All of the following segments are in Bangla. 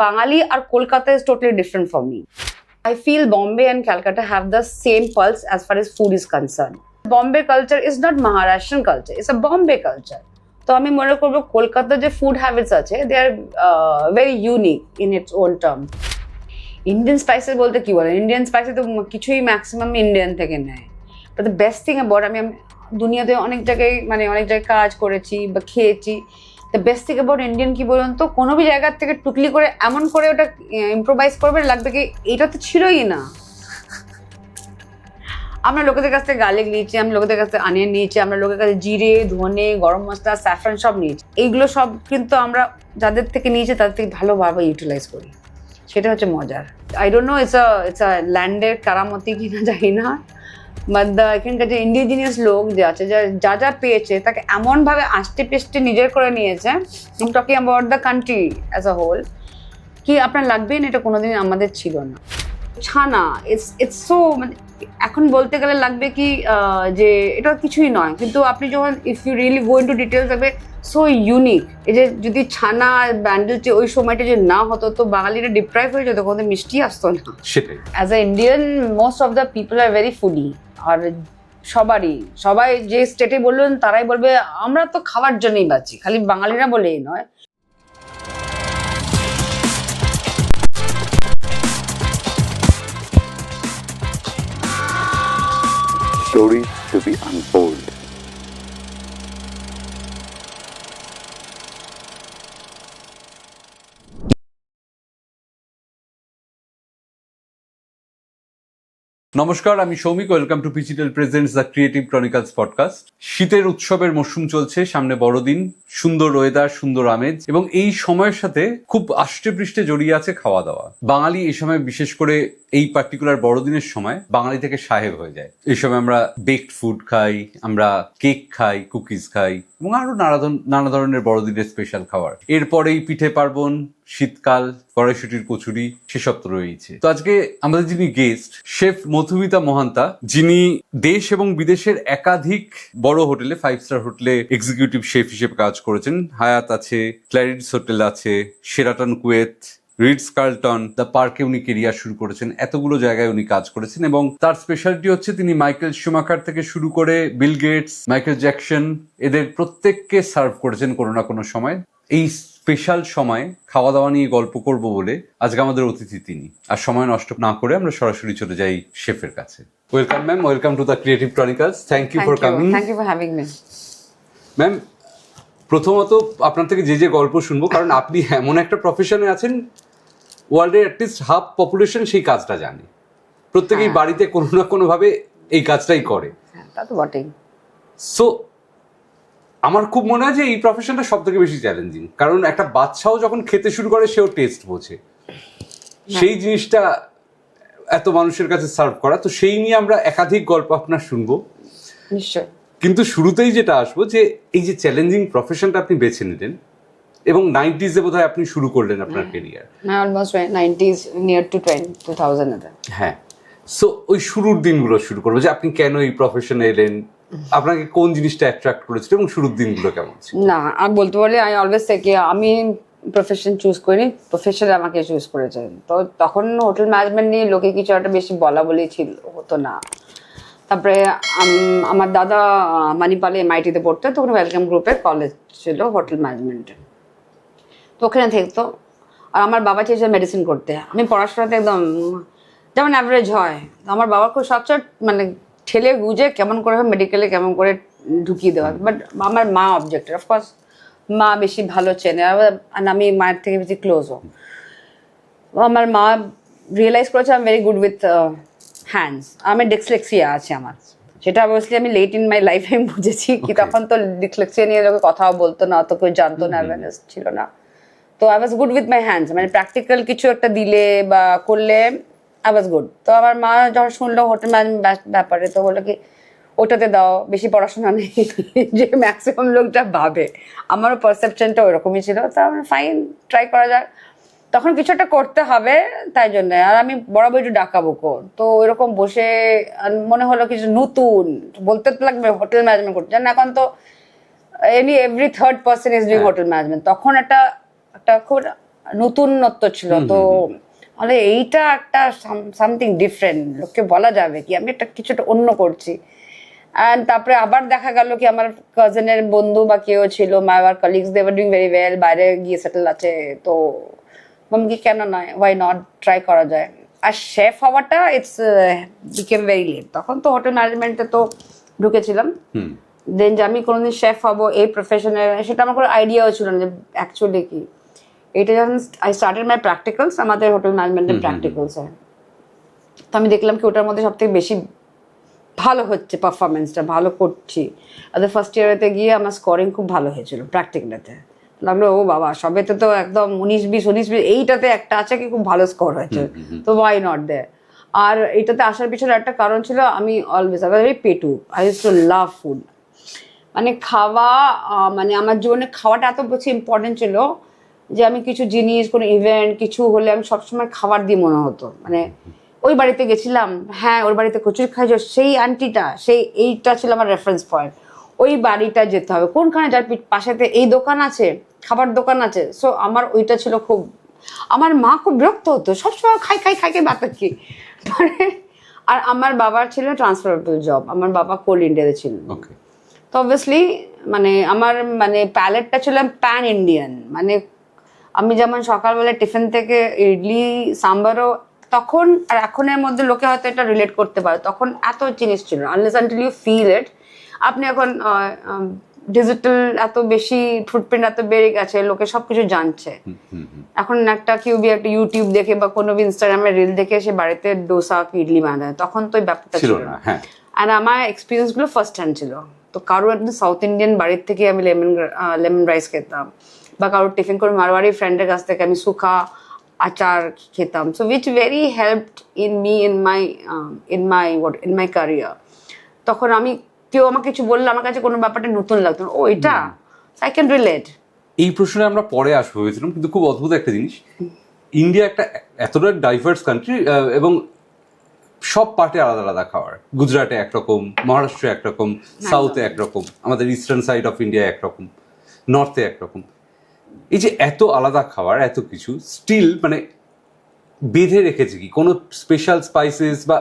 Bangali or Kolkata is totally different for me. I feel Bombay and Calcutta have the same pulse as far as food is concerned. Bombay culture is not Maharashtrian culture, it's a Bombay culture. তো আমি মনে করবো কলকাতার যে ফুড হ্যাবিটস আছে they are very unique in its own term. Indian spices বলতে কি বলে, ইন্ডিয়ান স্পাইসে তো কিছুই ম্যাক্সিমাম ইন্ডিয়ান থেকে নেয়। But the best thing about, আমি দুনিয়াতে অনেক জায়গায় কাজ করেছি বা খেয়েছি, the best thing about Indian কি বলুন তো, কোনো বি জায়গার থেকে টুকলি করে এমন করে ওটা ইম্প্রোভাইজ করবে লাগবে কি এটা তো ছিলই না। আমরা লোকেদের কাছ থেকে গার্লিক নিয়েছি, আমরা লোকেদের কাছ থেকে অনিয়ন নিয়েছি, আমরা লোকের কাছে জিরে, ধনে, গরম মশলা, স্যাফরান সব নিয়েছি। এইগুলো সব কিন্তু আমরা যাদের থেকে নিয়েছি তাদের থেকে ভালোভাবে ইউটিলাইজ করি, সেটা হচ্ছে মজার। I don't know it's a ল্যান্ডের কারামতি কিনা জানি না, বাট এখানকার যে ইন্ডিজিনিয়াস লোক যে আছে যা যা পেয়েছে তাকে এমনভাবে আষ্টে পেষ্টে নিজের করে নিয়েছে, talking about the country as a whole, কি আপনার লাগবেই না, এটা কোনোদিন আমাদের ছিল না। ছানা ইটস সো, মানে এখন বলতে গেলে লাগবে কি যে এটা কিছুই নয়, কিন্তু আপনি যখন if you really go into details দেখবে সো ইউনিক। এই যে যদি ছানা ব্যান্ডেল ওই সময়টা যে না হতো তো বাঙালিরা ডিপ্রাইভ হয়ে যেত, কোনো মিষ্টি আসতো না। সেটাই। As a Indian most of the people are very foodie, আর সবাই যে স্টেটে বলবেন তারাই বলবে আমরা তো খাওয়ার জন্যই বাঁচি, খালি বাঙালিরা বলেই নয়। Stories to be untold. নমস্কার, আমি Soumik. Welcome to Pichital presents the creative chronicles podcast. শীতের উৎসবের মরশুম চলছে, সামনে বড়দিন, সুন্দর ওয়েদার, সুন্দর আমেজ, এবং এই সময়ের সাথে খুব আষ্টে পৃষ্ঠে জড়িয়ে আছে খাওয়া দাওয়া। বাঙালি এই সময়, বিশেষ করে এই পার্টিকুলার বড়দিনের সময়, বাঙালি থেকে সাহেব হয়ে যায়। এই সময় আমরা বেকড ফুড খাই, আমরা কেক খাই, কুকিজ খাই, এবং আরো নানা ধরনের বড়দিনের স্পেশাল খাবার। এরপরেই পিঠে পার্বণ, শীতকাল, কড়াইশুটির কচুরি, সেসব তো রয়েছে। তো আজকে আমাদের যিনি গেস্ট, শেফ মধুমিতা মহান্তা, যিনি দেশ এবং বিদেশের একাধিক বড় হোটেলে, 5 স্টার হোটেলে এক্সিকিউটিভ শেফ হিসেবে কাজ করেছেন। হায়াত আছে, ক্ল্যারিডস হোটেল আছে, Sheraton Kuwait, Ritz Carlton, the পার্কে উনি কেরিয়ার শুরু করেছেন। এতগুলো জায়গায় উনি কাজ করেছেন, এবং তার স্পেশালিটি হচ্ছে তিনি মাইকেল শুমাকার থেকে শুরু করে বিল গেটস, মাইকেল জ্যাকসন, এদের প্রত্যেককে সার্ভ করেছেন কোনো না কোনো সময়। এই স্পেশাল সময় খাওয়া দাওয়া নিয়ে গল্প করব বলে আজকে আমাদের অতিথি তিনি। আর সময় নষ্ট না করে আমরা সরাসরি চলে যাই শেফের কাছে। Welcome ma'am, welcome to the creative Chronicles. Thank you for coming. Thank you for having me. Ma'am, প্রথমত আপনার থেকে যে গল্প শুনবো, কারণ আপনি এমন একটা প্রফেশনে আছেন, ওয়ার্ল্ডের অ্যাটলিস্ট হাফ পপুলেশন সেই কাজটা জানে। প্রত্যেকেই বাড়িতে কোনো না কোনো ভাবে এই কাজটাই করে। তা তো বটেই। সো আমার খুব মনে হয় যে এই প্রফেশনটা সব থেকে বেশি চ্যালেঞ্জিং, কারণ একটা বাচ্চাও যখন খেতে শুরু করে সেও টেস্ট বোঝে, সেই জিনিসটা এত মানুষের কাছে সার্ভ করা। তো সেই নিয়ে আমরা একাধিক গল্প আপনার শুনবো নিশ্চয়, কিন্তু শুরুতেই যেটা আসবো যে এই যে চ্যালেঞ্জিং প্রফেশনটা আপনি বেছে নিলেন, এবং 90s বোধহয় আপনি শুরু করলেন আপনার career. Almost 90s, near to 2000 এর। হ্যাঁ, সো ওই শুরুর দিনগুলো শুরু করবো, যে আপনি কেন এই প্রফেশনে এলেন, আপনাকে কোন জিনিসটা অ্যাট্রাক্ট করেছিল, এবং শুরুর দিনগুলো কেমন ছিল। না, আমি বলতে পারি আই অলওয়েজ সে কি আমি প্রফেশন চুজ করিনি, প্রফেশন আমাকে চুজ করেছে। তো তখন হোটেল ম্যানেজমেন্ট নিয়ে লোকে কিছু একটা বেশি বলা বলি ছিল, হতো না। তারপরে আমার দাদা মানিপালে MIT-তে পড়তো, তখন ওয়েলকাম গ্রুপের কলেজ ছিল হোটেল ম্যানেজমেন্টে, তো ওখানে থাকতো। আর আমার বাবা চেয়েছিল মেডিসিন করতে। আমি পড়াশোনাতে একদম যেমন অ্যাভারেজ হয়, আমার বাবা খুব সচ্চট, মানে ঠেলে গুজে কেমন করে মেডিকেলে কেমন করে ঢুকিয়ে দেওয়া। বাট আমার মা অবজেক্টেড, অফকোর্স মা বেশি ভালো চেনে, আর আমি মায়ের থেকে বেশি ক্লোজও। আমার মা রিয়েলাইজ করেছে I am very good with hands. আমার ডিসলেক্সিয়া আছে আমার, সেটা অবভিয়াসলি আমি লেট ইন মাই লাইফে আমি বুঝেছি কি, তখন তো ডিসলেক্সিয়া নিয়ে লোকে কথাও বলতো না, অত কেউ জানতো না, অ্যাওয়ারনেস ছিল না। তো I was good with my hands, মানে প্র্যাকটিক্যাল কিছু একটা দিলে বা করলে আই ওয়াজ গুড। তো আমার মা যখন শুনলো হোটেল ম্যানেজমেন্ট ব্যাপারে, তো বললো কি ওটাতে দাও, বেশি পড়াশোনা নেই, যে ম্যাক্সিমাম লোকটা ভাবে। আমারও পারসেপশনটা ওইরকমই ছিল। তো আমার ফাইন, ট্রাই করা যাক, তখন কিছু একটা করতে হবে, তাই জন্য। আর আমি বরাবর একটু ডাকাবুকো, তো ওইরকম বসে মনে হলো কিছু নতুন, বলতে তো লাগবে হোটেল ম্যানেজমেন্ট করতে জান, এখন তো every third person is doing hotel management. তখন একটা খুব নতুনত্ব ছিল, তো মানে এইটা একটা সামথিং ডিফারেন্ট, লোককে বলা যাবে কি আমি একটা কিছুটা অন্য করছি। অ্যান্ড তারপরে আবার দেখা গেল কি আমার কাজিনের বন্ধু বা কেউ ছিল, my our colleagues, they were doing very well, বাইরে গিয়ে সেটেল আছে, তো কি কেন নয়, ওয়াই নট ট্রাই করা যায়। আর শেফ হওয়াটা ইটস বিকেম ভেরি লেট, তখন তো হোটেল ম্যানেজমেন্টে তো ঢুকেছিলাম, দেন যে আমি কোনোদিন শেফ হবো এই প্রফেশনে সেটা আমার কোনো আইডিয়াও ছিল না যে অ্যাকচুয়ালি কি। এটা যখন আই স্টার্টেড মাই প্র্যাকটিক্যালস, আমাদের হোটেল ম্যানেজমেন্টের প্র্যাকটিক্যালস হয়, তো আমি দেখলাম কি ওটার মধ্যে সব থেকে বেশি ভালো হচ্ছে, পারফরমেন্সটা ভালো করছি। আর ফার্স্ট ইয়ারেতে গিয়ে আমার স্কোরিং খুব ভালো হয়েছিল প্র্যাকটিক্যালেতে, লাগলো ও বাবা সবেতে তো একদম 19-20 এইটাতে একটা আছে কি খুব ভালো স্কোর হয়েছে, তো ওয়াই নট দে। আর এটাতে আসার পিছনে একটা কারণ ছিল, আমি অলওয়েজ ভেরি পেটু, I use to love food, মানে খাওয়া, মানে আমার জীবনে খাওয়াটা এত বেশি ইম্পর্টেন্ট ছিল যে আমি কিছু জিনিস কোনো ইভেন্ট কিছু হলে আমি সবসময় খাবার দিয়ে মনে হতো, মানে ওই বাড়িতে গেছিলাম, হ্যাঁ ওর বাড়িতে কচুরি খাইছো, সেই আন্টিটা, সেই এইটা ছিল আমার রেফারেন্স পয়েন্ট, ওই বাড়িটা যেতে হবে, কোনখানে যার পাশেতে এই দোকান আছে, খাবার দোকান আছে। সো আমার ওইটা ছিল খুব, আমার মা খুব বিরক্ত হতো সবসময় খাই খাই খাই খাই বাতা কি মানে। আর আমার বাবার ছিল ট্রান্সফারেবল জব, আমার বাবা কোল ইন্ডিয়াতে ছিলেন, তো অবভিয়াসলি মানে আমার মানে প্যালেটটা ছিল প্যান ইন্ডিয়ান, মানে আমি যেমন সকালবেলা টিফিন থেকে ইডলি সাম্বারও, তখন আর এখনের মধ্যে লোকে হয়তো এটা রিলেট করতে পারে, তখন এত জিনিস ছিল unless until you feel it. আপনি এখন ডিজিটাল এত বেশি ফুটপ্রিন্ট এত বেড়ে গেছে, লোকে সবকিছু জানছে, এখন একটা একটা ইউটিউব দেখে বা কোনো ইনস্টাগ্রামে রিল দেখে সে বাড়িতে ডোসা কি ইডলি বানায়, তখন তো ওই ব্যাপারটা ছিল না। আর আমার এক্সপিরিয়েন্স গুলো ফার্স্ট হ্যান্ড ছিল, তো কারোর একদম সাউথ ইন্ডিয়ান বাড়ির থেকে আমি লেমন রাইস খেতাম, বা কারোর টিফিন করে মারওয়ারি ফ্রেন্ডের কাছ থেকে আমি সুখা আচার খেতাম, so which very helped in me in my career. তখন আমি কেউ আমাকে কিছু বললে আমার কাছে কোনো ব্যাপারটা নতুন লাগতো না, ও এটা আই ক্যান রিলেট। এই প্রশ্নে আমরা পরে আসবো ভেবেছিলাম, কিন্তু খুব অদ্ভুত একটা জিনিস, ইন্ডিয়া একটা এতটা ডাইভার্স কান্ট্রি এবং সব পার্টে আলাদা আলাদা খাবার, গুজরাটে একরকম, মহারাষ্ট্রে একরকম, সাউথে একরকম, আমাদের ইস্টার্ন সাইড অফ ইন্ডিয়া একরকম, নর্থে একরকম। এই যে এত আলাদা খাবার, এত কিছু স্টিল মানে বেঁধে রেখেছে কি কোনো স্পেশাল স্পাইসেস, বা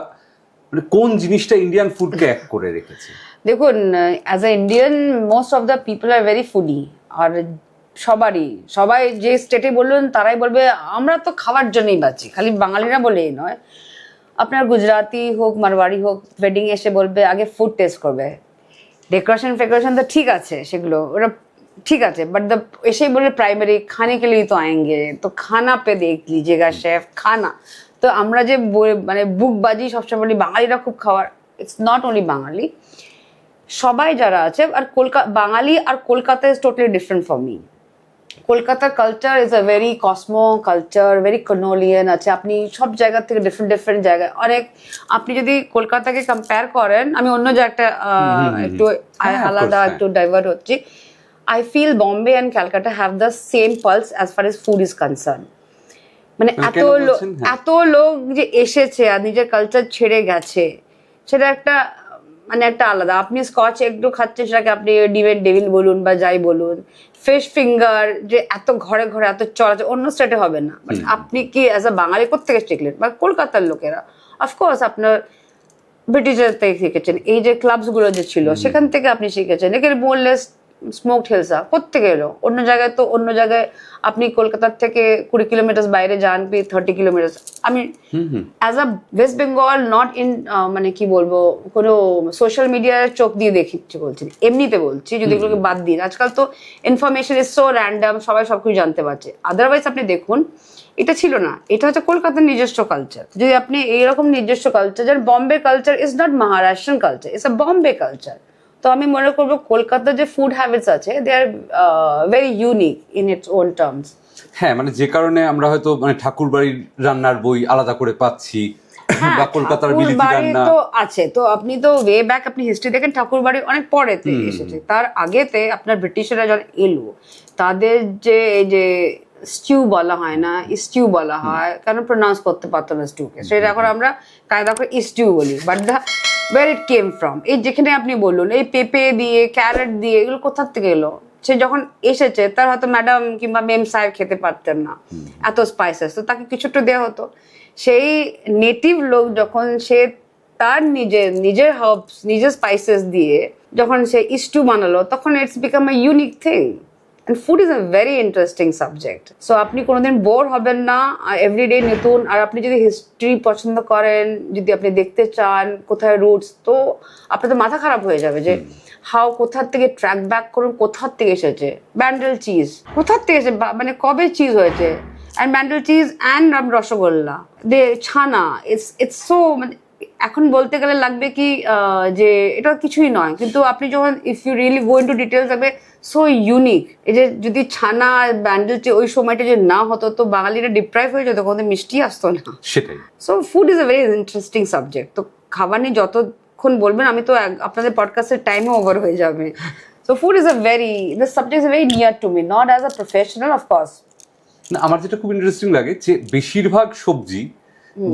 মানে কোন জিনিসটা ইন্ডিয়ান ফুডকে এক করে রেখেছে? দেখুন, as a Indian most of the people are very foodie, আর সবাই যে স্টেটে বলবেন তারাই বলবে আমরা তো খাওয়ার জন্যই বাঁচি, খালি বাঙালিরা বলেই নয়, আপনার গুজরাটি হোক মারওয়াড়ি হোক ওয়েডিং এসে বলবে আগে ফুড টেস্ট করবে, ডেকোরেশন তো ঠিক আছে সেগুলো ওরা ঠিক আছে, বাট এসেই বলে প্রাইমারি খানে কে লিয়ে তো আয়েঙ্গে, তো খানা পে দেখ লিজিয়েগা শেফ খানা। তো আমরা যে মানে বুকবাজি সবসময় বলি বাঙালিরা খুব খাওয়ার, ইটস নট অনলি বাঙালি, সবাই যারা আছে। আর বাঙালি আর Kolkata is totally different for me. কলকাতার culture is a very cosmo culture, very colonial আছে, আপনি সব জায়গা থেকে ডিফারেন্ট জায়গায় অনেক, আপনি যদি কলকাতাকে কম্পেয়ার করেন, আমি অন্য জায়গাটা একটু আলাদা একটু ডাইভার্ট হচ্ছি, I feel Bombay and Calcutta have the same pulse as far as food is concerned. মানে এত লোক যে এসেছে আর নিজের কালচার ছেড়ে গেছে, সেটা একটা মানে একটা আলাদা। আপনি স্কচ একটু খাচ্ছেন, সেটাকে আপনি ডিমের ডেভিল বলুন বা যাই বলুন, ফিশ ফিঙ্গার যে এত ঘরে ঘরে এত চড়াচড় অন্য স্টেটে হবে না। বাট আপনি কি অ্যাজ আ বাঙালি কোত্থেকে শিখলেন? বা কলকাতার লোকেরা অফকোর্স আপনার ব্রিটিশের থেকে শিখেছেন, এই যে ক্লাবস গুলো যে ছিল সেখান থেকে আপনি শিখেছেন। এখানে বোনলেস স্মোকড হিলসা কোত্থেকে এলো? অন্য জায়গায় তো অন্য জায়গায় আপনি কলকাতার থেকে 20 কিলোমিটার বাইরে যান, 30 কিলোমিটার। আমি as a West Bengal not in মানে কি বলবো, কোনো সোশ্যাল মিডিয়ার চোখ দিয়ে দেখছি বলছি, এমনিতে বলছি, যদি এগুলোকে বাদ দিন। আজকাল তো ইনফরমেশন ইজ সো র্যান্ডম, সবাই সবকিছু জানতে পারছে। আদারওয়াইজ আপনি দেখুন, এটা ছিল না, এটা হচ্ছে কলকাতার নিজস্ব কালচার। যদি আপনি এইরকম নিজস্ব কালচার, যেন Bombay culture is not Maharashtrian culture, it's a Bombay culture. তো আমি মনে করবো কলকাতার যে ফুড হ্যাবিটস আছে, they are very unique in its own terms. হ্যাঁ, মানে যে কারণে আমরা হয়তো মানে ঠাকুর বাড়ির রান্নার বই আলাদা করে পাচ্ছি, বা কলকাতার বিলিতি রান্না তো আছে। তো আপনি তো ওয়ে ব্যাক আপনি হিস্ট্রি দেখেন, ঠাকুর বাড়ি অনেক পরেতে এসেছে, তার আগেতে আপনার ব্রিটিশরা যখন এলো, তাদের যে এই যে স্টিউ বলা হয় না, স্টিউ বলা হয়, কারণ প্রোনাউন্স করতে পারতো না স্টিউকে, সেটা এখন আমরা কায়দা করে স্টিউ বলি। But the where it came from, এই যেখানে আপনি বলুন এই পেঁপে দিয়ে ক্যারেট দিয়ে এগুলো কোথা থেকে এলো? সে যখন এসেছে তার হয়তো ম্যাডাম কিংবা মেম সাহেব খেতে পারতেন না এত স্পাইসেস, তো তাকে কিছু একটু দেওয়া হতো। সেই নেটিভ লোক যখন সে তার নিজের হার্বস নিজের স্পাইসেস দিয়ে যখন সে স্টু বানালো, তখন it's become a unique thing. And food is a very interesting subject. So আপনি কোনোদিন বোর হবেন না, এভরিডে নতুন। আর আপনি যদি হিস্ট্রি পছন্দ করেন, যদি আপনি দেখতে চান কোথায় রুটস, তো আপনার তো মাথা খারাপ হয়ে যাবে যে কোথার থেকে ট্র্যাক ব্যাক করুন, কোথার থেকে এসেছে ব্যান্ডেল চিজ, কোথার থেকে এসে মানে কবে চিজ হয়েছে, and Bandel cheese and rasgulla দে ছানা, ইটস সো মানে এখন বলতে গেলে লাগবে কি যে এটা কিছুই নয়, কিন্তু আপনি যখন if you really go into details লাগবে সো ইউনিক। এই যে যদি ছানা ব্যান্ডেল ওই সময়টা যে না হতো, তো বাঙালিরা ডিপ্রাইভ হয়ে যেত, কোনো মিষ্টি আসতো না। সেটাই। So food is a very interesting subject. তো খাবার নিয়ে যতক্ষণ বলবেন, আমি তো আপনাদের পডকাস্টের টাইমও ওভার হয়ে যাবে। So food is the subject is very near to me, not as a professional of course. না, আমার যেটা খুব ইন্টারেস্টিং লাগে যে বেশিরভাগ সবজি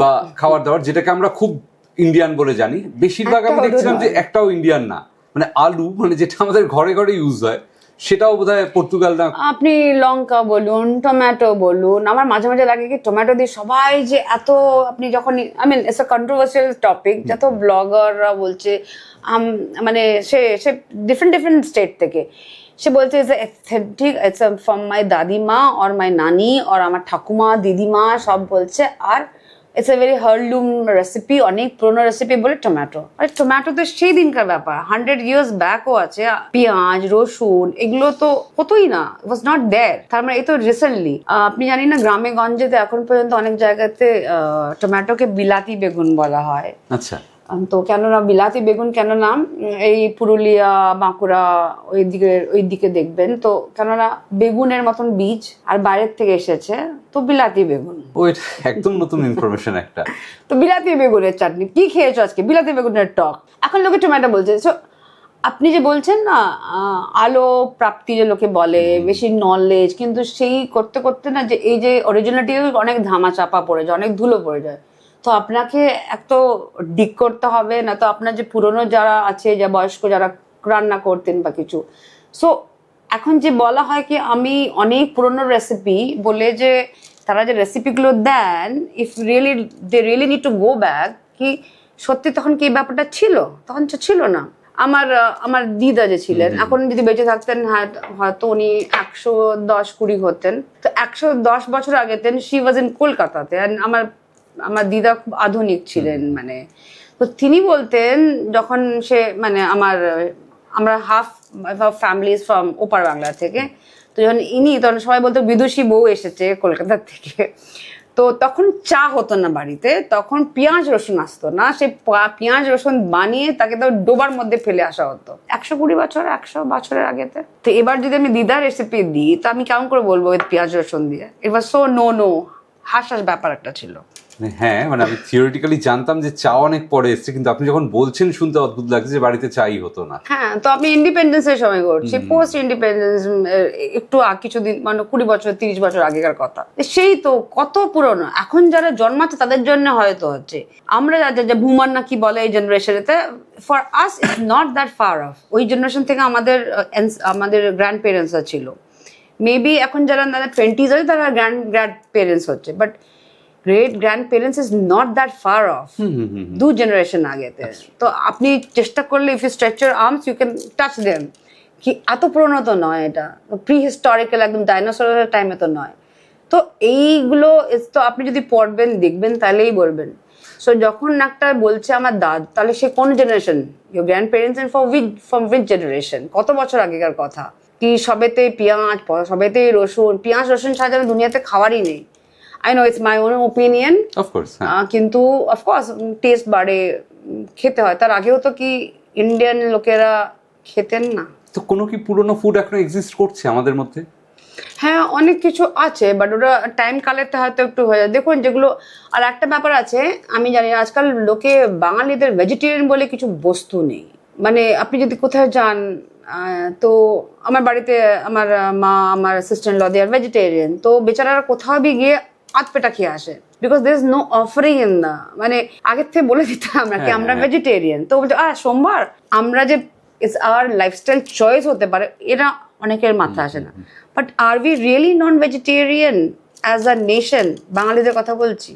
বা খাবার দাবার যেটাকে আমরা খুব ইন্ডিয়ান বলে জানি, বেশিরভাগ আমি দেখছিলাম যে একটাও ইন্ডিয়ান না। মানে আলু, মানে যেটা আমাদের ঘরে ঘরে ইউজ হয়, সেটাও বোধহয় পর্তুগাল না। আপনি লঙ্কা বলুন, টমেটো বলুন, আমার মাঝে মাঝে লাগে কি টমেটো দিয়ে সবাই যে এত, আপনি যখন I mean it's a controversial topic, যত ব্লগাররা বলছে মানে সে ডিফারেন্ট স্টেট থেকে সে বলছে ঠিক ইটস ফ্রম মাই দাদিমা অর মাই নানি অর আমার ঠাকুমা দিদিমা সব বলছে, আর ইটস এ ভেরি হার্ডলুম রেসিপি, অনেক পুরোনো রেসিপি বলে টমেটো। আর টমেটো তো সেই দিনকার ব্যাপার, 100 years ব্যাকও আছে। পেঁয়াজ রসুন এগুলো তো হতোই না, ওয়াজ নট দেয়ার। তার মানে এই তো রিসেন্টলি, আপনি জানি না গ্রামে গঞ্জে তো এখন পর্যন্ত অনেক জায়গাতে টমেটোকে বিলাতি বেগুন বলা হয়। আচ্ছা। তো কেননা বিলাতি বেগুন কেন নাম, এই পুরুলিয়া বাঁকুড়া ওই দিকে দেখবেন তো, কেননা বেগুনের মতন বীজ আর বাইরের থেকে এসেছে, তো বিলাতি বেগুন। ও, এটা একদম নতুন ইনফরমেশন একটা। তো বিলাতি বেগুনের চাটনি কি খেয়েছো আজকে? বিলাতি বেগুনের টক। এখন লোকে টমেটো বলছে। সো আপনি যে বলছেন না আলো প্রাপ্তি যে লোকে বলে, বেশি নলেজ, কিন্তু সেই করতে করতে না যে এই যে অরিজিনালিটি অনেক ধামা চাপা পড়ে যায়, অনেক ধুলো পড়ে যায়। তো আপনাকে এক তো ডিক করতে হবে, না তো আপনার যে পুরনো যারা আছে, যা বয়স্ক যারা রান্না করতেন বা কিছু। সো এখন যে বলা হয় কি আমি অনেক পুরনো রেসিপি বলে, যে তারা যে রেসিপিগুলো দেন, if they really need to go back, কি সত্যি তখন কি ব্যাপারটা ছিল? তখন তো ছিল না। আমার দিদা যে ছিলেন, এখন যদি বেঁচে থাকতেন হয়তো উনি 110-20 হতেন। তো 110 বছর আগে শি ওয়াজ ইন কলকাতাতে, আমার দিদা খুব আধুনিক ছিলেন। মানে তো তিনি বলতেন যখন সে মানে আমরা হাফ ফ্যামিলিজ ফ্রম ওপার বাংলা থেকে, তো যখন তখন সবাই বলতো বিদুষী বউ এসেছে কলকাতা থেকে। তো তখন চা হতো না বাড়িতে, তখন পেঁয়াজ রসুন আসতো না, সেই পেঁয়াজ রসুন বানিয়ে তাকে তো ডোবার মধ্যে ফেলে আসা হতো 100 বছরের আগেতে। তো এবার যদি আমি দিদার রেসিপি দিই, তো আমি কেমন করে বলবো পেঁয়াজ রসুন দিয়ে? ইট ওয়াজ সো নো হাস ব্যাপার একটা ছিল। হ্যাঁ, মানে আমি থিওরিটিক্যালি জানতাম যে চা অনেক পরে এসছে, কিন্তু আপনি যখন বলছেন শুনতে অদ্ভুত লাগছে যে বাড়িতে চাই হতো না। হ্যাঁ, তো আমি ইন্ডিপেন্ডেন্সের সময় করছি, পোস্ট ইন্ডিপেন্ডেন্স একটু কিছুদিন, মানে 20 বছর 30 বছর আগেকার কথা। সেই তো কত পুরনো। এখন যারা জন্মাচ্ছে তাদের জন্য হয়তো হচ্ছে, আমরা যা ভুমার না কি বলে এই জেনারেশনেতে, for us it's not that far off. ওই জেনারেশন থেকে আমাদের গ্র্যান্ড পেরেন্টসরা ছিল। মেবি এখন যারা 20s আছে তারা গ্র্যান্ড পেরেন্টস হচ্ছে, but great grand parents is not that far off, 2 generation আগেতে। তো আপনি চেষ্টা করলে if you stretch your arms you can touch them. কি এত পুরনো তো নয়, এটা প্রি হিস্টোরিক্যাল, একদম ডাইনোসরের টাইমে তো নয়। তো এইগুলো তো আপনি যদি পড়বেন দেখবেন তাহলেই বলবেন। সো যখন একটা বলছে আমার দাদা, তাহলে সে কোন generation? Your grandparents and from which generation? কত বছর আগেকার কথা? কি সবেতে পেঁয়াজ, সবেতে রসুন, পেঁয়াজ রসুন ছাড়া যেন দুনিয়াতে খাবারই নেই। I know it's my own opinion, of course, কিন্তু of course টেস্ট বাড়ে, খেতে হয়। তার আগেও তো কি ইন্ডিয়ান লোকেরা খেতেন না? তো কোনো কি পুরনো ফুড এখন এক্সিস্ট করছে আমাদের মধ্যে? হ্যাঁ, অনেক কিছু আছে, বাট ওটা টাইম কালেতে হয়তো একটু হয়ে যায়। দেখুন যেগুলো, আর একটা ব্যাপার আছে, আমি জানি আজকাল লোকে বাঙালিদের ভেজিটেরিয়ান বলে কিছু বস্তু নেই। মানে আপনি যদি কোথায় যান, তো আমার বাড়িতে আমার মা, আমার sister in law, they are vegetarian. তো বেচারারা কোথাও গিয়ে আধপেটা খেয়ে আসে, because there is no offering in the, মানে আগের থেকে বলে দিতাম আমরা কি আমরা ভেজিটেরিয়ান। তো বলছে সোমবার আমরা যে ইটস আওয়ার লাইফস্টাইল চয়েস হতে পারে, এটা অনেকের মাথায় আসে না। But are we really non vegetarian as a nation? বাঙালিদের কথা বলছি,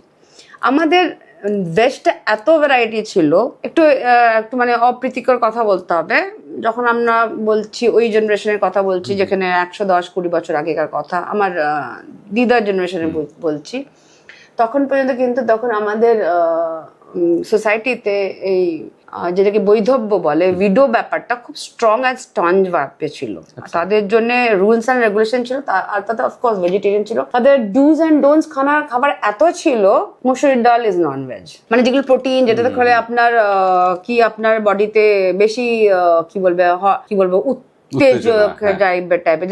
আমাদের ভেজটা এত ভ্যারাইটি ছিল। একটু একটু মানে অপ্রীতিকর কথা বলতে হবে, যখন আমরা বলছি ওই জেনারেশনের কথা বলছি যেখানে 110-20 বছর আগেকার কথা, আমার দিদার জেনারেশনে বলছি, তখন পর্যন্ত কিন্তু তখন আমাদের সোসাইটিতে এই যেটাকে বৈধব্য বলে, উইডো ব্যাপারটা খুব স্ট্রং অ্যান্ড স্টঞ্জ ব্যাপার ছিল। তাদের জন্য রুলস অ্যান্ড রেগুলেশন ছিল, আর তাতে অফকোর্স ভেজিটেরিয়ান ছিল। তাদের ডুজ অ্যান্ড ডোন্টস খাবার এত ছিল। মসুরির ডাল ইজ নন ভেজ, মানে যেগুলো প্রোটিন, যেটাতে করে আপনার আপনার বডিতে বেশি কি বলবো উত্তেজক টাইপের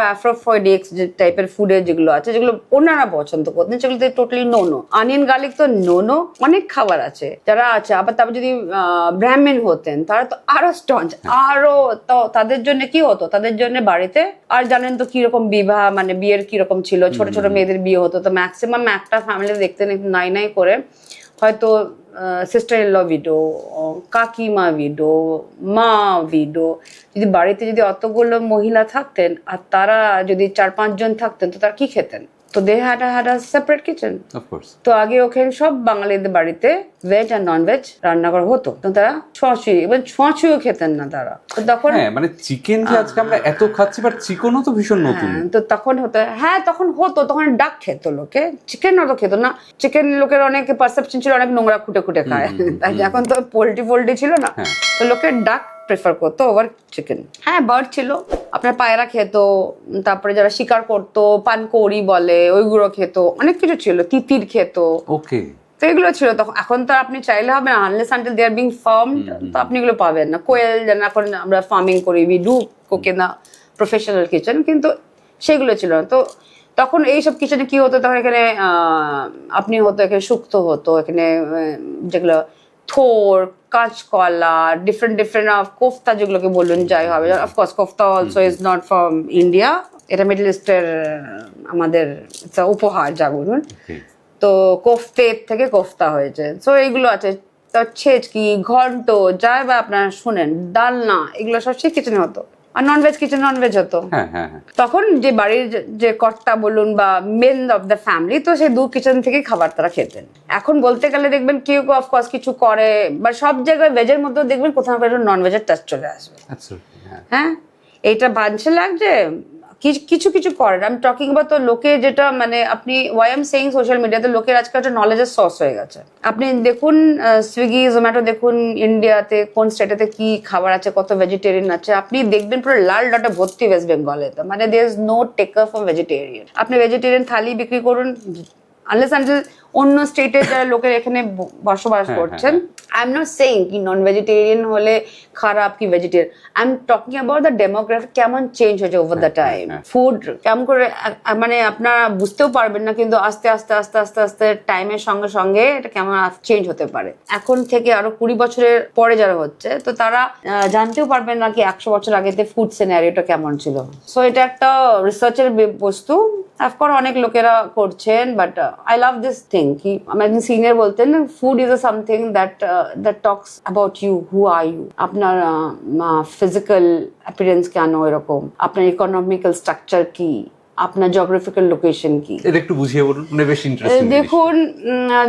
অ্যাফ্রোফোডিক্স টাইপের ফুডের যেগুলো আছে, যেগুলো ওনারা পছন্দ করতেন, সেগুলো টোটালি নোনো। অনিয়ন গার্লিক তো নোনো। অনেক খাবার আছে যারা আছে। আবার তারপর যদি ব্রাহ্মণ হতেন তারা তো আরো স্টঞ্জ, আরো। তো তাদের জন্য কি হতো, তাদের জন্য বাড়িতে, আর জানেন তো কিরকম বিবাহ, মানে বিয়ের কিরকম ছিল, ছোট ছোট মেয়েদের বিয়ে হতো, তো ম্যাক্সিমাম একটা ফ্যামিলিতে দেখতে নাই করে হয়তো সিস্টার ইন ল উইডো, কাকিমা উইডো, মা উইডো। যদি বাড়িতে যদি অতগুলো মহিলা থাকতেন আর তারা যদি 4-5 জন থাকতেন, তো তারা কি খেতেন? তো they had a separate kitchen. তো আগে ওখানে সব বাঙালিদের বাড়িতে ভেজ আর নন ভেজ রান্না করা হতো। তো তারা ছোঁয়াছুঁয়ও খেতেন না তারা। তো তখন মানে চিকেন যে আজকে আমরা এত খাচ্ছি, বাট চিকেনও তো ভীষণ নতুন। তো তখন হতো, তখন ডাক খেত লোকে, চিকেন অত খেত না। চিকেন লোকের অনেক পারসেপশন ছিল, অনেক নোংরা খুঁটে খায়। তাই এখন তো পোল্ট্রি ছিল না, তো লোকের ডাক প্রেফার করতো ওভার চিকেন। বার্ড ছিল, আপনার পায়রা খেত, তারপরে যারা শিকার করতো পানকৌড়ি বলে ওইগুলো খেত, অনেক কিছু ছিল, তিতির খেত। ওকে, তো এগুলো ছিল তখন। এখন তো আপনি চাইলে হবে না, unless until they are being farmed, তো আপনি এগুলো পাবেন না। কোয়েল যেন এখন আমরা ফার্মিং করি, we do cook in the professional kitchen, কিন্তু সেগুলো ছিল না। তো তখন এইসব কিচেনে কি হতো, তখন এখানে আপনি হতো, এখানে শুক্তো হতো, এখানে যেগুলো থোর, কাঁচকলা, ডিফারেন্ট অফ কোফতা যেগুলোকে বলুন, যাই হবে। Of course kofta also is not from India, এটা মিডল ইস্টের আমাদের উপহার যা বলুন। তো কোফতের থেকে কোফতা হয়েছে। সো এইগুলো আছে, তো ছেচকি, ঘন্ট, যাই বা আপনারা শুনেন, ডালনা, এগুলো সব সেই কিচেনে হতো। আর ননভেজ কিচেন ননভেজ হতো। তখন যে বাড়ির যে কর্তা বলুন বা মেন অফ দ্য ফ্যামিলি, তো সেই 2 কিচেন থেকে খাবার তারা খেতেন। এখন বলতে গেলে দেখবেন কেউ অফকোর্স কিছু করে, বা সব জায়গায় ভেজের মধ্যেও দেখবেন কোথাও কোথাও ননভেজের টাচ চলে আসবে। এইটা বাঞ্ছে লাগছে, কিছু করেন। আমি টকিং অ্যাবাউট তো লোকে যেটা মানে আপনি ওয়াই এম সেইং সোশ্যাল মিডিয়াতে লোকের আজকাল একটা নলেজের সর্স হয়ে গেছে। আপনি দেখুন সুইগি জোম্যাটো দেখুন ইন্ডিয়াতে কোন স্টেটেতে কি খাবার আছে, কত ভেজিটেরিয়ান আছে, আপনি দেখবেন পুরো লাল ডটে ভর্তি ওয়েস্ট বেঙ্গলে। মানে there is no taker for vegetarian. আপনি ভেজিটেরিয়ান থালি বিক্রি করুন, আনলেস আনটিল অন্য স্টেটের যারা লোকের এখানে বসবাস করছেন। আই এম নট সেইং কি নন ভেজিটেরিয়ান হলে খারাপ কি vegetarian, I am talking about the demography, কেমন চেঞ্জ হয়েছে ওভার দ্য টাইম। ফুড কেমন করে মানে আপনারা বুঝতেও পারবেন না, কিন্তু আস্তে আস্তে টাইমের সঙ্গে সঙ্গে এটা কেমন চেঞ্জ হতে পারে। এখন থেকে আরো 20 বছরের পরে যারা হচ্ছে, তো তারা জানতেও পারবেন না কি 100 বছর আগেতে ফুড সিনারিওটা কেমন ছিল। সো এটা একটা রিসার্চের বস্তু। অফকোর্স অনেক লোকেরা করছেন, but I love this thing কি আমার একজন সিনিয়র বলতেন, food is a something that talks about you, who are you. আপনার ফিজিক্যাল অ্যাপিয়ারেন্স কেন এরকম, আপনার ইকোনমিক্যাল স্ট্রাকচার কি, আপনার জিওগ্রাফিক্যাল লোকেশন কি, এটা একটু বুঝিয়ে বলুন, মানে বেশ ইন্টারেস্টিং। দেখুন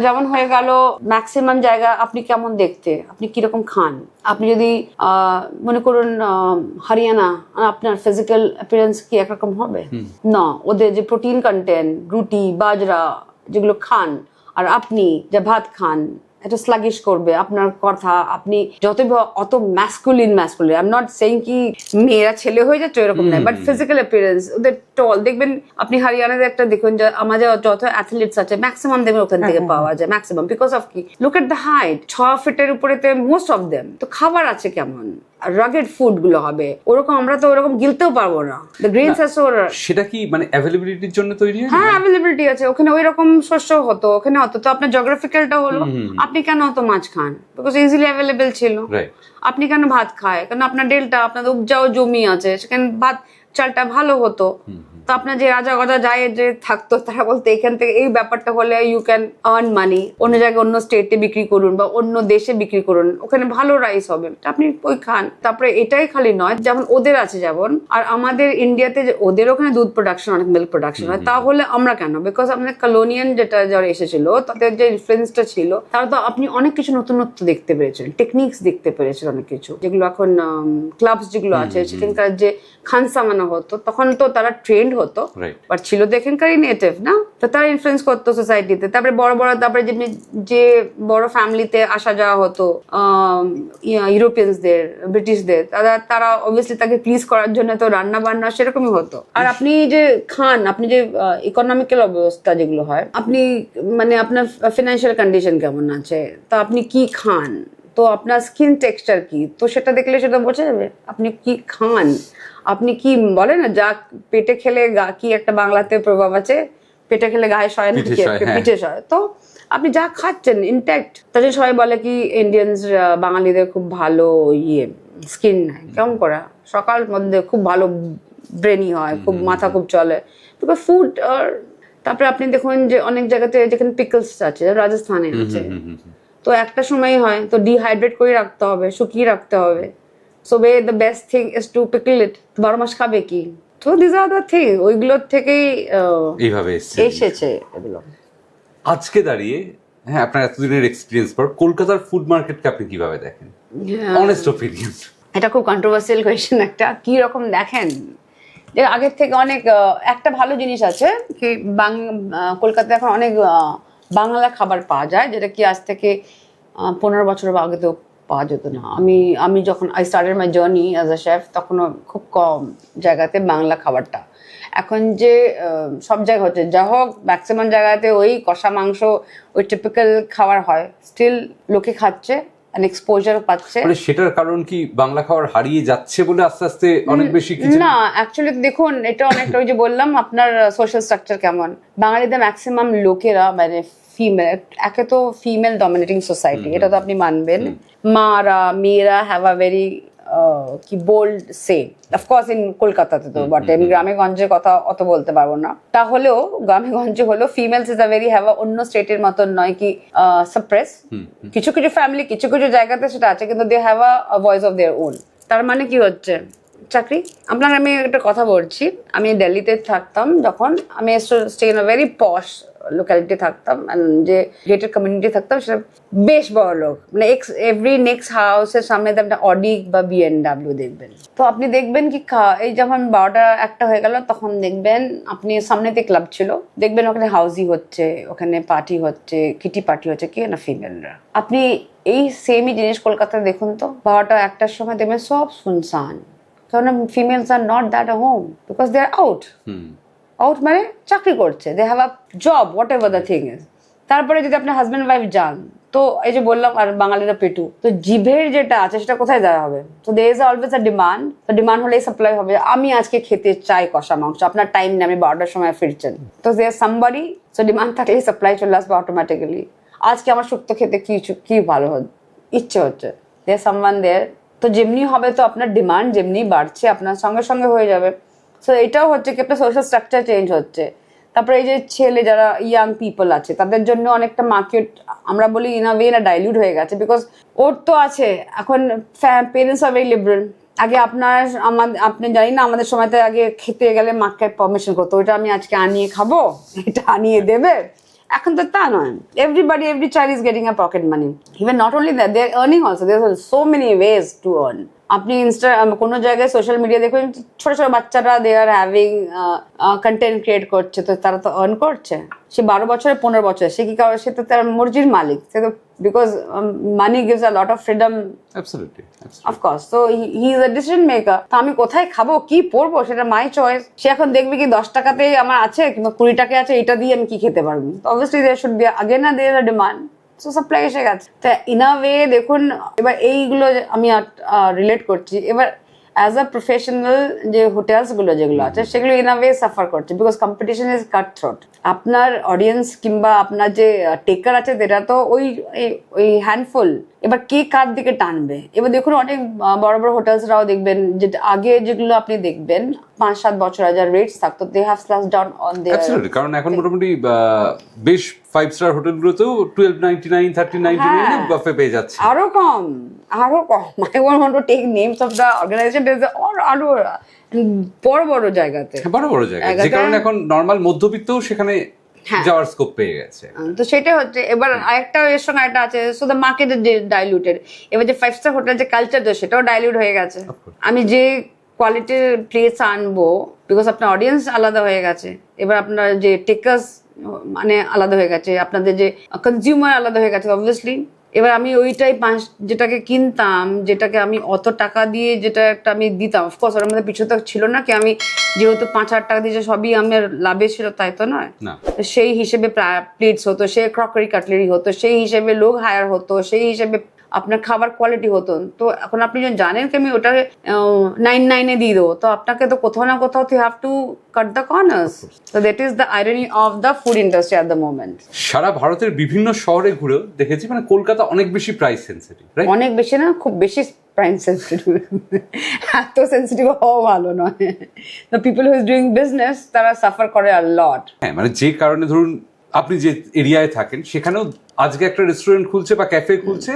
যেমন হয়ে গেল ম্যাক্সিমাম জায়গা আপনি কেমন দেখতে, আপনি কিরকম খান। আপনি যদি মনে করুন হরিয়ানা, আপনার ফিজিক্যাল অ্যাপিয়ারেন্স কি একরকম হবে না। ওদের যে প্রোটিন কন্টেন্ট, রুটি বাজরা যেগুলো খান, আর আপনি যে ভাত খান, এটা স্লাগিশ করবে আপনার কথা। আপনি যতই অত masculine I am not saying কি মেয়েরা ছেলে হয়ে যাচ্ছে এরকম নয়, বাট ফিজিক্যাল অ্যাপিয়ারেন্স ওদের টল দেখবেন আপনি হরিয়ানাতে একটা দেখুন, যে আমাদের যত অ্যাথলিটস আছে ম্যাক্সিমাম দেখবেন ওখান থেকে পাওয়া যায়, ম্যাক্সিমাম বিকজ অফ কি, লুক এট দ্য হাইট, 6 ফিটের উপরেতে মোস্ট অফ দেম। তো খাবার আছে কেমন, রাগেড ফুড গুলো হবে ওরকম, আমরা তো ওরকম গিলতেও পারবো না। দ্য গ্রেনস আর সেটা কি মানে অ্যাভেলেবিলিটির জন্য তৈরি হয়? হ্যাঁ, অ্যাভেলেবিলিটি আছে ওখানে, ওই রকম শস্য হতো ওখানে হতো। তো আপনার জিওগ্রাফিক্যালটা হলো, আপনি কেন অত মাছ খান, বিকজ ইজিলি অ্যাভেলেবেল ছিল। আপনি কেন ভাত খায়, কারণ আপনার ডেল্টা, আপনাদের উপজাও জমি আছে, সেখানে ভাত চালটা ভালো হতো। তো আপনার যে রাজা গজা যায় যে থাকতো তারা বলতো এখান থেকে এই ব্যাপারটা হলে ইউ ক্যান আর্ন মানি, অন্য জায়গায় অন্য স্টেটে বিক্রি করুন বা অন্য দেশে বিক্রি করুন, ওখানে ভালো রাইস হবে, আপনি ওই খান। তারপরে এটাই খালি নয়, যেমন ওদের আছে যেমন, আর আমাদের ইন্ডিয়াতে ওদের ওখানে দুধ প্রোডাকশন অনেক মিল্ক প্রোডাকশন হয়, তাহলে আমরা কেন? বিকজ আমাদের কলোনিয়ান যেটা যারা এসেছিল তাদের যে ইনফ্লুয়েন্সটা ছিল, তারা তো আপনি অনেক কিছু নতুনত্ব দেখতে পেরেছেন, টেকনিক্স দেখতে পেরেছেন, অনেক কিছু যেগুলো এখন ক্লাবস যেগুলো আছে সেখানকার যে খান সামানো হতো তখন তো তারা ট্রেন্ড হতো, বাট ছিল তো এখানকারই নেটিভ না, তো তারা ইনফ্লুয়েন্স করতো সোসাইটিতে। তারপরে বড় বড় তারপরে যে বড় ফ্যামিলিতে আসা যাওয়া হতো ইউরোপিয়ানসদের, ব্রিটিশদের, তারা অবভিয়াসলি তাকে প্লিজ করার জন্য তো রান্না বান্না সেরকমই হতো। আর আপনি যে খান, আপনি যে ইকোনমিক্যাল অবস্থা যেগুলো হয়, আপনি মানে আপনার ফিনান্সিয়াল কন্ডিশন কেমন আছে, তো আপনি কি খান, তো আপনার স্কিন টেক্সচার কি, তো সেটা দেখলে সেটা বোঝা যাবে আপনি কি খান। আপনি কি বলে না, যা পেটে খেলে কি একটা বাংলাতে প্রভাব আছে, পেটে খেলে গায়ে সয় না, পিঠে সয়। তো আপনি যা খাচ্ছেন ইনট্যাক্ট, তাদের সবাই বলে কি ইন্ডিয়ানস বাঙালিদের খুব ভালো স্কিন নাই, কেমন করা সকাল মধ্যে খুব ভালো ব্রেনি হয়, খুব মাথা খুব চলে, বিকজ ফুড। আর তারপরে আপনি দেখুন যে অনেক জায়গাতে যেখানে পিকলস আছে, রাজস্থানে আছে, তো একটা সময় হয় তো ডিহাইড্রেট করে রাখতে হবে, শুকিয়ে রাখতে হবে। So the best thing is to pickle it. 12 মাস খাবে কি? তো দিস আর দ্য থিং, ওইগুলোর থেকেই এইভাবে এসেছে এগুলো। আজকে দাঁড়িয়ে হ্যাঁ, আপনার এতদিনের এক্সপিরিয়েন্স পর কলকাতার ফুড মার্কেটকে আপনি কিভাবে দেখেন? Honest opinion. এটা খুব কন্ট্রোভার্সিয়াল কোয়েশ্চেন একটা। কি রকম দেখেন? যে আগের থেকে অনেক একটা ভালো জিনিস আছে কি, কলকাতায় এখন অনেক বাংলা খাবার পাওয়া যায়, যেটা কি আজ থেকে 15 বছর আগে তো পাওয়া যেত না। আমি যখন I started my journey as a chef, তখনও খুব কম জায়গাতে বাংলা খাবারটা। এখন যে সব জায়গা হচ্ছে, যা হোক ম্যাক্সিমাম জায়গাতে ওই কষা মাংস, ওই টিপিক্যাল খাবার হয়, স্টিল লোকে খাচ্ছে, এক্সপোজার পাচ্ছে। মানে সেটার কারণ কি বাংলা খাবার হারিয়ে যাচ্ছে বলে আস্তে আস্তে অনেক বেশি কিছু? না, অ্যাকচুয়ালি দেখুন এটা অনেকটা ওই যে বললাম আপনার সোশ্যাল স্ট্রাকচার কেমন। বাঙালিদের ম্যাক্সিমাম লোকেরা মানে ফিমেল, একে তো ফিমেল ডমিনেটিং সোসাইটি, এটা তো আপনি মানবেন। মারা মেয়েরা হ্যাভ আ ভেরি কি বোল্ড সে, অফকোর্স ইন কলকাতাতে তো বটে, আমি গ্রামে গঞ্জের কথা অত বলতে পারবো না। তাহলেও গ্রামে গঞ্জে হলেও females is a very have অন্য স্টেটের মতন নয় কি সাপ্রেস। কিছু কিছু ফ্যামিলি কিছু কিছু জায়গাতে সেটা আছে, কিন্তু they have a voice of their own. তার মানে কি হচ্ছে, চাকরি, আপনার আমি একটা কথা বলছি, আমি দিল্লিতে থাকতাম যখন, আমি stay in a very posh locality থাকতাম, যে গেটেড কমিউনিটি থাকতাম, সেটা বেশ বড় লোক, মানে এভরি নেক্সট হাউসের সামনে একটা অডি বা BMW দেখবেন। তো আপনি দেখবেন কি এই যখন 12টা 1টা হয়ে গেল, তখন দেখবেন আপনি সামনেতে ক্লাব ছিল, দেখবেন ওখানে হাউজি হচ্ছে, ওখানে পার্টি হচ্ছে, কিটি পার্টি হচ্ছে, কি না ফিমেলরা। আপনি এই সেমই জিনিস কলকাতায় দেখুন তো, 12টা 1টার সময় দেখবেন সব শুনশান, কারণ females are not that a home, because they are out. Out মানে চাকরি করছে, they have a job, whatever the thing is. তারপরে যদি আপনার হাজব্যান্ড ওয়াইফ যান, তো এই যে বললাম, আর বাঙালিরা পেটু, তো জিভের যেটা আছে সেটা কোথায় দেওয়া হবে? তো there is always a demand, তো ডিমান্ড হলেই সাপ্লাই হবে। আমি আজকে খেতে চাই কষা মাংস, আপনার টাইম নেই, আমি 12টার সময় ফিরছেন, তো দেয়ার সামবডি, সো ডিমান্ড থাকলেই সাপ্লাই চলে আসবে অটোমেটিক্যালি। আজকে আমার শুক্তো খেতে কি ভালো ইচ্ছে হচ্ছে, দেয়ার সামওয়ান দেয়ার, তো যেমনি হবে তো আপনার ডিমান্ড যেমনি বাড়ছে আপনার সঙ্গে সঙ্গে হয়ে যাবে। সো এটাও হচ্ছে কি আপনার সোশ্যাল স্ট্রাকচার চেঞ্জ হচ্ছে। তারপরে এই যে ছেলে যারা ইয়াং পিপল আছে, তাদের জন্য অনেকটা মার্কেট আমরা বলি ইন আ ওয়ে না ডাইলিউট হয়ে গেছে, বিকজ ওর তো আছে এখন পেরেন্টস আর ভেরি লিবারেল। আগে আপনি জানি না, আমাদের সময়তে আগে খেতে গেলে মাকে পারমিশন করতো, ওইটা আমি আজকে আনিয়ে খাবো, এটা আনিয়ে দেবে। এখন তো তা নয়, every child is getting a pocket money. Even not only that, they are earning also, there are so many ways to earn. আপনি কোনো জায়গায় সোশ্যাল মিডিয়া দেখবেন ছোট ছোট বাচ্চারা they are having content create করছে, তো তারা তো আর্ন করছে। সে 12 বছরে 15 বছরে, সে কি করে, সে তো তার মর্জির মালিক, সে তো because money gives a lot of freedom, absolutely of course. তো he is a decision maker. তো আমি কোথায় খাবো, কি পরবো, সেটা মাই চয়েস। সে এখন দেখবে কি 10 টাকাতেই আমার আছে কিংবা 20 টাকায় আছে, এটা দিয়ে আমি কি খেতে পারবো। তো obviously there should be again না there a demand, so supply এসে গেছে। তো ইন আ ওয়ে দেখুন, এবার এইগুলো আমি রিলেট করছি। এবার অ্যাজ আ প্রফেশনাল যে হোটেলস গুলো যেগুলো আছে সেগুলো ইন আ ওয়ে সাফার করছে, because competition is cut throat. আপনার অডিয়েন্স কিংবা আপনার যে টেকার আছে যেটা তো ওই হ্যান্ডফুল, এবার কে কার দিকে টানবে। এবার দেখুন অনেক বড় বড় হোটেলসরাও দেখবেন যে আগে যেগুলো আপনি দেখবেন 5-7 বছর আগে রেটস থাকতো, they have slash down on their. Absolutely, কারণ এখন মোটামুটি বেশ 5 স্টার হোটেলগুলোতেও 12.99 13.99 এ বাফে পেয়ে যাচ্ছে। আরো কম। I won't want to take names of the organization, আরো বড় বড় জায়গাতে, বড় বড় জায়গা, যে কারণে এখন নরমাল মধ্যবিত্তও সেখানে যাওয়ার স্কোপ পেয়ে গেছে। তো সেটা হচ্ছে। এবার আরেকটা এর সঙ্গে একটা আছে, সো দ্য মার্কেট ডাইলুটেড। এবার যে 5 স্টার হোটেল যে কালচার, সেটাও ডাইলুট হয়ে গেছে। আমি যে কোয়ালিটির প্লেস আনবো, বিকজ আপনার অডিয়েন্স আলাদা হয়ে গেছে, এবার আপনার যে টেকার্স মানে আলাদা হয়ে গেছে, আপনাদের যে কনজিউমার আলাদা হয়ে গেছে অবভিয়াসলি। এবার আমি ওইটাই যেটাকে কিনতাম, যেটাকে আমি অত টাকা দিয়ে যেটা একটা আমি দিতাম, অফকোর্স ওর মধ্যে পিছু তো ছিল না কি আমি যেহেতু 5,000 টাকা দিয়েছে সবই আমার লাভে ছিল, তাই তো নয়। সেই হিসেবে প্লেটস হতো, সে ক্রকারি কাটলারি হতো, সেই হিসেবে লোক হায়ার হতো, সেই হিসেবে আপনার খাবার কোয়ালিটি হতো। তো এখন আপনি যখন জানেন কি আমি ওটা 9.9 দিয়ে দেবো, তো আপনাকে তো কোথাও না কোথাও you have to cut the corners. So that is the irony of the food industry at the moment. সারা ভারতের বিভিন্ন শহরে ঘুরেও দেখেছি মানে কলকাতা অনেক বেশি প্রাইস সেনসিটিভ, রাইট? অনেক বেশি না, খুব বেশি প্রাইস সেনসিটিভ। এত সেনসিটিভ হওয়া ভালো নয়। The people who is doing business তারা সাফার করে আ লট। হ্যাঁ, মানে যে কারণে ধরুন আপনি যে এরিয়ায় থাকেন সেখানেও আজকে একটা রেস্টুরেন্ট খুলছে বা ক্যাফে খুলছে,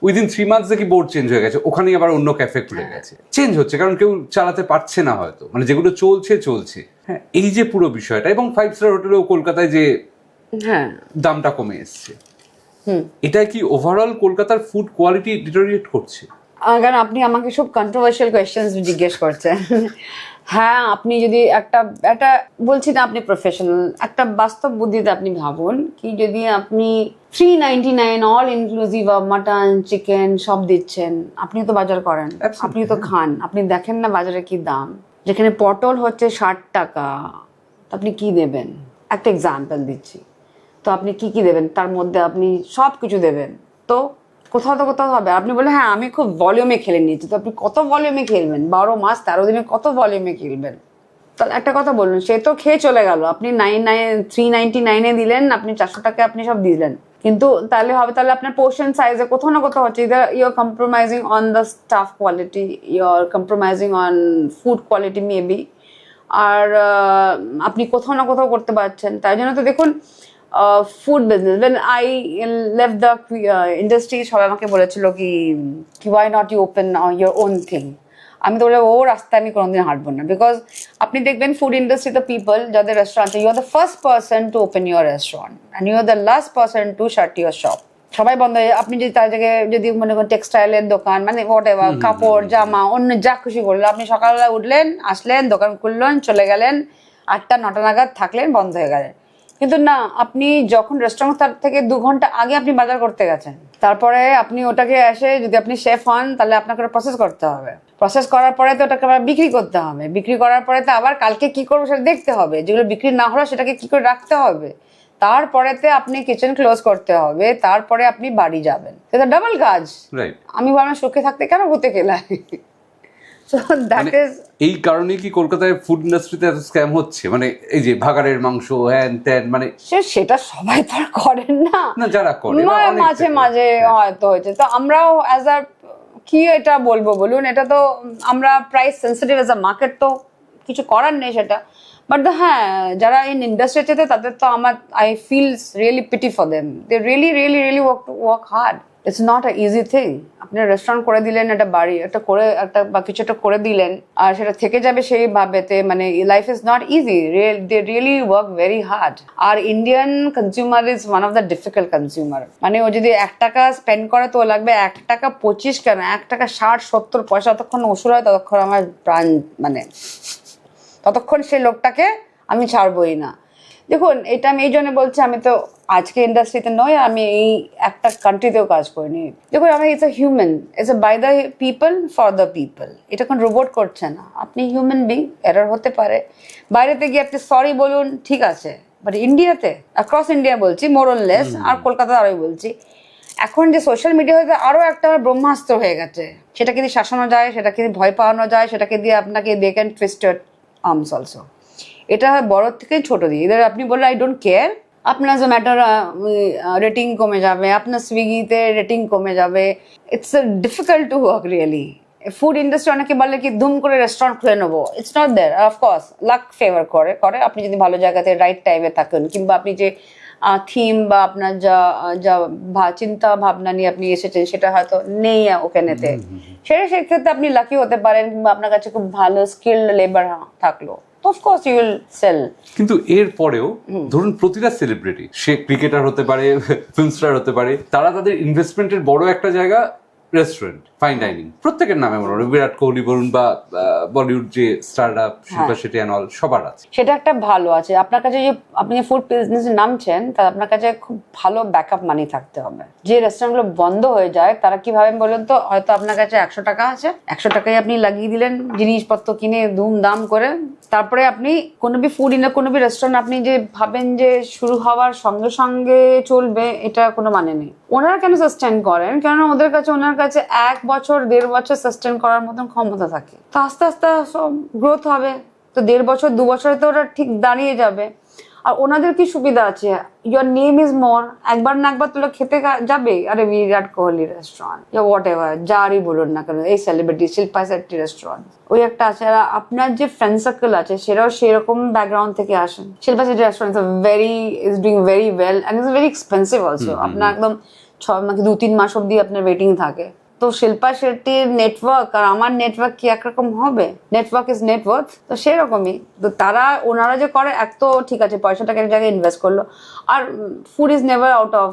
উইদিন 3 মান্থস দেখি বোর্ড চেঞ্জ হয়ে গেছে, ওখানেই আবার অন্য ক্যাফে খুলে গেছে। চেঞ্জ হচ্ছে কারণ কেউ চালাতে পারছে না হয়তো, মানে যেগুলো চলছে। হ্যাঁ, এই যে পুরো বিষয়টা, এবং 5 স্টার হোটেলেও কলকাতায় যে দামটা কমে এসছে, এটা কি ওভারঅল কলকাতার ফুড কোয়ালিটি ডিটোরিয়েট করছে? কারণ আপনি আমাকে সব কন্ট্রোভার্সিয়াল কোয়েশ্চেন্স জিজ্ঞেস করছেন। হ্যাঁ, আপনি যদি একটা বলছি না, আপনি প্রফেশনাল একটা বাস্তব বুদ্ধিতে আপনি ভাবুন কি, যদি আপনি 399 all inclusive of mutton chicken সব দিচ্ছেন, আপনি তো বাজার করেন, আপনি তো খান, আপনি দেখেন না বাজারে কি দাম। যেখানে পটল হচ্ছে 60 টাকা, আপনি কি দেবেন? একটা এক্সাম্পল দিচ্ছি। তো আপনি কি দেবেন? তার মধ্যে আপনি সব কিছু দেবেন, তো কোথাও তো কোথাও হবে। আপনি বলে হ্যাঁ আমি খুব ভলিউমে খেলে নিয়েছি, তো আপনি কত ভলিউমে খেলবেন? 12 মাস 13 দিনে কত ভলিউমে খেলবেন? তাহলে একটা কথা বলুন, সে তো খেয়ে চলে গেল, আপনি 399 দিলেন, আপনি 400 টাকা আপনি সব দিলেন, কিন্তু তাহলে হবে, তাহলে আপনার পোর্শন সাইজে কোথাও না কোথাও হচ্ছে either you are compromising on the stuff quality, you are compromising on food quality maybe, আর আপনি কোথাও না কোথাও করতে পারছেন। তাই জন্য তো দেখুন food business, when I left the industry, সবাই আমাকে বলেছিল কি why not you open your own thing। আমি তো বলে ও রাস্তায় আমি কোনোদিন হাঁটবো না, বিকজ আপনি দেখবেন ফুড ইন্ডাস্ট্রি দ্য পিপল যাদের restaurant, you are the first person to open your restaurant and you are the last person to shut your shop. সবাই বন্ধ হয়ে, আপনি যদি তার জায়গায় যদি মনে করেন টেক্সটাইলের দোকান, মানে হোয়াট এভার, কাপড় জামা অন্য যা খুশি করলো, আপনি সকালবেলা উঠলেন, আসলেন, দোকান খুললেন, চলে গেলেন, 8টা-9টা নাগাদ থাকলেন, বন্ধ হয়ে গেলেন। কিন্তু না, আপনি যখন রেস্টুরেন্ট তার থেকে 2 ঘন্টা আগে আপনি বাজার করতে গেছেন, তারপরে আপনি ওটাকে এসে যদি আপনি শেফ হন তাহলে আপনাকে ওটা প্রসেস করতে হবে, প্রসেস করার পরে তো ওটাকে আবার বিক্রি করতে হবে, বিক্রি করার পরে তো আবার কালকে কি করবো সেটা দেখতে হবে, যেগুলো বিক্রি না হলো সেটাকে কি করে রাখতে হবে, তারপরেতে আপনি কিচেন ক্লোজ করতে হবে, তারপরে আপনি বাড়ি যাবেন, এটা ডাবল কাজ। আমি ভাবলাম সুখে থাকতে কেন ভূতে খেলায়। এই কারণে কি কলকাতায় ফুড ইন্ডাস্ট্রিতে এত স্ক্যাম হচ্ছে? মানে এই যে ভাগাড়ের মাংস হ্যান ত্যান, মানে সেটা সবাই তো আর করেন না, যারা করে মাঝে মাঝে হয়তো হয়েছে। তো আমরাও অ্যাজ আ কি এটা বলবো বলুন, এটা তো আমরা price sensitive as a market, তো কিছু করার নেই সেটা। বাট হ্যাঁ, যারা ইন ইন্ডাস্ট্রিতে তাদের তো আমার I feel really pity for them, they really work hard. It's not a easy thing. আপনি রেস্টুরেন্ট করে দিলেন, একটা বাড়ি একটা করে একটা বা কিছু একটা করে দিলেন, আর সেটা থেকে যাবে সেই ভাবেতে, মানে life is not easy, they really work very hard. আর Indian consumer is one of the difficult consumer. মানে ও যদি 1 টাকা স্পেন্ড করে তো লাগবে 1 টাকা 25 কেন 1 টাকা 60-70 পয়সা, ততক্ষণ ওষুধ হয়, ততক্ষণ আমার প্রাণ, মানে ততক্ষণ সেই লোকটাকে আমি ছাড়বই না। দেখুন, এটা আমি এই জন্য বলছি, আমি তো আজকে ইন্ডাস্ট্রিতে নয়, আমি এই একটা কান্ট্রিতেও কাজ করিনি। দেখুন, আমি it's a human, it's a by the people for the people. এটা কোন রোবট করছে না, আপনি হিউম্যান বিং, এরর হতে পারে। বাইরেতে গিয়ে আপনি সরি বলুন, ঠিক আছে, বাট ইন্ডিয়াতে, অ্যাক্রস ইন্ডিয়া বলছি, মোর অর লেস, আর কলকাতা আরই বলছি, এখন যে সোশ্যাল মিডিয়া হয়তো আরো একটা ব্রহ্মাস্ত্র হয়ে গেছে, সেটাকে দিয়ে শাসানো যায়, সেটাকে দিয়ে ভয় পাওয়ানো যায়, সেটাকে দিয়ে আপনাকে they can twist your arms also. এটা হয় বড় থেকে ছোট দিয়ে, এদের আপনি বললে আই ডোন্ট কেয়ার, আপনার জোম্যাটোর রেটিং কমে যাবে, আপনার সুইগিতে রেটিং কমে যাবে। It's difficult to work really. Food industry অনেকে বলে কি ধুম করে রেস্টুরেন্ট খুলে নেবো, it's not there. Of course luck favour করে আপনি যদি ভালো জায়গাতে রাইট টাইমে থাকেন, কিংবা আপনি যে থিম বা আপনার যা যা চিন্তা ভাবনা নিয়ে আপনি এসেছেন সেটা হয়তো নেই ওখানেতে, সেক্ষেত্রে আপনি লাকি হতে পারেন, কিংবা আপনার কাছে খুব ভালো স্কিল্ড লেবার থাকলো, তো অফকোর্স ইউ উইল সেল। কিন্তু এর পরেও ধরুন প্রতিটা সেলিব্রিটি, সে ক্রিকেটার হতে পারে, ফিল্ম স্টার হতে পারে, তারা তাদের ইনভেস্টমেন্টের বড় একটা জায়গা রেস্টুরেন্ট, ফাইন ডাইনিং, প্রত্যেকের নামে মনে হয় বিরাট কোহলি বলুন বা বলিউড যে স্টাররা শিল্পা শেট্টি অ্যান্ড অল, সবার আছে। সেটা একটা ভালো আছে। আপনার কাছে যে আপনি যে ফুড বিজনেসে নামছেন, তা আপনার কাছে খুব ভালো ব্যাকআপ মানি থাকতে হবে। যে রেস্টুরেন্টগুলো বন্ধ হয়ে যায় তারা কি ভাবেন বলুন তো, হয়তো আপনার কাছে 100 টাকা আছে, 100 টাকায় আপনি লাগিয়ে দিলেন জিনিসপত্র কিনে দাম করে, তারপরে আপনি কোনো বি ফুড কোনো বি রেস্টুরেন্ট আপনি যে ভাবেন যে শুরু হওয়ার সঙ্গে সঙ্গে চলবে, এটা কোনো মানে নেই। ওনারা কেন সাস্টেন করেন? কেননা ওনার কাছে 1 বছর 1.5 বছর সাস্টেন করার মতন ক্ষমতা থাকে। তো আস্তে আস্তে সব গ্রোথ হবে, তো 1.5 বছর 2 বছরে তো ওরা ঠিক দাঁড়িয়ে যাবে। আর ওনাদের কি সুবিধা আছে, ইয়োর নেম ইজ মোর, একবার না একবার তোরা খেতে যাবে, আরে Virat Kohli restaurant, what ever যারই বলুন না কেন, এই সেলিব্রিটি শিল্পা শেট্টি রেস্টুরেন্ট, ওই একটা আছে। আর আপনার যে ফ্রেন্ড সার্কেল আছে সেটাও সেরকম ব্যাকগ্রাউন্ড থেকে আসেন। Shilpa Shetty restaurant is doing very well and is very expensive also. আপনার একদম 2-3 মাস অব্দি আপনার ওয়েটিং থাকে। তো শিল্পা শেট্টির নেটওয়ার্ক আর আমার নেটওয়ার্ক কি একরকম হবে? Network is net worth. তো সেরকমই তো ওনারা যে করে, এক তো ঠিক আছে পয়সাটাকে এক জায়গায় ইনভেস্ট করলো, আর food is never out of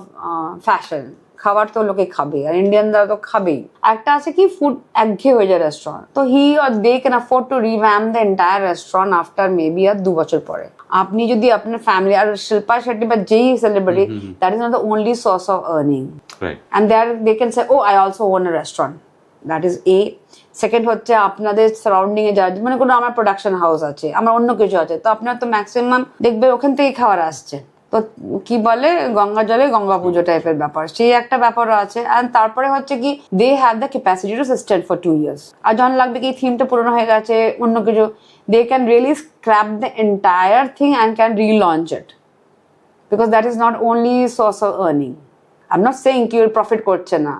fashion. খাবার তো লোকে খাবে, আর ইন্ডিয়ানরা তো খাবেই। একটা আছে কি ফুড একঘেয়ে হয়ে যায় রেস্টুরেন্ট, তো he or they can afford to revamp the entire restaurant after maybe আর 2 বছর পরে। আপনি যদি আপনার ফ্যামিলি, আর শিল্পা শেট্টি বা যেই celebrity, that is not the only source of earning, and there they can say, oh I also own a restaurant. That is A. Second হচ্ছে আপনাদের সারাউন্ডিং এ যা, মানে কোনো আমার প্রোডাকশন হাউস আছে, আমার অন্য কিছু আছে, তো আপনার তো ম্যাক্সিমাম দেখবে ওখান থেকেই খাবার আসছে। তো কি বলে গঙ্গা জলে গঙ্গা পুজো টাইপের ব্যাপার, সেই একটা ব্যাপারও আছে। অ্যান্ড তারপরে হচ্ছে কি they have the capacity to sustain for 2 years। আর যখন লাগবে কি থিমটা পুরনো হয়ে গেছে, অন্য কিছু, they can really scrap the entire thing and can relaunch it, because that is not only source of earning. I am not saying কি ওর প্রফিট করছে না,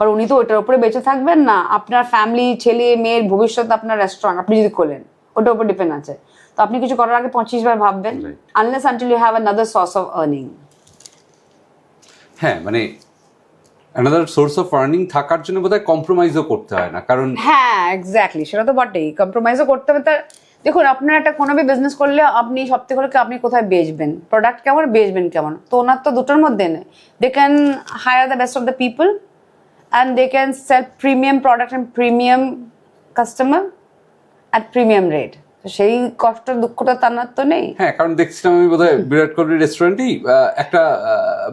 আর উনি তো ওটার উপরে বেঁচে থাকবেন না। আপনার ফ্যামিলি, ছেলে মেয়ের ভবিষ্যৎ, আপনার রেস্টুরেন্ট আপনি যদি খোলেন, ওটার উপর ডিপেন্ড আছে। তো আপনি কিছু করার আগে 25 বার ভাববেন, unless until you have another source of earning. হ্যাঁ, মানে অ্যানাদার সোর্স অফ আর্নিং থাকার জন্য বোধহয় কম্প্রোমাইজও করতে হয় না, কারণ হ্যাঁ এক্স্যাক্টলি, সেটা তো বটেই, কম্প্রোমাইজও করতে হবে। তার দেখুন, আপনার একটা কোনো বিজনেস করলে আপনি সবথেকে হলো আপনি কোথায় বেচবেন, প্রোডাক্ট কেমন, বেচবেন কেমন, তো ওনার তো দুটোর মধ্যে নেই। They can hire the best of the people and they can sell premium product and premium customer at premium rate. তো সেই কষ্ট দুঃখটা তার তো নেই। হ্যাঁ, কারণ দেখছিলাম আমি বোধহয় বিরাট কোহলি রেস্টুরেন্টেই একটা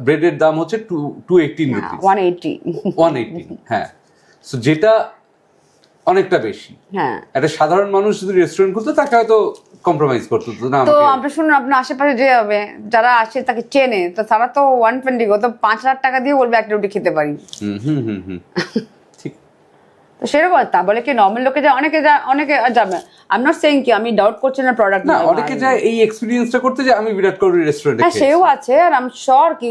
ব্রেডের দাম হচ্ছে 218 রুপিস, 180। হ্যাঁ, সো যেটা অনেকটা বেশি। হ্যাঁ, একটা সাধারণ মানুষ যদি রেস্টুরেন্ট খুলতো তাকে হয়তো কম্প্রোমাইজ করতে হতো না। তো আপনি শুনুন, আপনার আশেপাশে যে হবে যারা আসে তাকে চেনে, তো তারা তো 120 তো 5,000 টাকা দিয়ে বলবে একটা রুটি খেতে পারি। ঠিক। তো সেরকম তা বলে কি নর্মাল লোকে যায়, অনেকে যাবে। আই এম নট সেইং কি আমি ডাউট করছি না প্রোডাক্ট, না, অনেকে যায় এই এক্সপেরিয়েন্সটা করতে যে আমি বিরাট কোহলি রেস্টুরেন্টে হ্যাঁ সেও আছে। আর আই এম শিওর কি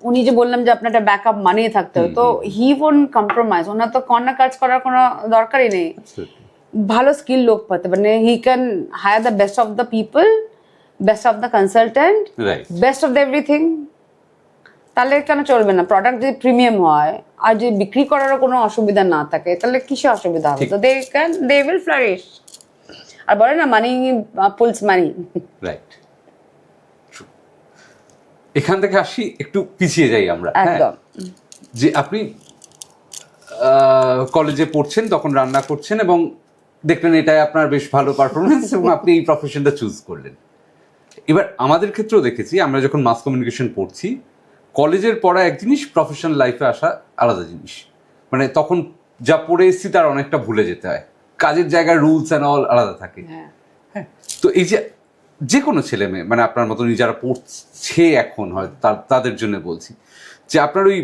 উনি যে বললাম যে আপনার একটা ব্যাকআপ মানিয়ে থাকতে হবে, তো হি ওন্ট কম্প্রোমাইজ। ওনার তো কর্নার কাজ করার কোনো দরকারই নেই। ভালো স্কিল লোক পাতে, মানে he can hire the best of the people, best of the consultant, best of the everything. তাহলে কেন চলবে না? প্রোডাক্ট যদি প্রিমিয়াম হয় আর যদি বিক্রি করারও কোনো অসুবিধা না থাকে, তাহলে কিসে অসুবিধা হবে? তো দে উইল ফ্লারিশ। আর বলে না মানি পুলস মানি, রাইট। এখান থেকে আসি, একটু পিছিয়ে যাই আমরা। একদম। যে আপনি কলেজে পড়ছেন, তখন রান্না করছেন এবং দেখলেন এটাই আপনার বেশ ভালো পারফরমেন্স এবং আপনি এই প্রফেশনটা চুজ করলেন। এবার আমাদের ক্ষেত্রেও দেখেছি, আমরা যখন মাস কমিউনিকেশন পড়ছি, কলেজের পড়া এক জিনিস, প্রফেশনাল লাইফে আসা আলাদা জিনিস। মানে তখন যা পড়ে এসেছি তার অনেকটা ভুলে যেতে হয়, কাজের জায়গার রুলস অ্যান্ড অল আলাদা থাকে। হ্যাঁ, তো এই যে যে কোনো ছেলে মেয়ে মানে আপনার মতনই যারা পড়ছে এখন হয় তাদের জন্য বলছি যে আপনার ওই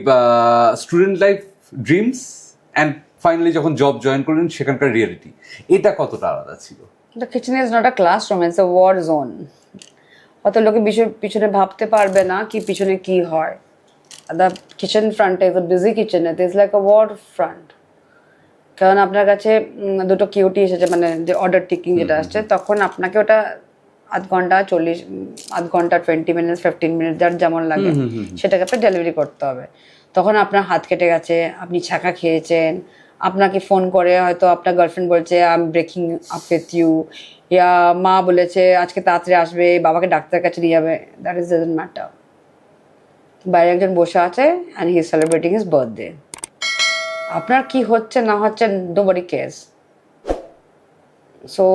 student life dreams and finally যখন জব জয়েন করলেন সেখানকার রিয়েলিটি এটা কতটা আলাদা ছিল? The kitchen is not a classroom, it's a war zone. অত লোকে পিছনে ভাবতে পারবে না কি পিছনে কি হয়। The kitchen front is a busy kitchen, it is like a war front. কারণ আপনার কাছে দুটো কিউটি এসেছে, মানে যে অর্ডার টেকিং যেটা আসছে, তখন আপনাকে ওটা আধ ঘন্টা 20 মিনিট 15 মিনিট যার যেমন লাগে সেটাকে আপনার ডেলিভারি করতে হবে। তখন আপনার হাত কেটে গেছে, আপনি ছ্যাঁকা খেয়েছেন, আপনাকে ফোন করে হয়তো আপনার গার্লফ্রেন্ড বলছে I am breaking up with you, ইয়া মা বলেছে আজকে তাড়াতাড়ি আসবে, বাবাকে ডাক্তারের কাছে নিয়ে যাবে, দ্যাট ইজ ডাজন্ট ম্যাটার। বাইরে একজন বসে আছে and he is celebrating his birthday. আপনার কি হচ্ছে না হচ্ছে নোবডি কেয়ারস। সো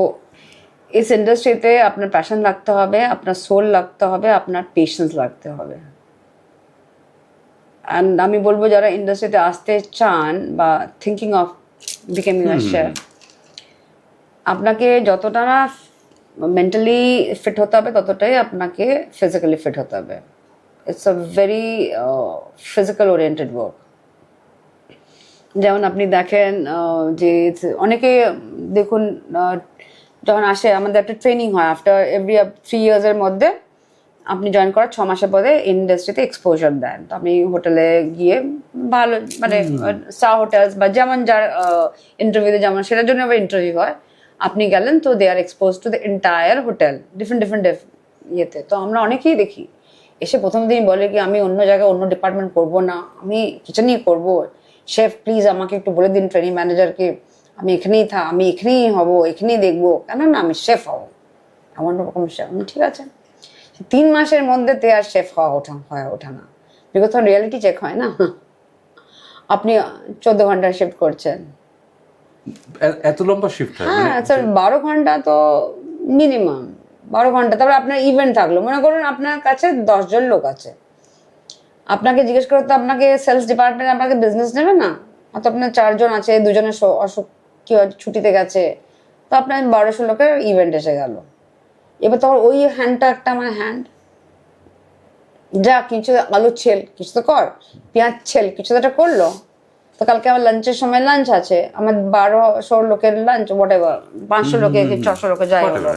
ইস ইন্ডাস্ট্রিতে আপনার প্যাশন লাগতে হবে, আপনার সোল লাগতে হবে, আপনার পেশেন্স লাগতে হবে। অ্যান্ড আমি বলবো যারা ইন্ডাস্ট্রিতে আসতে চান বা thinking of becoming a chef, আপনাকে যতটা না মেন্টালি ফিট হতে হবে ততটাই আপনাকে ফিজিক্যালি ফিট হতে হবে। It's a very physical oriented work. যেমন আপনি দেখেন যে অনেকে দেখুন যখন আসে আমাদের একটা ট্রেনিং হয় আফটার এভরি 3 ইয়ার্সের মধ্যে আপনি জয়েন করার 6 মাসের পরে ইন্ডাস্ট্রিতে এক্সপোজার দেন। তো আপনি হোটেলে গিয়ে ভালো মানে স্টার হোটেলস বা যেমন যার ইন্টারভিউতে যেমন সেটার জন্য আবার ইন্টারভিউ হয়, আপনি গেলেন তো they are expose to the entire hotel different ইয়েতে। তো আমরা অনেকেই দেখি এসে প্রথম দিনই বলে কি আমি অন্য জায়গায় অন্য ডিপার্টমেন্ট করবো না, আমি কিচেনই করবো, শেফ প্লিজ আমাকে একটু বলে দিন ট্রেনিং ম্যানেজারকে আমি এখানেই হব, এখানেই দেখবো, কেন না আমি শেফ হবো, এমন রকম শেফ। ঠিক আছে, 3 মাসের মধ্যে তে আর শেফ হয়ে ওঠা না, বিকজ তখন রিয়ালিটি চেক হয় না। আপনি 14 ঘন্টা শিফট করছেন, এত লম্বা শিফট হয়? হ্যাঁ স্যার 12 ঘন্টা তো মিনিমাম 12 ঘন্টা। তারপরে আপনার ইভেন্ট থাকলো, মনে করুন আপনার কাছে 10 জন লোক আছে, আপনাকে জিজ্ঞেস করতে আপনাকে সেলস ডিপার্টমেন্ট আপনাকে বিজনেস নেবে না, অত আপনার 4 জন আছে, 2 জনের অসুখ কি ছুটিতে গেছে, তো আপনার 1200 লোকের ইভেন্ট এসে গেল। এবার তখন ওই হ্যান্ডটা একটা আমার হ্যান্ড যা কিছু আলু ছেল কিছু তো কর, পেঁয়াজ ছেল কিছু তো একটা করলো, তো কালকে আমার লাঞ্চের সময় লাঞ্চ আছে, আমার 1200 লোকের লাঞ্চ হোয়াট এভার, 500 লোকে 600 লোকে যাই হলো,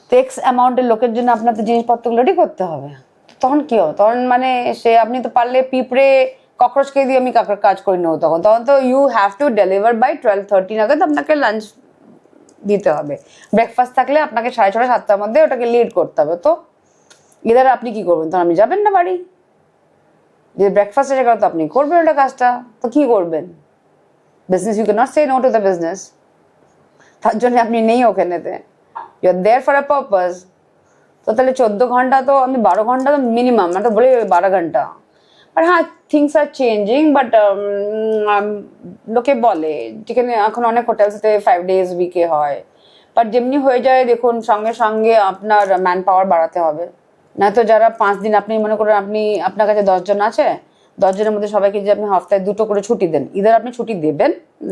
তো এক্স অ্যামাউন্টের লোকের জন্য আপনার তো জিনিসপত্রগুলো রেডি করতে হবে। তখন কি হবে, তখন মানে সে আপনি তো পারলে পিঁপড়ে ককরোচকে দিয়ে আমি কাজ করে নেবো, তখন তো you have to deliver by 12:30 নাগাদ আপনাকে লাঞ্চ দিতে হবে। ব্রেকফাস্ট থাকলে আপনাকে 6:30 7টার মধ্যে ওটাকে লিড করতে হবে। তো এদের আপনি কি করবেন, তখন আপনি যাবেন না বাড়ি, যে ব্রেকফাস্ট এসে গেল তো আপনি করবেন ওটা কাজটা, তো কি করবেন? Business you can not say no to the business, তার জন্য আপনি নেই ওখানেতে, you are there for a purpose. তো তাহলে 14 ঘন্টা তো আমি 12 ঘন্টা তো মিনিমাম, মানে তো বলি 12 ঘন্টা। আর হ্যাঁ থিংস আর চেঞ্জিং, বাট লোকে বলে যেখানে এখন অনেক হোটেলসতে 5 days উইকে হয়, বাট যেমনি হয়ে যায় দেখুন সঙ্গে সঙ্গে আপনার ম্যান পাওয়ার বাড়াতে হবে। না তো যারা 5 দিন আপনি মনে করেন আপনার কাছে 10 জন আছে, 10 জনের মধ্যে সবাইকে যে আপনি সপ্তাহে 2টো করে ছুটি দেন, ইদার আপনি ছুটি দেবেন,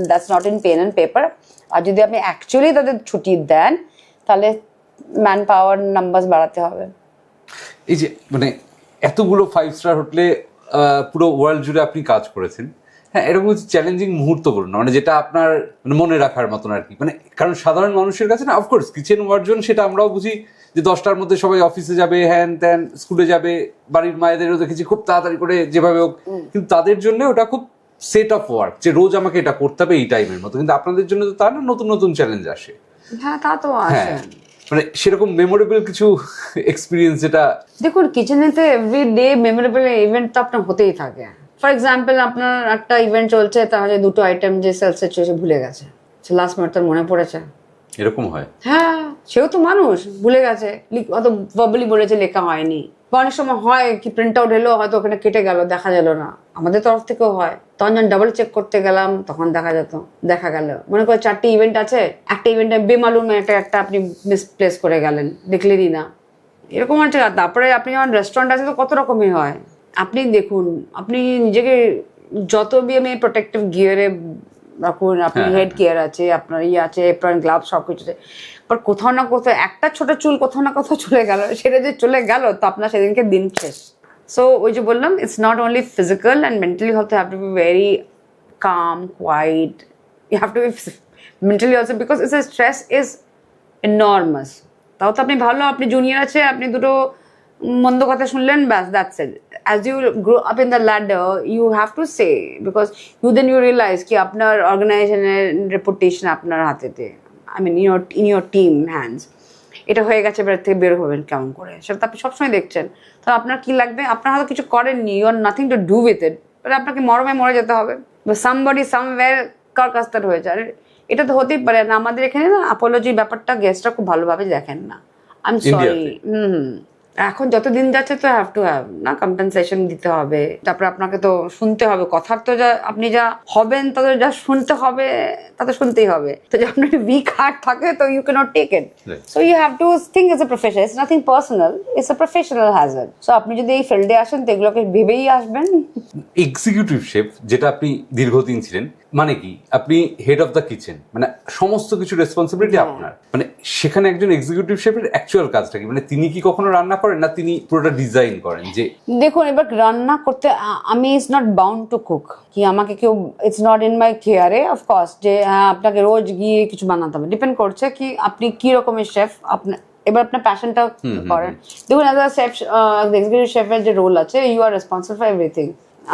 that's not in pen and paper. আর যদি আপনি অ্যাকচুয়ালি তাদের ছুটি দেন তাহলে ম্যান পাওয়ার নাম্বার বাড়াতে হবে। এই যে মানে এতগুলো 5 স্টার হোটেলে পুরো ওয়ার্ল্ড জুড়ে আপনি কাজ করেছেন, হ্যাঁ এরকম চ্যালেঞ্জিং মুহূর্ত বলুন না, মানে যেটা আপনার মানে মনে রাখার মতন আর কি, মানে কারণ সাধারণ মানুষের কাছে না অফকোর্স কিচেন ওয়ার্জন সেটা আমরাও বুঝি যে 10টার মধ্যে সবাই অফিসে যাবে, হ্যান ত্যান স্কুলে যাবে, বাড়ির মায়েদেরও দেখেছি খুব তাড়াতাড়ি করে যেভাবে হোক, কিন্তু তাদের জন্য ওটা খুব সেট অফ ওয়ার্ক যে রোজ আমাকে এটা করতে হবে এই টাইমের মতো, কিন্তু আপনাদের জন্য তো তা না, নতুন নতুন চ্যালেঞ্জ আসে। হ্যাঁ তা তো আসে, মানে সেরকম মেমোরেবল কিছু এক্সপিরিয়েন্স যেটা দেখুন কিচেনেতে এভরি ডে মেমোরেবল ইভেন্ট তো আপনার হতেই থাকে। ফর এক্সাম্পল আপনার একটা ইভেন্ট চলছে, তাহলে 2টো আইটেম যে সেলসে চলছে ভুলে গেছে, লাস্ট মিনিট তার মনে পড়েছে, এরকম হয়। হ্যাঁ সেও তো মানুষ, ভুলে গেছে, অত ভার্বালি বলেছে লেখা হয়নি, বা অনেক সময় হয় কি প্রিন্ট আউট এলো হয়তো ওখানে কেটে গেল দেখা গেল না, আমাদের তরফ থেকেও হয়, তখন যখন ডাবল চেক করতে গেলাম তখন দেখা গেল মনে করে 4টে ইভেন্ট আছে, একটা ইভেন্টে বেমালুমে একটা আপনি মিসপ্লেস করে গেলেন, দেখলেনই না, এরকম আছে। তারপরে আপনি যখন রেস্টুরেন্ট আছে তো কত রকমই হয়, আপনি দেখুন আপনি নিজেকে যত আমি প্রোটেক্টিভ গিয়ারে রাখুন, আপনি হ্যাঁ, হেড কেয়ার আছে, আপনার ইয়ে আছে, এপ্রন গ্লাভ সব কিছু আছে, বাট কোথাও না কোথাও একটা ছোট চুল কোথাও না কোথাও চলে গেল, সেটা যে চলে গেল তো আপনার সেদিনকে দিন শেষ। সো ওই যে বললাম, it's not only physical and mentally health, have to be very calm, quiet. You have to be mentally also, because it's a stress is enormous. তাও তো আপনি ভালো, আপনি জুনিয়র আছে, আপনি দুটো মন্দ কথা শুনলেন, ব্যাস, that's it. As you grow up in the ladder, you have to say, because you realise কি আপনার অর্গানাইজেশনের রেপুটেশন আপনার হাতেতে, I mean in your team hands. এটা হয়ে গেছে, এবার থেকে বের হবেন কেমন করে, সেটা তো আপনি সবসময় দেখছেন। তো আপনার কি লাগবে, আপনার হয়তো কিছু করেননি, you are nothing to do with it, তাহলে আপনাকে মরমে মরে যেতে হবে। সামবডি সামওয়্যার কারকাস্তার হয়েছে। আর এটা তো হতেই পারে না, আমাদের এখানে না অ্যাপোলজির ব্যাপারটা গেস্টরা খুব ভালোভাবে দেখেন না। I am sorry. এখন যত দিন যাচ্ছে তো হ্যাভ টু হ্যাভ না, কম্পেনসেশন দিতে হবে, তারপরে আপনাকে তো শুনতে হবে কথার, তো যা আপনি যা হবেন তাদের যা শুনতে হবে তা তো শুনতেই হবে। তো যে আপনার উইক হার্ট থাকে তো you can't take it, so you have to think as a profession, it's nothing personal, it's a professional hazard. So আপনি যদি এই ফিল্ডে আসেন তো এগুলোকে ভেবেই আসবেন। এক্সিকিউটিভ শেফ যেটা আপনি দীর্ঘদিন ছিলেন, মানে কি আপনি হেড অফ দ্য কিচেন, মানে সমস্ত কিছু রেসপন্সিবিলিটি আপনার, মানে সেখানে একজন এক্সিকিউটিভ শেফের অ্যাকচুয়াল কাজটা কি, মানে তিনি কি কখনো রান্না করেন না তিনি পুরোটা ডিজাইন করেন? যে দেখুন, এবার রান্না করতে আমি it's not bound to cook, কি আমাকে কেউ, ইটস নট ইন মাই কেয়ারে অফকোর্স যে হ্যাঁ আপনাকে রোজ গিয়ে কিছু বানাতে হবে, ডিপেন্ড করছে কি আপনি কি রকমের শেফ, আপনার এবার আপনার প্যাশনটা করেন। দেখুন, অ্যাজ আ শেফ, এক্সিকিউটিভ শেফের যে রোল আছে, you are responsible for everything.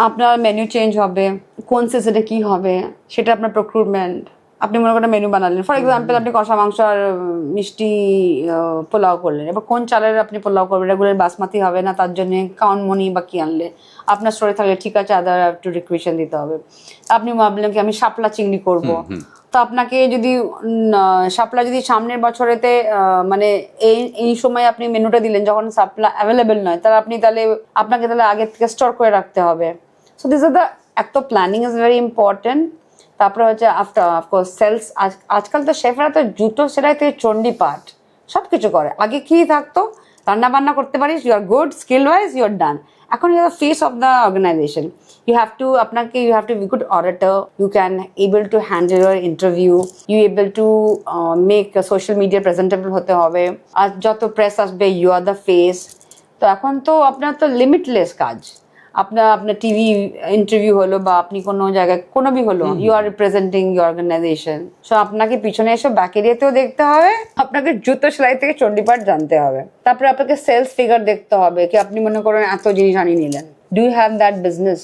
আপনার মেনু চেঞ্জ হবে, কোন সিজনে কি হবে সেটা আপনার প্রক্রুটমেন্ট। আপনি মনে করেন মেনু বানালেন, ফর এক্সাম্পল আপনি কষা মাংস আর মিষ্টি পোলাও করলেন, এবার কোন চালের আপনি পোলাও করবেন, রেগুলার বাসমতি হবে না, তার জন্য কাউনমনি বা কি আনলে আপনার স্টোরে থাকলে ঠিক আছে, আদার একটু রিকুয়েশন দিতে হবে। আপনি ভাবলেন কি আমি শাপলা চিংড়ি করব, তো আপনাকে যদি শাপলা যদি সামনের বছরেতে মানে এই সময় আপনি মেনুটা দিলেন যখন শাপলা অ্যাভেলেবেল নয়, তাহলে আপনাকে আগে থেকে স্টোর করে রাখতে হবে। সো দিস আর দ্য, এত প্ল্যানিং ইজ ভেরি ইম্পর্টেন্ট। তারপরে হচ্ছে আফটার অফকোর্স সেলস, আজকাল তো শেফরা তো জুতো সেলাই থেকে চণ্ডী পাঠ সব কিছু করে। আগে কি থাকতো, রান্না বান্না করতে পারিস, you are good, skill wise you are done. এখন you are the face of the organisation, you have to be good orator, you can able to handle your interview, you able to make social media presentable হতে হবে, আর যত প্রেস আসবে ইউ আর দ্য ফেস। তো এখন তো আপনার তো লিমিটলেস কাজ, আপনার টিভি ইন্টারভিউ হলো বা আপনি কোনো জায়গায় কোনো বি হলো, you are representing your organisation. So আপনাকে পিছনে এসে ব্যাক এরিয়াতেও দেখতে হবে, আপনাকে জুতো সেলাই থেকে চণ্ডীপাঠ জানতে হবে, তারপরে আপনাকে সেলস ফিগার দেখতে হবে কি আপনি মনে করেন এত জিনিস আনিয়ে নিলেন, do you have that business,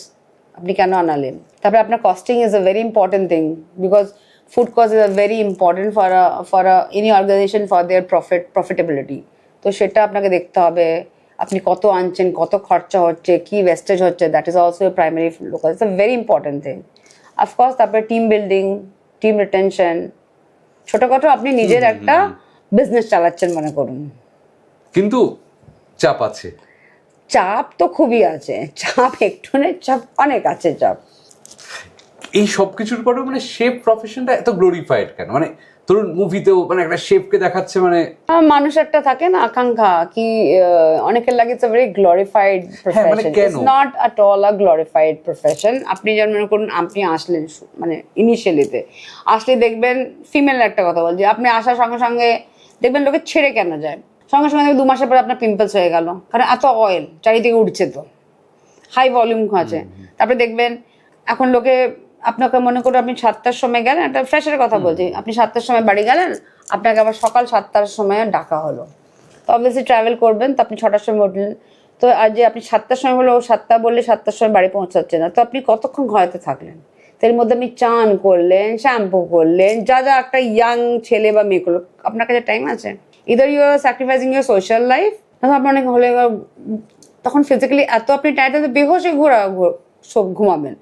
আপনি কেন আনালেন। তারপরে আপনার costing is a very important thing, because food cost is a very important for any organisation for their profitability. তো সেটা আপনাকে দেখতে হবে, আপনি কত আনছেন, কত খরচা হচ্ছে, কি ওয়েস্টেজ হচ্ছে, that is also primary local, it's a very important thing. Of course তারপরে টিম বিল্ডিং, টিম রিটেনশন, ছোটখাটো আপনি নিজের একটা বিজনেস চালাচ্ছেন মনে করুন, কিন্তু চাপ আছে। চাপ তো খুবই আছে, চাপ একটু নেই, চাপ অনেক আছে। চাপ এই সব কিছুর পরেও মানে শেফ প্রফেশনটা এত গ্লোরিফাইড কেন? মানে ধরুন মুভিতেও মানে একটা শেফকে দেখাচ্ছে, মানে মানুষ একটা থাকে না আকাঙ্ক্ষা কি, অনেকের লাগে it's a very glorified profession, it's not at all a glorified profession. আপনি যেমন মনে করুন আপনি আসলেন, মানে ইনিশিয়ালিতে আসলে দেখবেন, ফিমেল একটা কথা বলছি, আপনি আসার সঙ্গে সঙ্গে দেখবেন লোকে ছেড়ে কেন যায়, সঙ্গে সঙ্গে 2 মাসের পরে আপনার পিম্পলস হয়ে গেল, কারণ এত অয়েল চারিদিকে উঠছে, তো হাই ভলিউম আছে। তারপরে দেখবেন এখন লোকে, আপনাকে মনে করুন আপনি 7টার সময় গেলেন, একটা ফ্রেশের কথা বলছি, আপনি 7টার সময় বাড়ি গেলেন, আপনাকে আবার সকাল 7টার সময় ডাকা হলো, তো অবভিয়াসলি ট্রাভেল করবেন, তো আপনি 6টার সময় উঠলেন, তো আর যে আপনি 7টার সময় হলো, 7টা বললে 7টার সময় বাড়ি পৌঁছাচ্ছে না, তো আপনি কতক্ষণ ঘরেতে থাকলেন, এর মধ্যে আপনি চান করলেন, শ্যাম্পু করলেন, যা যা একটা ইয়াং ছেলে বা মেয়ে করলো, আপনার কাছে টাইম আছে? Either you are sacrificing your social life, আপনার অনেক হলে তখন ফিজিক্যালি এত আপনি টায়ার্ড, বেহোশে ঘুমাবেন।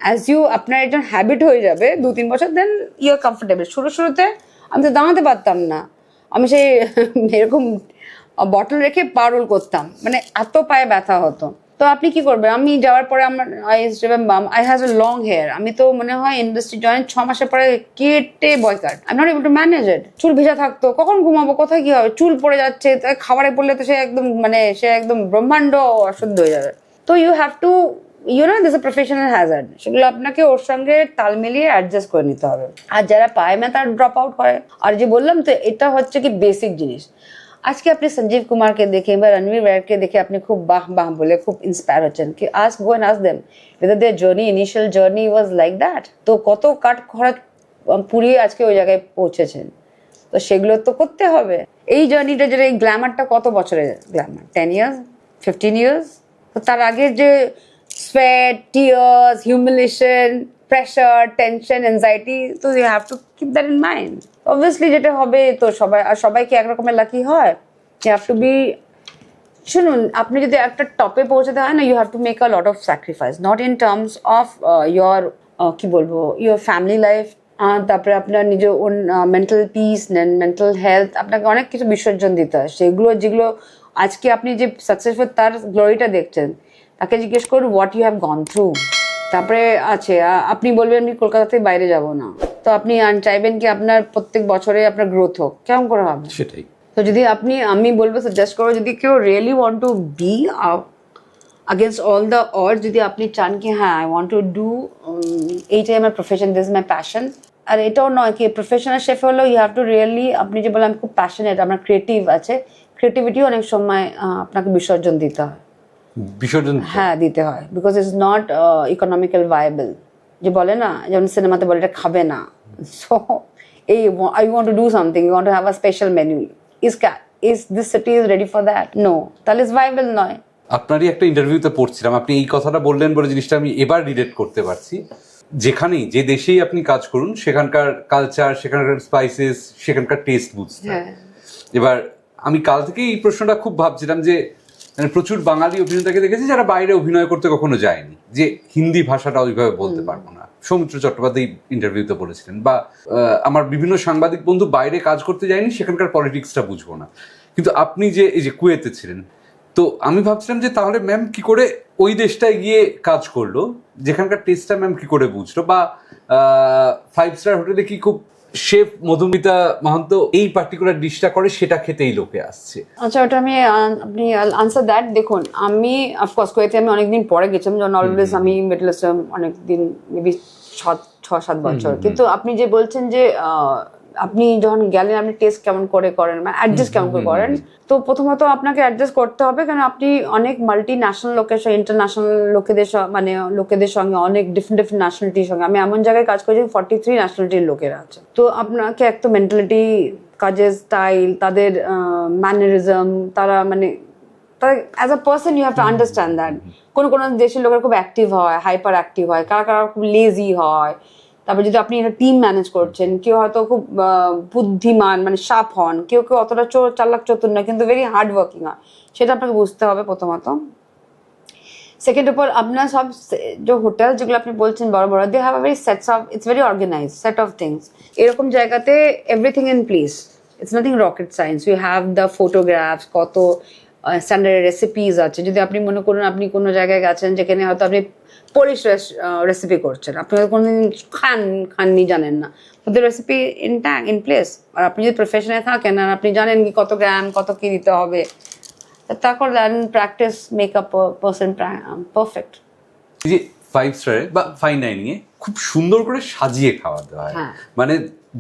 অ্যাজ ইউ আপনার একটা হ্যাবিট হয়ে যাবে 2-3 বছর, দেন ইউ আর কমফোর্টেবল। শুরুতে আমি তো দাঁড়াতে পারতাম না, আমি সেই এরকম বটল রেখে পা রোল করতাম, মানে এত পায়ে ব্যথা হতো। তো আপনি কি করবেন, আমি যাওয়ার পরে আমার I has a long hair, আমি তো মনে হয় ইন্ডাস্ট্রি জয়েন 6 মাসের পরে কেটে boycott, I am not able to manage ইট। চুল ভেজা থাকতো, কখন ঘুমাবো, কোথায় কি হবে, চুল পড়ে যাচ্ছে, খাবারে পড়লে তো সে একদম ব্রহ্মাণ্ড অশুদ্ধ হয়ে যাবে। তো you have to this professional hazard, সেগুলো আপনাকে ওর সঙ্গে তাল মিলিয়ে অ্যাডজাস্ট করে নিতে হবে। আর যারা পায় না তারা ড্রপ আউট করে। আর যে বললাম তো, এটা হচ্ছে কি বেসিক জিনিস। আজকে আপনি সঞ্জীব কুমারকে দেখে বা রণবীর ব্যারকে দেখে আপনি খুব বাহ বাহ বলে খুব ইন্সপায়ার হচ্ছেন, কি ask go and ask them whether their journey, initial journey was like that। তো কত কাঠ খরচ পুড়িয়ে আজকে ওই জায়গায় পৌঁছেছেন, তো সেগুলো তো করতে হবে। এই জার্নিটা, যেটা এই গ্ল্যামারটা কত বছরের গ্ল্যামার, 10 years, 15 years? তো তার আগের যে sweat, tears, humiliation, pressure, tension, anxiety, তো you have to keep that in mind. Obviously যেটা হবে, তো সবাই কি একরকমের লাকি হয়? You have to be, শুনুন, আপনি যদি একটা টপে পৌঁছাতে হয় না, you have to make a lot of sacrifice, not in terms of your কি বলবো, your family life, তারপরে আপনার নিজের own mental peace, mental health, আপনাকে অনেক কিছু বিসর্জন দিতে হয়। সেগুলো যেগুলো আজকে আপনি যে সাকসেসফুল তার গ্লোরিটা দেখছেন, তাকে জিজ্ঞেস করুন what you have gone through. তারপরে আছে, আপনি বলবেন আমি কলকাতা থেকে বাইরে যাব না, তো আপনি চাইবেন কি আপনার প্রত্যেক বছরে আপনার গ্রোথ হোক, কেমন করে হবে? সেটাই। তো যদি আমি বলবো সাজেস্ট করবো, যদি কেউ really want to be against all the odds, যদি আপনি চান কি হ্যাঁ আই ওয়ান্ট টু ডু, এইটাই আমার profession, this is my passion. আর এটাও নয় কি প্রফেশনাল শেফ হলো ইউ হ্যাভ টু রিয়েলি, আপনি যে বললাম খুব প্যাশনেট, আপনার ক্রিয়েটিভ আছে, ক্রিয়েটিভিটিও অনেক সময় আপনাকে বিসর্জন দিতে হয়। বিসর্জন? হ্যাঁ, দিতে হয়, because it's not economical viable. যে বলে না, যেমন সিনেমাতে বলে এটা খাবে না, সো এই I want to do something, you want to have a special menu, is this city is ready for that? No, তাহলে ইটস ভায়াবল নয়। আপনারই একটা ইন্টারভিউতে পড়ছিলাম, আপনি এই কথাটা বললেন বলে জিনিসটা আমি এবার রিলেট করতে পারছি। যেখানেই, যে দেশেই আপনি কাজ করুন, সেখানকার কালচার, সেখানকার স্পাইসেস, সেখানকার টেস্ট বুঝতে হয়। এবার আমি কাল থেকে এই প্রশ্নটা খুব ভাবছিলাম যে মানে প্রচুর বাঙালি অভিনেতাকে দেখেছি যারা বাইরে অভিনয় করতে কখনো যায়নি, যে হিন্দি ভাষাটা ওইভাবে বলতে পারবো না। সৌমিত্র চট্টোপাধ্যায় ইন্টারভিউতে বলেছিলেন, বা আমার বিভিন্ন সাংবাদিক বন্ধু বাইরে কাজ করতে যায়নি, সেখানকার পলিটিক্সটা বুঝবো না। কিন্তু আপনি যে এই যে কুয়েতে ছিলেন, তো আমি ভাবছিলাম যে তাহলে ম্যাম কি করে ওই দেশটায় গিয়ে কাজ করলো, যেখানকার টেস্টটা ম্যাম কি করে বুঝলো, বা 5 স্টার হোটেলে কি খুব শেফ মধুমিতা মাহান্ত এই পার্টিকুলার ডিশটা করে সেটা খেতেই লোকে আসছে? আচ্ছা, ওটা আমি আপনি আনসার দ্যাট। দেখুন, আমি অফকোর্স কুয়েতে আমি অনেকদিন পরে গেছিলাম, যখন অলওয়েজ আমি মিডল ইস্টার্ন অনেকদিন, মেবি 6-7 বছর। কিন্তু আপনি যে বলছেন যে আপনি যখন গেলেন আপনি টেস্ট কেমন করে করেন, মানে অ্যাডজাস্ট কেমন করে করেন, তো প্রথমত আপনাকে অ্যাডজাস্ট করতে হবে, কারণ আপনি অনেক মাল্টি ন্যাশনাল লোকের সঙ্গে, ইন্টারন্যাশনাল লোকেদের সঙ্গে, অনেক ডিফারেন্ট ন্যাশনালিটির সঙ্গে। আমি এমন জায়গায় কাজ করেছি 43 ন্যাশনালিটির লোকেরা আছে। তো আপনাকে একটা মেন্টালিটি, কাজের স্টাইল, তাদের ম্যানারিজম, তারা মানে as a person you have to understand that. কোনো দেশের লোকেরা খুব অ্যাক্টিভ হয়, হাইপার অ্যাক্টিভ হয়, কারা খুব লেজি হয়। তারপর যদি আপনি একটা টিম ম্যানেজ করছেন, কেউ হয়তো খুব বুদ্ধিমান, মানে শার্প হন, কেউ অতটা চালাক চতুর না, কিন্তু ভেরি হার্ড ওয়ার্কিং হয়, সেটা আপনাকে বুঝতে হবে প্রথমত। সেকেন্ড অফ অল, আপনার সব যে হোটেল যেগুলো আপনি বলছেন বড় বড়, they have a very sets of, it's very organise set of things. এরকম জায়গাতে everything in place, it's nothing rocket science. You have the photographs, কত স্ট্যান্ডার্ড রেসিপিস আছে। যদি আপনি মনে করুন আপনি কোনো জায়গায় গেছেন যেখানে হয়তো আপনি পোলিশ রেসিপি করছেন, আপনি হয়তো কোনোদিন খাননি, জানেন না, ওদের রেসিপি ইন প্লেস। আর আপনি যদি প্রফেশনে থাকেন আর আপনি জানেন কি কত গ্রাম, কত কি দিতে হবে, তারপর practice make a person perfect. এই যে 5 স্টারে বা ফাইন ডাইনিং এ খুব সুন্দর করে সাজিয়ে খাওয়া দাওয়া হয়, মানে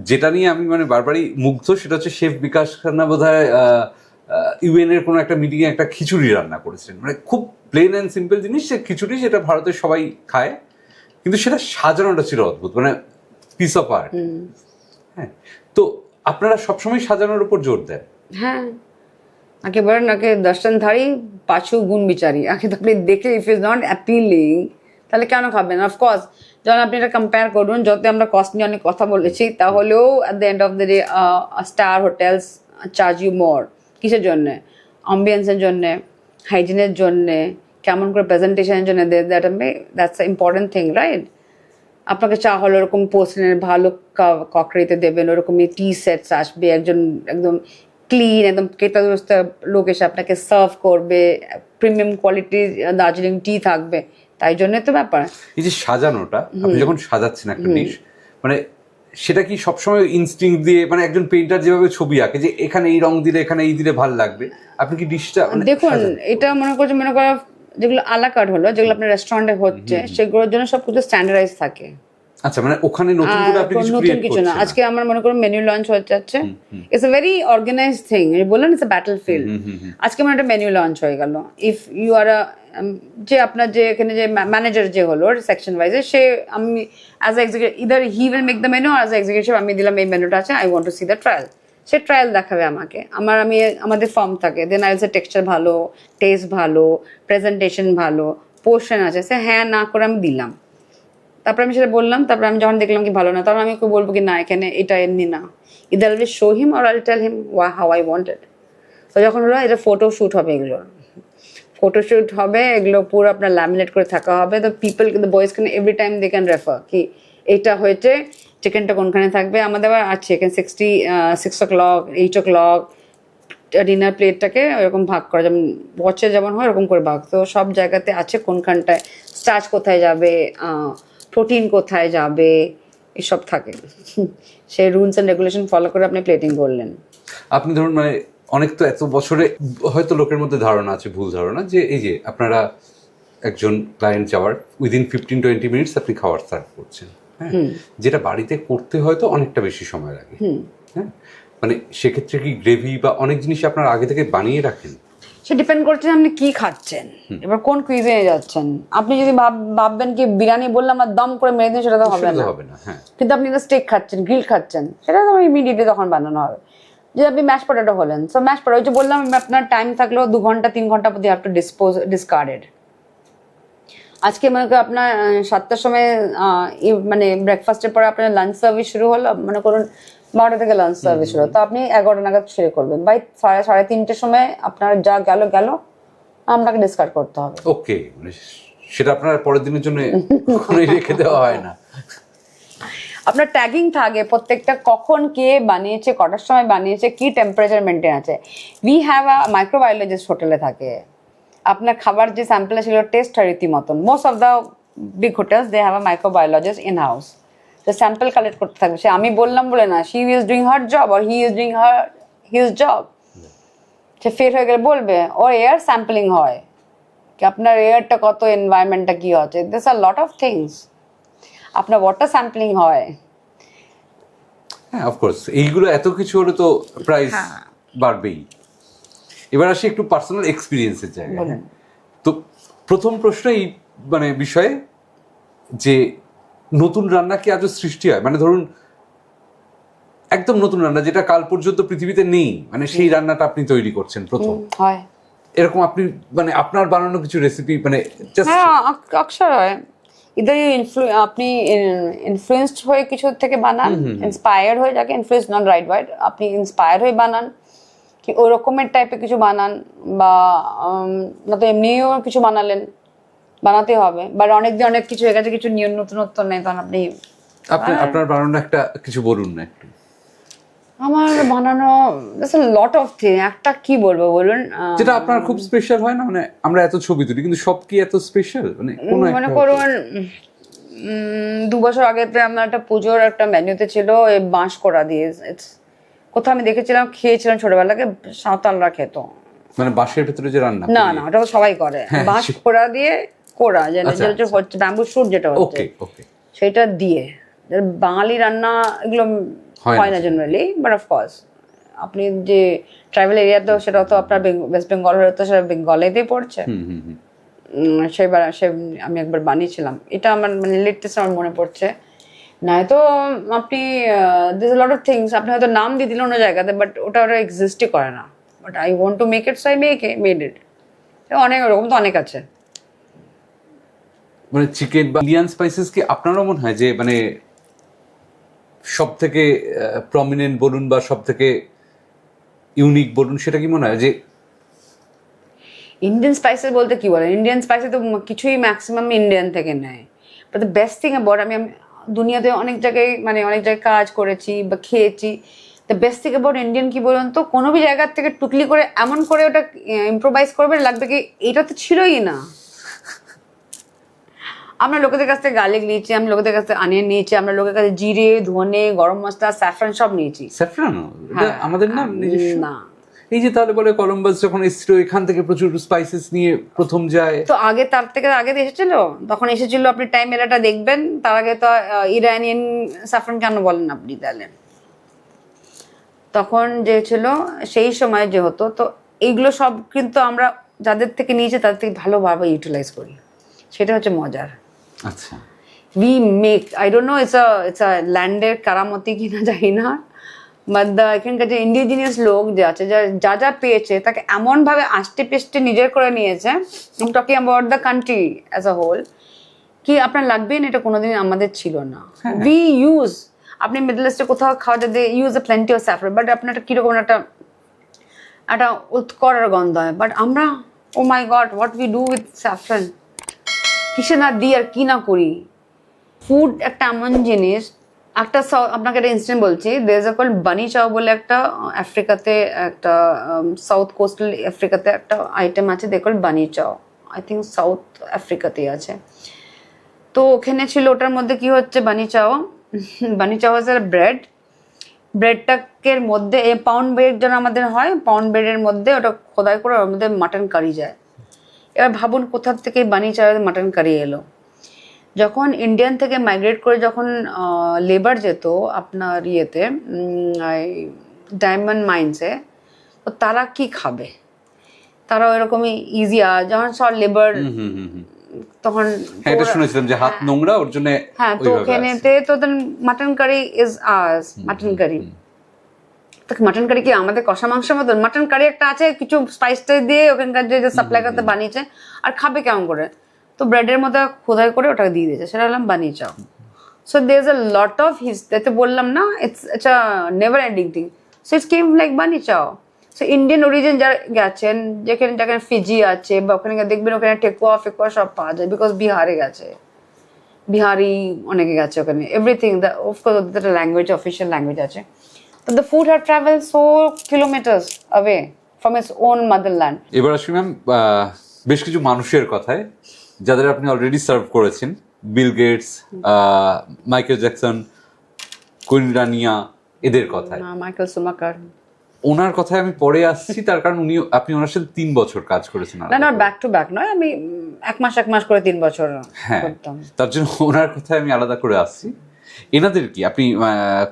যেটা নিয়ে আমি মানে বারবারই মুগ্ধ, সেটা হচ্ছে শেফ বিকাশ খান্না বোধহয় ইউএন এর কোনো একটা মিটিং এ একটা খিচুড়ি রান্না করেছিলেন, মানে খুব প্লেন অ্যান্ড সিম্পল জিনিস, সে খিচুড়ি, সেটা ভারতের সবাই খায়, কিন্তু সেটা সাজানোটা ছিল অদ্ভুত, মানে পিস অফ আর্ট। হ্যাঁ, তো আপনারা সবসময় সাজানোর উপর জোর দেন? হ্যাঁ, আগে বলেন আগে দর্শন ধারী পাঁচু গুণ বিচারি, আগে তো আপনি দেখে ইফ ইজ নট অ্যাপিলিং তাহলে কেন খাবেন? অফকোর্স যখন আপনি এটা কম্পেয়ার করুন, যত আমরা কস্ট নিয়ে অনেক কথা বলেছি, তাহলেও at the end of the day star hotels charge you more. কিসের জন্যে? অ্যাম্বিয়েন্সের জন্যে, হাইজিনের জন্যে, কেমন করে প্রেজেন্টেশনের জন্য, দ্যাটস ইম্পর্টেন্ট থিং, রাইট? আপনাকে চা হলো ওরকম পোর্সেলের ভালো ককরিতে দেবেন, ওরকমই টি সেটস আসবে, একজন একদম ক্লিন, একদম কেতাদুরস্ত লোক এসে আপনাকে সার্ভ করবে, প্রিমিয়াম কোয়ালিটির দার্জিলিং টি থাকবে, তাই জন্য তো ব্যাপার। এই যে সাজানোটা, আপনি যখন সাজাচ্ছেন একটা ডিশ, মানে সেটা কি সবসময় ইনস্টিংক্ট দিয়ে, মানে একজন পেইন্টার যেভাবে ছবি আঁকে যে এখানে এই রং দিলে, এখানে এই দিলে ভালো লাগবে, আপনি কি ডিশটা দেখুন এটা মনে করো যেগুলো আলাকাট হলো, যেগুলো আপনার রেস্টুরেন্টে হচ্ছে, সেগুলোর জন্য সব কিছু স্ট্যান্ডার্ডাইজ থাকে। আচ্ছা, মানে ওখানে নতুন করে আপনি কিছু নতুন ক্রিয়েট কিছু না। করছেন? আজকে আমার মনে করুন মেনু লঞ্চ হয়ে যাচ্ছে, it's a very organised thing. বললেন ইটস এ ব্যাটল ফিল্ড। আজকে আমার একটা মেনু লঞ্চ হয়ে গেল। ইফ ইউ আর যে আপনার যে এখানে যে ম্যানেজার যে হলো সেকশন ওয়াইজে, সে আমি as a executive either he will make the menu, as a executive আমি দিলাম এই মেনুটা আছে, I want two C the trial. Say trial দেখাবে আমাকে, আমাদের ফর্ম থাকে, দেন আই সে টেক্সচার ভালো, টেস্ট ভালো, প্রেজেন্টেশন ভালো, পোর্শন আছে, সে হ্যাঁ না করে আমি দিলাম। তারপরে আমি সেটা বললাম, তারপরে আমি যখন দেখলাম কি ভালো না, তখন আমি ওকে বলবো কি না এখানে এটা এমনি না, either will show him or I tell him how I wanted. তো যখন হলো এটা ফটোশ্যুট হবে, এগুলো ফটোশ্যুট হবে, এগুলো পুরো আপনার ল্যামিনেট করে থাকা হবে। তো people the boys can every time they can refer কি এইটা হয়েছে, চিকেনটা কোনখানে থাকবে। আমাদের আবার আছে এখানে 6 o'clock 8 o'clock ডিনার প্লেটটাকে ওরকম ভাগ করা, যেমন ওয়াচে যেমন হয় ওরকম করে ভাগ। তো সব জায়গাতে আছে কোনখানটায় স্টার্চ কোথায় যাবে, প্রোটিন কোথায় যাবে, এসব থাকে। সেই রুলস অ্যান্ড রেগুলেশন ফলো করে আপনি প্লেটিং করলেন। আপনি ধরুন মানে অনেক তো এত বছরে হয়তো লোকের মধ্যে ধারণা আছে, ভুল ধারণা, যে এই যে আপনারা একজন ক্লায়েন্ট যাওয়ার উইদিন 15-20 মিনিটস আপনি খাবার সার্ভ করছেন, হ্যাঁ, যেটা বাড়িতে করতে হয়তো অনেকটা বেশি সময় লাগে, হ্যাঁ, মানে সেক্ষেত্রে কি গ্রেভি বা অনেক জিনিস আপনারা আগে থেকে বানিয়ে রাখেন? সে ডিপেন্ড করছে আপনি কি খাচ্ছেন, এবার কোন কুইজে যাচ্ছেন। আপনি যদি ভাববেন কি বিরিয়ানি বললাম আর দম করে মেরে দিন, সেটা তো হবে না, হ্যাঁ। কিন্তু আপনি স্টেক খাচ্ছেন, গ্রিল খাচ্ছেন, সেটা তো ইমিডিয়েটলি তখন বানানো হবে। যদি আপনি ম্যাশ পটেটো হলেন, সো ম্যাশ পটেটো ওই যে বললাম আপনার টাইম থাকলেও 2 ঘন্টা 3 ঘন্টা পর হ্যাভ টু ডিসকার্ডেড। আজকে মনে করেন আপনার 7টার সময় মানে ব্রেকফাস্টের পরে আপনার লাঞ্চ সার্ভিস শুরু হলো, মনে করুন 12টা থেকে লাঞ্চ সার্ভিস শুরু, তো আপনি 11টা নাগাদ শুরু করবেন, বাই 3:30টার সময় আপনার যা গেল আপনাকে ডিসকার্ড করতে হবে। ওকে, মানে সেটা আপনার পরের দিনের জন্য রেখে দেওয়া হয় না? আপনার ট্যাগিং থাকে প্রত্যেকটা, কখন কে বানিয়েছে, কটার সময় বানিয়েছে, কি টেম্পারেচার মেনটেন আছে। উই হ্যাভ আ মাইক্রোবায়োলজিস্ট হোটেলে থাকে, আপনার খাবার যে স্যাম্পল সেগুলো টেস্ট হয় রীতিমতন। Most of the big hotels they have a microbiologist in house, তো স্যাম্পল কালেক্ট করতে থাকবে। সে আমি বললাম বলে না, she is doing her job or he is doing his job. সে ফের হয়ে গেলে বলবে, ওর এয়ার স্যাম্পলিং হয় কি আপনার এয়ারটা কত, এনভায়রনমেন্টটা কি হচ্ছে, this are lot of things. আপনার ওয়াটার স্যাম্পলিং হয়, হ্যাঁ, অফকোর্স এইগুলো এত কিছু হলে তো প্রাইস বাড়বেই। এবার আসি একটু পার্সোনাল এক্সপিরিয়েন্সের জায়গায়। তো প্রথম প্রশ্ন এই মানে বিষয়ে যে নতুন রান্না কি আজও সৃষ্টি হয়, মানে ধরুন একদম নতুন রান্না যেটা কাল পর্যন্ত পৃথিবীতে নেই, মানে সেই রান্নাটা আপনি তৈরি করছেন প্রথম, হয় এরকম আপনি মানে আপনার বানানো কিছু রেসিপি মানে হ্যাঁ অক্ষর হয়। ইদার আপনি ইনফ্লুয়েন্সড হয়ে কিছু থেকে বানান, ইন্সপায়ার্ড হয়ে, যাকে ইনফ্লুয়েন্স নট রাইট ওয়ার্ড, আপনি ইন্সপায়ার হয়ে বানান কি ওই রকমের টাইপের কিছু বানান, বা না তো এমনিও কিছু বানাতে হবে, বা অনেক কিছু হয়ে গেছে, কিছু নিয়ম নতুনত্ব নেই, তখন আপনি আপনার বানানো একটা কিছু বলুন না একটু। আমার বানানো লট অফ থিং, একটা কি বলবো বলুন, যেটা আপনার খুব স্পেশাল হয় না, মানে আমরা এত ছবি তুলি কিন্তু সব কি এত স্পেশাল, মানে মনে করুন 2 বছর আগেতে আমার একটা পুজোর একটা মেনুতে ছিল এই বাঁশ কোড়া দিয়ে, কোথাও আমি দেখেছিলাম, খেয়েছিলাম ছোটবেলাকে, সাঁওতালরা খেত, মানে বাঁশের ভেতরে যে রান্না, না ওটা তো সবাই করে, বাঁশ কোড়া দিয়ে কোড়া যেটা হচ্ছে ব্যাম্বু শুট যেটা হচ্ছে, সেটা দিয়ে বাঙালি রান্না এগুলো হয় না জেনারেলি, বাট অফকোর্স আপনি যে ট্রাইবাল এরিয়াতে সেটা তো আপনার ওয়েস্ট বেঙ্গল হলে তো সেটা বেঙ্গলেতেই পড়ছে। সেবার আমি একবার বানিয়েছিলাম, এটা আমার মানে লেটেস্ট আমার মনে পড়ছে। না তো আপনি দিস লট অফ থিংস আপনি হয়তো নাম দিয়ে দিলেন অন্য জায়গাতে, বাট ওটা এক্সিস্টই করে না, but I want to make it, so I made it. অনেক ওরকম তো অনেক আছে। মানে চিকেন বা ইন্ডিয়ান স্পাইসেস কি আপনারও মনে হয় যে মানে সব থেকে প্রমিনেন্ট বলুন বা সব থেকে ইউনিক বলুন, সেটা কি মনে হয় যে ইন্ডিয়ান স্পাইসেস বলতে কি বলেন, ইন্ডিয়ান স্পাইসে তো কিছুই ম্যাক্সিমাম ইন্ডিয়ান থেকে নেয়, but the best thing about, আমি দুনিয়াতে অনেক জায়গায় কাজ করেছি বা খেয়েছি, the best thing about Indian কি বলুন তো, কোনো বি জায়গার থেকে টুকলি করে এমন করে ওটা ইম্প্রোভাইজ করবে, লাগবে কি এটা তো ছিলই না। আমরা লোকেদের কাছ থেকে গার্লিক নিয়েছি, আমরা লোকেদের কাছ থেকে অনিয়ন নিয়েছি, আমরা লোকের কাছে জিরে, ধনে, গরম মশলা, স্যাফরান সব নিয়েছি। স্যাফরান আমাদের না, না এই যে তাহলে বলে কলম্বাস যখন এসেছিল এখান থেকে প্রচুর স্পাইসেস নিয়ে প্রথম যায়, তো আগে তার থেকে আগে এসেছিল, তখন এসেছিল আপনি টাইম এলাটা দেখবেন, তার আগে তো ইরানিয়ান স্যাফরন কেন বলেন আপনি তাহলে, তখন যে ছিল সেই সময় যে হতো, তো এইগুলো সব কিন্তু আমরা যাদের থেকে নিয়েছি তাদের থেকে ভালোভাবে ইউটিলাইজ করি, সেটা হচ্ছে মজার। আচ্ছা we make, I don't know it's a ল্যান্ডের কারামতি কিনা জানি না, বাট এখানকার যে ইন্ডিজিনিয়াস লোক যে আছে, যা যা পেয়েছে তাকে এমনভাবে আষ্টে পেষ্টে নিজের করে নিয়েছে, I am talking about the country as a whole, কি আপনার লাগবে না, এটা কোনোদিন আমাদের ছিল না। উই ইউজ, আপনি মিডল ইস্টে কোথাও খাওয়া যাবে use a plenty of saffron, but আপনার একটা কিরকম একটা উৎকরার গন্ধ হয়, বাট আমরা oh my god what we do with saffron, কিসে না দিই আর কি না করি। ফুড একটা এমন জিনিস, একটা আপনাকে একটা ইনস্ট্যান্ট বলছি, দের ইজ কল বানি চাও বলে একটা আফ্রিকাতে, একটা সাউথ কোস্টাল আফ্রিকাতে একটা আইটেম আছে, দে কল বানি চাও, আই থিঙ্ক সাউথ আফ্রিকাতেই আছে। তো ওখানে ছিল, ওটার মধ্যে কি হচ্ছে বানি চাও, বানি চাও ইজ ব্রেড, ব্রেডটাকে মধ্যে পাউন্ড ব্রেড যেন আমাদের হয়, পাউন্ড ব্রেডের মধ্যে ওটা খোদাই করে ওর মধ্যে মাটন কারি যায়। এবার ভাবুন কোথার থেকে বানি চাওয়ের মাটন কারি এলো। যখন ইন্ডিয়ান থেকে মাইগ্রেট করে যখন লেবার যেত আপনার ইয়েতে ডায়মন্ড মাইন্সে, তো তারা কি খাবে, তারা ওইরকমই ইজি, যখন সব লেবার তখন এটা শুনেছিলাম যে হাত নোংরা ওর জন্য, হ্যাঁ, তো ওখানেতে তো mutton curry is us, mutton curry, mutton curry কি আমাদের কষা মাংসের মতন, মাটন কারি একটা আছে কিছু স্পাইস দিয়ে ওখানকার যে সাপ্লাই করতে বানিয়েছে, আর খাবে কেমন করে, তো ব্রেডের মধ্যে খোদাই করে ওটা দিয়ে দিয়েছে, সেটা হলাম বানিয়ে চাও। So there is a lot of history, বললাম না it's a never ending thing, so it's came like বানিয়ে চাও। সো ইন্ডিয়ান অরিজিন যারা গেছেন, যেখানে ফিজি আছে বা ওখানে দেখবেন ওখানে টেকুয়া ফেকুয়া সব পাওয়া যায়, বিকজ বিহারে গেছে, বিহারি অনেকে গেছে ওখানে, এভরিথিং, অফকোর্স ওদের একটা ল্যাঙ্গুয়েজ, অফিসিয়াল ল্যাঙ্গুয়েজ আছে, but the food had traveled so kilometers away from its own motherland. এবার আসি ম্যাম বেশ কিছু মানুষের কথায় যাদের আপনি অলরেডি সার্ভ করেছেন, Bill Gates, Michael Jackson, Queen Rania, এদের কথায়, মাইকেল সুমাকার, ওনার কথায় আমি পরে আসছি, তার কারণ আপনি ওনার সাথে 3 বছর কাজ করেছেন। না ব্যাক টু ব্যাক নয়, আমি এক মাস করে 3 বছর করতাম, তার জন্য ওনার কথায় আমি আলাদা করে আসছি। এনাদের কি আপনি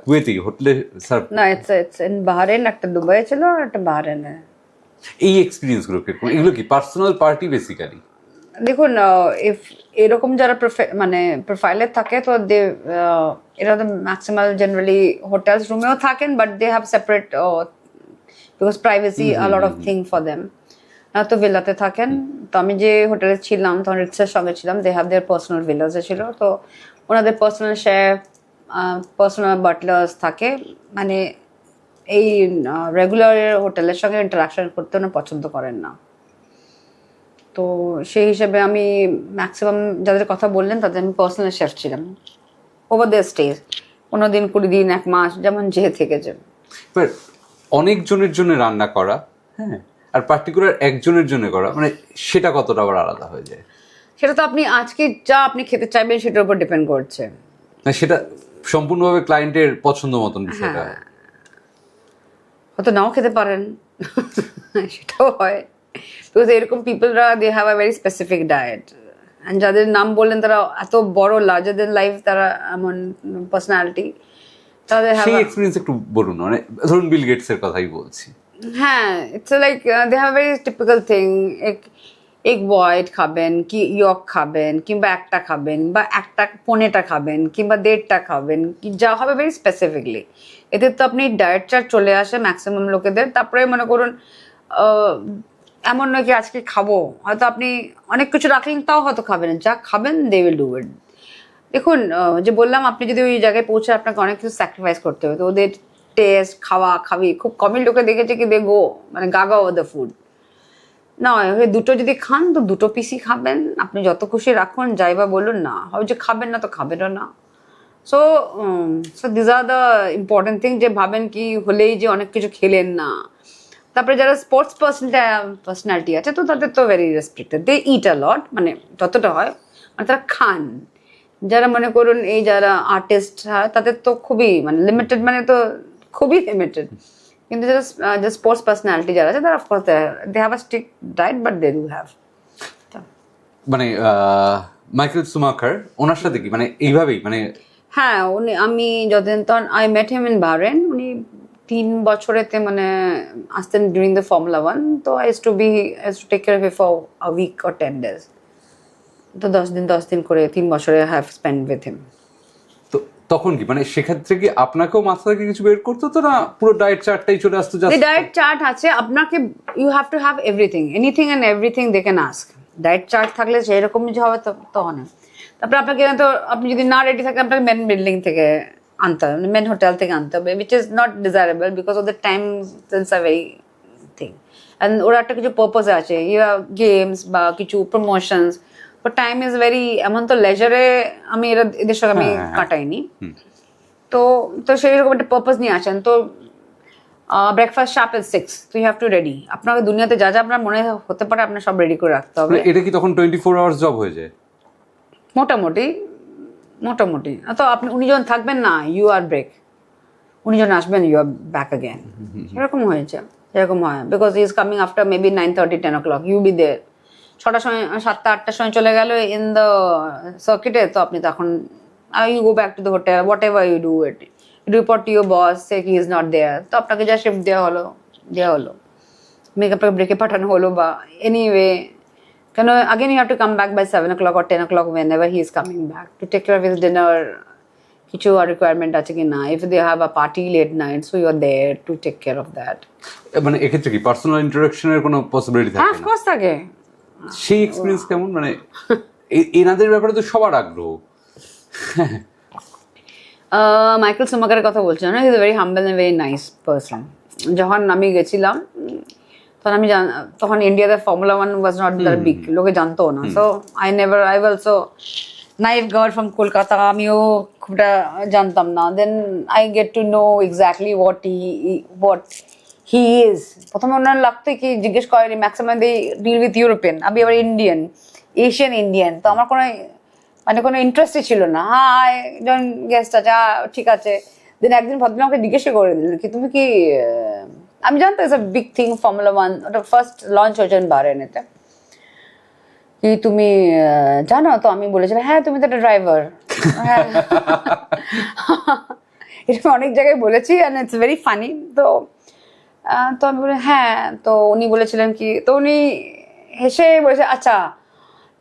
কুয়েতে হোটেলে সার্ভ, না ইটস ইন বাহরাইন, একটা দুবাই ছিল আর একটা বাহরাইনে, এই এক্সপিরিয়েন্স গুলো এগুলো কি পার্সোনাল পার্টি বেসিক্যালি? দেখুন ইফ এরকম যারা মানে প্রোফাইলে থাকে, তো এরা তো ম্যাক্সিমাম জেনারেলি হোটেলস রুমেও থাকেন, but they have separate because privacy a lot of thing for them, তো ভিলাতে থাকেন। তো আমি যে হোটেলে ছিলাম তখন রিক্সার সঙ্গে ছিলাম, দে হ্যাভ দেয়ার পার্সোনাল ভিলাসে ছিল, তো ওনাদের পার্সোনাল শেফ, পার্সোনাল বাটলার্স থাকে, মানে এই রেগুলার হোটেলের সঙ্গে ইন্টারাকশন করতে ওনারা পছন্দ করেন না। তো সেই হিসেবে আমি ম্যাক্সিমাম যাদের কথা বললেন তাদের আমি পার্সোনাল শেফ ছিলাম ওভার দ্য স্টেজ, 15 দিন 20 দিন 1 মাস যেমন যে থেকেছে। অনেক জনের জন্য রান্না করা, হ্যাঁ, আর পার্টিকুলার একজনের জন্য করা, মানে সেটা কতটা আবার আলাদা হয়ে যায়? সেটা তো আপনি আজকে যা আপনি খেতে চাইবেন সেটার উপর ডিপেন্ড করছে, সেটা সম্পূর্ণভাবে ক্লায়েন্টের পছন্দ মতন বিষয়টা, হয়তো নাও খেতে পারেন, সেটাও হয়, বিকজ এরকম পিপলরা they have a very specific diet, and যাদের নাম বললেন তারা এত বড় লার্জার দেন লাইফ, তারা এমন পার্সোনালিটি, তাদের সেই এক্সপেরিয়েন্স একটু বলুন, মানে ধরুন বিল গেটস এর কথাই বলছি। হ্যাঁ, it's like they have very typical thing, egg boiled খাবেন কি ইয়ক খাবেন, কিংবা একটা খাবেন বা একটা 15টা খাবেন কিংবা 1.5টা খাবেন, কি যা হবে ভেরি স্পেসিফিকলি। এতে তো আপনি ডায়েট চার্ট চলে আসে ম্যাক্সিমাম লোকেদের, তারপরে মনে করুন এমন নয় কি আজকে খাবো, হয়তো আপনি অনেক কিছু রাখলেন তাও হয়তো খাবেন, যা খাবেন দে উইল ডু ইট। দেখুন যে বললাম, আপনি যদি ওই জায়গায় পৌঁছে আপনাকে অনেক কিছু স্যাক্রিফাইস করতে হবে, তো ওদের টেস্ট খাবি খুব কমই লোকে দেখেছে কি দে গো মানে গাগা ওভার দ্য ফুড, না দুটো যদি খান তো 2 পিসই খাবেন, আপনি যত খুশি রাখুন যাই বা বলুন, না হয় যে খাবেন না তো খাবেনও না। So this are the important thing, যে ভাবেন কি হলেই যে অনেক কিছু খেলেন না। তারপরে যারা স্পোর্টস পার্সোনালিটি আছে, তো তাদের তো ভেরি রেসপেক্টেড, দে ইট আ লট, মানে যতটা হয় মানে তারা খান। যারা মনে করুন এই যারা আর্টিস্ট হয় তাদের তো খুবই মানে লিমিটেড, মানে তো খুবই লিমিটেড, কিন্তু যারা স্পোর্টস পার্সোনালিটি যারা আছে তারা of course they have a strict diet but they do have. মানে মাইকেল সুমাকার ওনার সাথে কি মানে এইভাবেই মানে হ্যাঁ আমি যতদিন তখন I met him in Bahrain, উনি 3 বছরেতে মানে আসতেন ডিউরিং দ্য ফর্মুলা 1, তো I to take care of for a week or 10 days, তো 10 দিন করে 3 বছরে হ্যাভ স্পেন্ড উইথ হিম। তো তখন কি মানে সেক্ষেত্রে কি আপনাকেও মাথা থেকে কিছু বের করতে হতো না, পুরো ডায়েট চার্টটাই চলে আসতো? ডায়েট চার্ট আছে আপনাকে, you have to have everything, anything and everything they can ask. Diet chart থাকলে সেরকম যে হবে তখন। তারপরে আপনাকে তো আপনি যদি না রেডি থাকেন আপনাকে মেন বিল্ডিং থেকে আনতে হবে, মেন হোটেল থেকে আনতে হবে, which is not desirable because of the time sense are very thing. And ওরা একটা কিছু পারপাসে আছে, ইউ গেমস বা কিছু প্রমোশনস, তো টাইম ইজ ভেরি, এমন তো লেজারে আমি এদের সঙ্গে আমি কাটাইনি, তো তো সেই রকম একটা পারপাস নিয়ে আসেন। তো ব্রেকফাস্ট শার্প এট 6, তো ইউ হ্যাভ টু রেডি, আপনাকে দুনিয়াতে যা যা আপনার মনে হতে পারে আপনার সব রেডি করে রাখতে হবে। এটা কি তখন 24 আওয়ার্স জব হয়ে যায়? মোটামুটি তো আপনি উনি যখন থাকবেন না ইউ আর ব্রেক, উনি যখন আসবেন ইউ আর ব্যাক অ্যাগেন, সেরকম হয়েছে, সেরকম হয় because he is coming after maybe 9:30 10 o'clock, you be there 6টার সময় 7টা 8টার সময় চলে গেল ইন দ্য সার্কিটে, তো আপনি তখন you go back to the hotel, whatever you do it, report to your boss say he is not there, তো আপনাকে যা শিফট দেওয়া হলো মেকআপটাকে ব্রেকে পাঠানো হলো বা এনিওয়ে, কেন again you have to come back by 7 o'clock or 10 o'clock whenever he is coming back to take care of his dinner, কিছু requirement আছে কি না, if they have a party late night, so you are there to take care of that. মানে এক্ষেত্রে কি পার্সোনাল ইন্টারাকশনের কোনো পসিবিলিটি থাকে হ্যাঁ, of না? course থাকে। সেই এক্সপেরিয়েন্স কেমন মানে এনাদের ব্যাপারে তো সবার আগ্রহ। মাইকেল সুমাকারের কথা বলছি না, he is a very humble and very nice person. যখন আমি গেছিলাম তখন ইন্ডিয়াতে formula 1 was not that big, লোকে জানতো না, so I also naive girl from Kolkata, আমিও খুবটা জানতাম না, then I get to know exactly what he is. প্রথমে ওনার লাগতো কি জিজ্ঞেস করেনি, maximum the deal with European, আমি আবার ইন্ডিয়ান, এশিয়ান ইন্ডিয়ান, তো আমার কোনো ইন্টারেস্টই ছিল না। হ্যাঁ যখন গেস্ট আছে ঠিক আছে, দেন একদিন ভদ্রলোক আমাকে জিজ্ঞেস করে দিলেন কি তুমি কি, আমি জানতো it's a big thing formula 1, ওটা ফার্স্ট লঞ্চ হয়েছে বাহরেনেতে, কি তুমি জানো? তো আমি বলেছিলাম হ্যাঁ তুমি তো একটা ড্রাইভার। হ্যাঁ এটা আমি অনেক জায়গায় বলেছি অ্যান্ড ইটস ভেরি ফানি। তো আমি বলি হ্যাঁ, তো উনি বলেছিলেন কি, তো উনি হেসে বলেছে আচ্ছা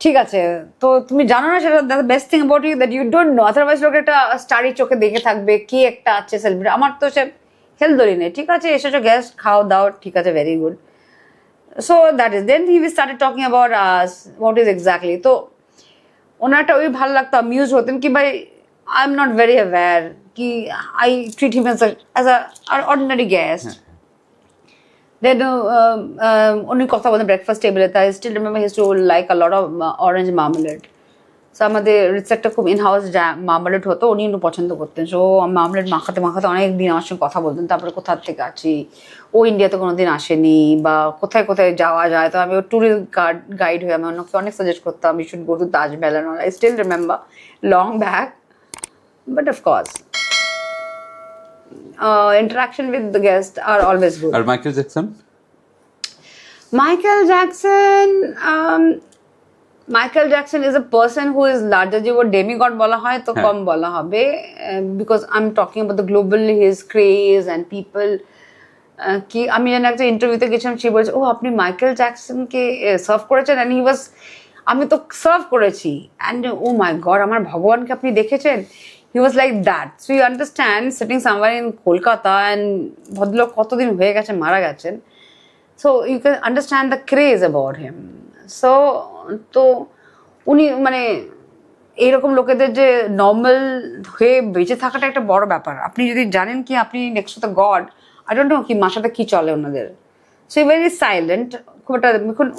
ঠিক আছে, তো তুমি জানো না সেটা the best thing about you that you don't know, otherwise লোক একটা স্টারি চোখে দেখে থাকবে কি একটা আছে সেলিব্রিটি, আমার তো সে হেলথ ধরি নেই, ঠিক আছে এসেছো গেস্ট খাও দাও ঠিক আছে very good, so that is then he started talking about us what is exactly. তো ওনারটা ওই ভালো লাগতো, অ্যামিউজ হতেন কি ভাই I am not very aware কি I treat him as a ordinary guest. Then উনি কথা বলেন ব্রেকফাস্ট টেবিলে, তাই still remember he used to like a lot of orange marmalade, so আমাদের রিসেপ্টটা খুব ইন হাউস মার্মালেড হতো, উনি একটু পছন্দ করতেন, সো মার্মালেড মাখাতে অনেক দিন আমার সঙ্গে কথা বলতেন, তারপরে কোথার থেকে আছি, ও ইন্ডিয়াতে কোনোদিন আসেনি বা কোথায় কোথায় যাওয়া যায়, তো আমি ট্যুরিস্ট গাইড হয়ে আমি অনেক সাজেস্ট করতাম you should go to Taj Mahal, and I still remember long back, but of course interaction with the guests are always good. আর Michael Jackson? Michael Jackson is a person who is larger, যে ও ডেমিগড বলা হয় তো কম বলা হবে, because I'm talking about the global his craze and people কি আমি জানি একটা ইন্টারভিউতে গেছিলাম, সে বলছে ও আপনি মাইকেল জ্যাকসনকে সার্ভ করেছেন, অ্যান্ড হি ওয়াজ, আমি তো সার্ভ করেছি, অ্যান্ড ও মাই গড আমার ভগবানকে আপনি দেখেছেন, he was like that. So you understand sitting somewhere in Kolkata and ভদ্রলোক কতদিন হয়ে গেছে মারা গেছেন, so you can understand the craze about him. So তো উনি মানে এইরকম লোকেদের যে নর্মাল হয়ে বেঁচে থাকাটা একটা বড় ব্যাপার, আপনি যদি জানেন কি আপনি next to the god, I don't no কি মাসাতে কি চলে ওনাদের, সো ভেরি সাইলেন্ট, খুব একটা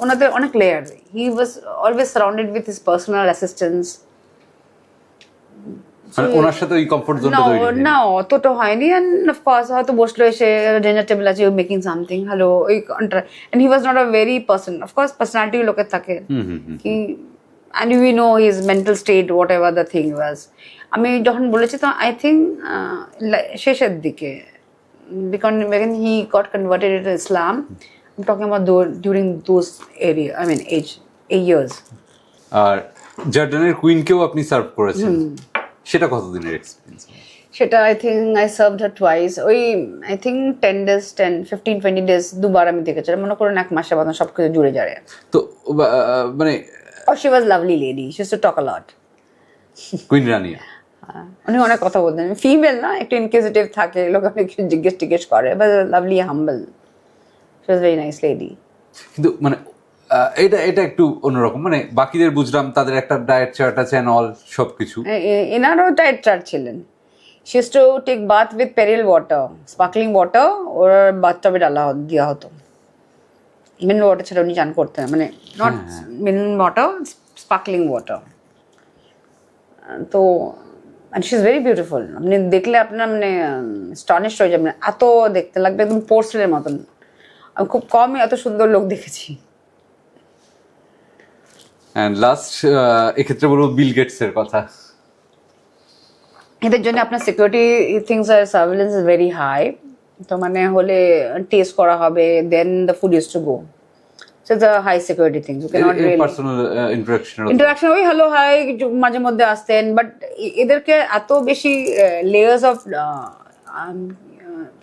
ওনাদের অনেক layer, he was always surrounded with his personal assistants, মানে ওনার সাথে ওই কমফোর্ট জোনটা তৈরি হয়নি? না অতটা হয়নি, এন্ড অফকোর্স হয়তো বসলো এসে ডিনার টেবিল আছে মেকিং সামথিং হ্যালো ওই and he was not a very person, of course personality লোকের থাকে কি, and we know his mental state whatever the thing was. আমি যখন বলেছি তো আই থিঙ্ক শেষের দিকে because when he got converted into Islam, I'm talking about during those years. আর জর্ডানের কুইনকেও আপনি সার্ভ করেছেন, সেটা কতদিনের এক্সপিরিয়েন্স? সেটা I think I served her twice. I think 10 days, 15-20 days দুবার আমি দেখেছি। মনে করুন 1 মাসের মতন সবকিছু জুড়ে যায়। তো মানে Oh, she was lovely lady. She used to talk a lot. Queen Rania উনি অনেক কথা বলতেন, ফিমেল না, একটু ইনকিউজিটিভ থাকে, লোক অনেক কিছু জিজ্ঞেস করে, but lovely humble. She was very nice lady. কিন্তু মানে এটা একটু অন্যরকম, মানে বাকিদের বুঝলাম তাদের একটা ডায়েট চার্ট আছে এন্ড অল সবকিছু, এনারও ডায়েট চার্ট ছিলেন। She use to take bath with Perrier water, sparkling water, ওর বাথটবে ডালা দেওয়া হতো। মিনারেল ওয়াটার ছিল উনি চান করতেন, মানে not mineral water, sparkling water. তো and she is very beautiful. আপনি দেখলে আপনার মানে স্টনিশড হয়ে যাবেন, এত দেখতে লাগবে একদম পোর্সেলের মতন। আমি খুব কমই এত সুন্দর লোক দেখেছি। এন্ড লাস্ট এক্ষেত্রে বলবো বিল গেটস এর কথা। এদের জন্য আপনার সিকিউরিটি থিংস আর সার্ভিলেন্স ইজ ভেরি হাই। তো মানে হলে টেস্ট করা হবে, then the food is to go. So it's a high security things. You can't really personal interaction ওই হ্যালো হাই মাঝে মধ্যে আসতেন, বাট এদেরকে এত বেশি layers of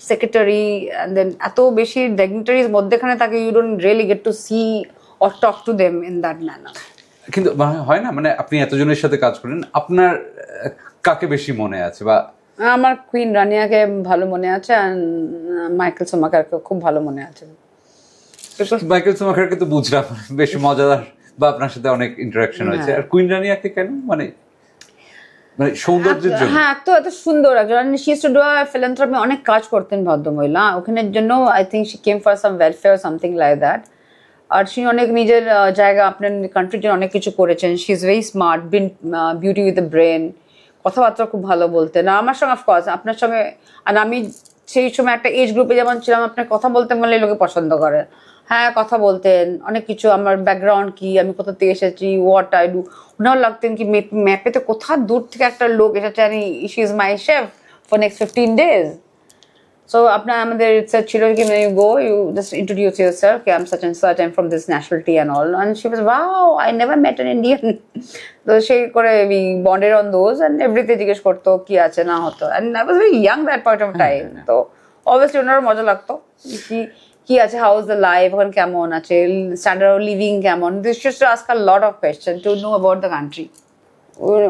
secretary and then এত বেশি ডিগনিটারিজ মধ্যেখানে তাকে you don't really get to see or talk to them in that manner. কিন্তু হয় না, মানে আপনি এতজনের সাথে কাজ করেন, আপনার কাকে বেশি মনে আছে? বা আমার কুইন রানিয়াকে ভালো মনে আছে, অ্যান্ড মাইকেল সোমাকারকে খুব ভালো মনে আছে। মাইকেল সোমাকারকে তো বুঝলাম বেশ মজাদার, বা আপনার সাথে অনেক ইন্টারাকশন হয়েছে। আর কুইন রানিয়াকে কেন? মানে সৌন্দর্যের জন্য? হ্যাঁ, তো এত সুন্দর একজন। She used to do philanthropy, অনেক কাজ করতেন ভদ্রমহিলা ওখানের জন্য। I think she came for some welfare something like that. আর শি অনেক নিজের জায়গা আপনার কান্ট্রির জন্য অনেক কিছু করেছেন। She is very smart, been beauty with the brain, কথাবার্তা খুব ভালো বলতেন। আর আমার সঙ্গে অফকোর্স আপনার সঙ্গে, আর আমি সেই সময় একটা এজ গ্রুপে যেমন ছিলাম, আপনার কথা বলতে বললে লোকে পছন্দ করে। হ্যাঁ, কথা বলতেন অনেক কিছু, আমার ব্যাকগ্রাউন্ড কি, আমি কোথা থেকে এসেছি, হোয়াট আই ডু। ওনাও লাগতেন কি ম্যাপেতে কোথা দূর থেকে একটা লোক এসেছে, আর she is my chef for next 15 days. So আপনার আমাদের রিসার্চ ছিল কি you go, you just introduce yourself, কি I am such and such, I am from this nationality and all. And she was wow, I never met an Indian. তো সেই করে we bonded on those, and everything জিজ্ঞেস করতো কি আছে না হতো। And I was very young that point of time. তো অবভিয়াসলি ওনারও মজা লাগতো কি আছে, হাউ ইজ দ্য লাইফ, ওখানে কেমন আছে, স্ট্যান্ডার্ড অফ লিভিং কেমন। This use to ask a lot of question to know about the country.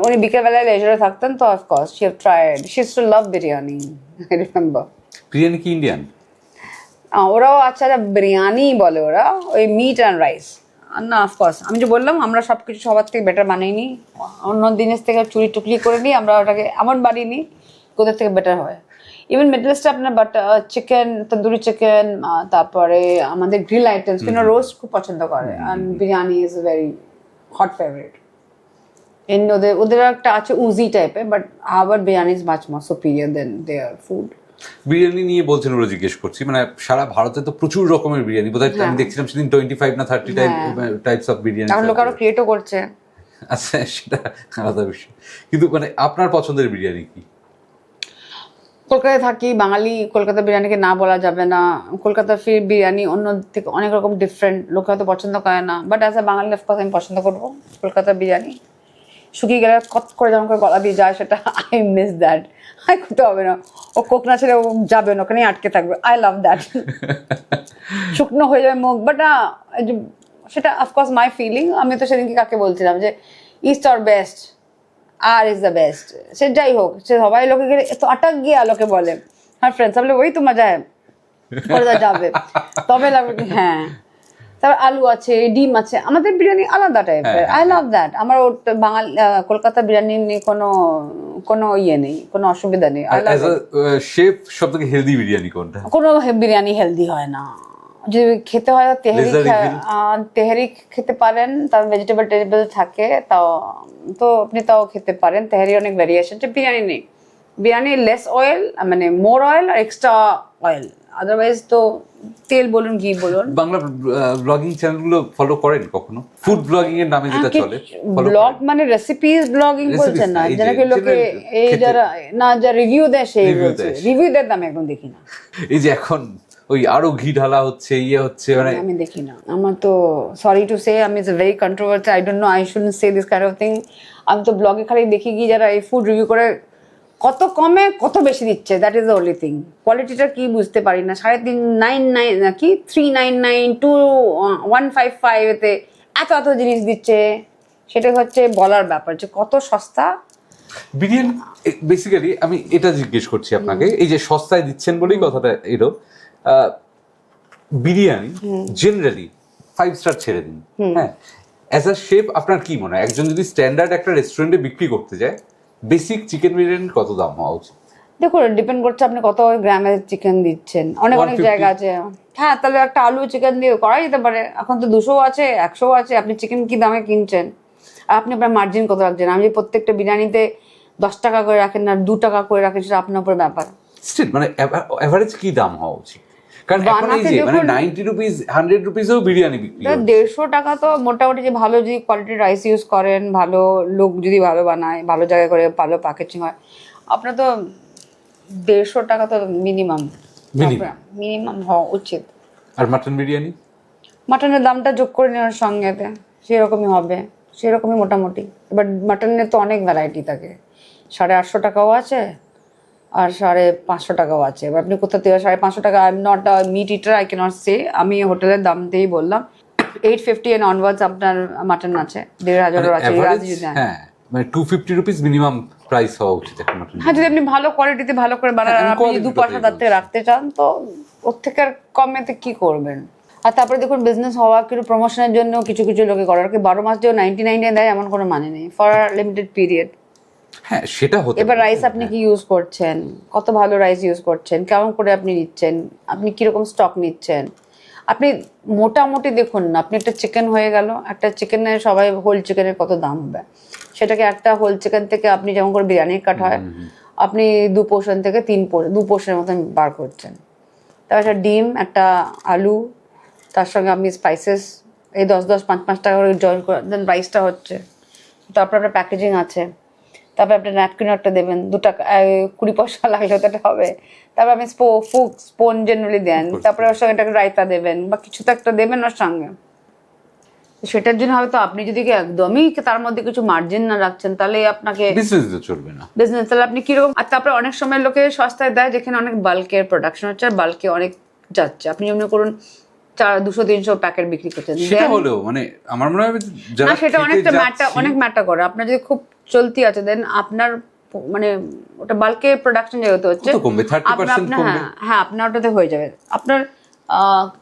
উনি বিকেলবেলায় লেজারে থাকতেন, তো of course she have tried, she use to love biryani, I remember. Biryani কি ইন্ডিয়ান? ওরাও আচ্ছা বিরিয়ানি বলে ওরা, ওই মিট অ্যান্ড রাইস। না অফকোর্স আমি যে বললাম আমরা সব কিছু সবার থেকে বেটার বানাই নি, অন্য জিনিস থেকে চুরি টুকলি করে নিই, আমরা ওটাকে এমন বানিয়ে নিই কোথার থেকে বেটার হয়। ইভেন মিডল ইস্টে আপনার চিকেন, তন্দুরি চিকেন, তারপরে আমাদের গ্রিল আইটেমস, কিন্তু রোস্ট খুব পছন্দ করে। And biryani is a very hot favourite. ওদের একটা আছে উজি টাইপের, বাট আবার biryani is much more superior than their food. Biryani নিয়ে বলছেন ওরা, জিজ্ঞেস করছি, মানে সারা ভারতে তো প্রচুর রকমের বিরিয়ানি, বোধহয় আমি দেখছিলাম সেদিন 25 না 30 টাইপস অফ বিরিয়ানি। এখন লোক আরো ক্রিয়েটও করছে। আচ্ছা, সেটা আলাদা বিষয়। কিন্তু মানে আপনার পছন্দের বিরিয়ানি কি? কলকাতায় থাকি, বাঙালি, কলকাতা বিরিয়ানিকে না বলা যাবে না। কলকাতার ফির বিরিয়ানি অন্য থেকে অনেক রকম ডিফারেন্ট, লোকে হয়তো পছন্দ করে না, but as a Bengali of course আমি পছন্দ করবো কলকাতার বিরিয়ানি। শুকিয়ে গেলে কত করে যেমন করে গলা দিয়ে যায়, সেটা আই মিস দ্যাট। আই করতে হবে না, ও কোক না ছেড়ে ও যাবে না, ওখানেই আটকে থাকবে। I love that. শুকনো হয়ে যাবে মুখ, বাট সেটা অফকোর্স মাই ফিলিং। আমি তো সেদিনকে কাকে বলছিলাম যে ইস্ট আর বেস্ট, আর ইজ দ্য বেস্ট। সে যাই হোক, সে সবাই লোকে গেলে এত আটক গিয়া লোকে বলে, হ্যাঁ ফ্রেন্ডস বলে ওই তো মজা হ্যাঁ করে যাবে, তবে লাগবে। হ্যাঁ, তারপর আলু আছে, ডিম আছে, আমাদের বিরিয়ানি আলাদা টাইপের। I love that. আমার বাঙালি কলকাতা বিরিয়ানি নিয়ে কোনো ইয়ে নেই, কোনো অসুবিধা নেই। শেফ সবথেকে হেলদি বিরিয়ানি কোনটা? কোনো বিরিয়ানি হেলদি হয় না। যদি খেতে হয় তেহারি খেতে পারেন, তার ভেজিটেবল টেরিবল থাকে, তাও তো আপনি তাও খেতে পারেন। তেহারি অনেক ভ্যারিয়েশন, বিরিয়ানি নেই। বিরিয়ানি লেস অয়েল, মানে মোর অয়েল আর এক্সট্রা অয়েল, আদারওয়াইজ তো তেল বলুন ঘি বলুন। বাংলা ব্লগিং চ্যানেলগুলো ফলো করেন কখনো? ফুড ব্লগিং এর নামে যেটা চলে, ব্লগ মানে রেসিপিস ব্লগিং বলছেন না, এই যে যারা লোকে general এই খেতে- যারা না যা রিভিউ দেয় সেই Review বলছে, দেয়। রিভিউ দেয় আমি একদম দেখি না, এই যে এখন ওই আরো ঘি ঢালা হচ্ছে, ইয়ে হচ্ছে, মানে আমি দেখি না। আমার তো সরি টু সে, আমি it's very controversy, I don't no, I shouldn't say this kind of thing. আমি তো ব্লগে খালি দেখি কি যারা এই ফুড রিভিউ করে কত কমে কত বেশি দিচ্ছে, that is the only thing. কোয়ালিটিটা কি বুঝতে পারি না। 399 নাকি 399 155 এতে এত এত জিনিস দিচ্ছে, সেটা হচ্ছে বলার ব্যাপার যে কত সস্তা। বিরিয়ানি বেসিক্যালি আমি এটা জিজ্ঞেস করছি আপনাকে, এই যে সস্তায় দিচ্ছেন বলেই কথাটা এলো। বিরিয়ানি জেনারেলি 5 স্টার ছেড়ে দিন, হ্যাঁ, অ্যাজ আ শেফ আপনার কি মনে হয় একজন যদি স্ট্যান্ডার্ড একটা রেস্টুরেন্টে বিক্রি করতে যায় বেসিক চিকেন বিরিয়ানির কত দাম হওয়া উচিত? দেখুন, ডিপেন্ড করছে আপনি কত গ্রামের চিকেন দিচ্ছেন। অনেক অনেক 150 জায়গা আছে, হ্যাঁ, তাহলে একটা আলু চিকেন দিয়ে করা যেতে পারে। এখন তো 200 আছে, 100 আছে, আপনি চিকেন কি দামে কিনছেন আর আপনি আপনার মার্জিন কত রাখছেন। আমি যদি প্রত্যেকটা বিরিয়ানিতে 10 টাকা করে রাখেন না 2 টাকা করে রাখেন, সেটা আপনার উপর ব্যাপার। স্টিল মানে এভারেজ কি দাম হওয়া উচিত? কারণ এখন এই যে মানে 90 রুপিস 100 রুপিসেও বিরিয়ানি বিক্রি হয়। 150 টাকা তো মোটামুটি, যে ভালো যদি কোয়ালিটির রাইস ইউজ করেন, ভালো লোক যদি ভালো বানায়, ভালো জায়গায় করে ভালো প্যাকেজিং হয়, আপনার তো 150 টাকা তো মিনিমাম মিনিমাম হওয়া উচিত। আর মাটন বিরিয়ানি? মাটনের দামটা যোগ করে নেওয়ার সঙ্গেতে সেরকমই হবে, সেরকমই মোটামুটি। এবার মাটনের তো অনেক ভ্যারাইটি থাকে, 850 টাকাও আছে আর 550 টাকাও আছে। এবার আপনি কোথা থেকে 550 টাকা, I am not a meat eater, I can't say, আমি হোটেলের দাম দিয়েই বললাম 850 এন্ড অনওয়ার্ডস আপনার মাটন আছে, 1500 আছে। হ্যাঁ, মানে 250 রুপিস মিনিমাম প্রাইস হওয়া উচিত একটা মাটন। হ্যাঁ, যদি আপনি ভালো কোয়ালিটিতে ভালো করে বানান, হ্যাঁ, আপনি যদি 2 পয়সা তার থেকে রাখতে চান, তো ওর থেকে আর কমেতে কি করবেন। আর তারপরে দেখুন, বিজনেস হওয়া কিছু প্রমোশনের জন্য কিছু কিছু লোকে করে, আর কি 12 মাস যে 99 দেয় এমন কোনো মানে নেই, ফর লিমিটেড পিরিয়ড। হ্যাঁ, সেটা হতে এবার পারে। রাইস আপনি কি ইউজ করছেন, কত ভালো রাইস ইউজ করছেন, কেমন করে আপনি নিচ্ছেন, আপনি কিরকম স্টক নিচ্ছেন। আপনি মোটামুটি দেখুন না, আপনি একটা চিকেন হয়ে গেল, একটা চিকেনের সবাই হোল চিকেনের কত দাম হবে, সেটাকে একটা হোল চিকেন থেকে আপনি যেমন করে বিরিয়ানির কাট হয়, আপনি 2 পোর্শন থেকে 2 পোর্শনের মতন বার করছেন। তারপর একটা ডিম, একটা আলু, তার সঙ্গে আপনি স্পাইসেস এই 10 5 টাকা করে জয়েন করে দেন, রাইসটা হচ্ছে। তারপর আপনার প্যাকেজিং আছে, তারপর আপনি ন্যাপকিন একটা দেবেন, 2 টাকা 20 পয়সা লাগলে তো এটা হবে। তারপর আপনি স্পোন জেনারেলি দেন, তারপরে ওর সঙ্গে একটা রায়তা দেবেন বা কিছু তো একটা দেবেন ওর সঙ্গে। সেটার জন্য হয়তো আপনি যদি একদমই তার মধ্যে কিছু মার্জিন না রাখছেন, তাহলে আপনাকে বিজনেস তো চলবে না। বিজনেস, তাহলে আপনি কিরকম। আর তারপরে অনেক সময় লোকে সস্তায় দেয় যেখানে অনেক বাল্কের প্রোডাকশন হচ্ছে আর বাল্কে অনেক যাচ্ছে। আপনি যেমন করুন 200-300 প্যাকেট বিক্রি করছেন, সেটা হলেও মানে আমার মনে হয় না যারা সেটা অনেকটা যাচ্ছি- অনেক ম্যাটার করে। আপনার যদি খুব চলতি আছে, দেন আপনার মানে ওটা বাল্কে প্রোডাকশন যেহেতু হচ্ছে, কত কমবে? 30% কমবে। হ্যাঁ, আপনার ওটাতে হয়ে যাবে, আপনার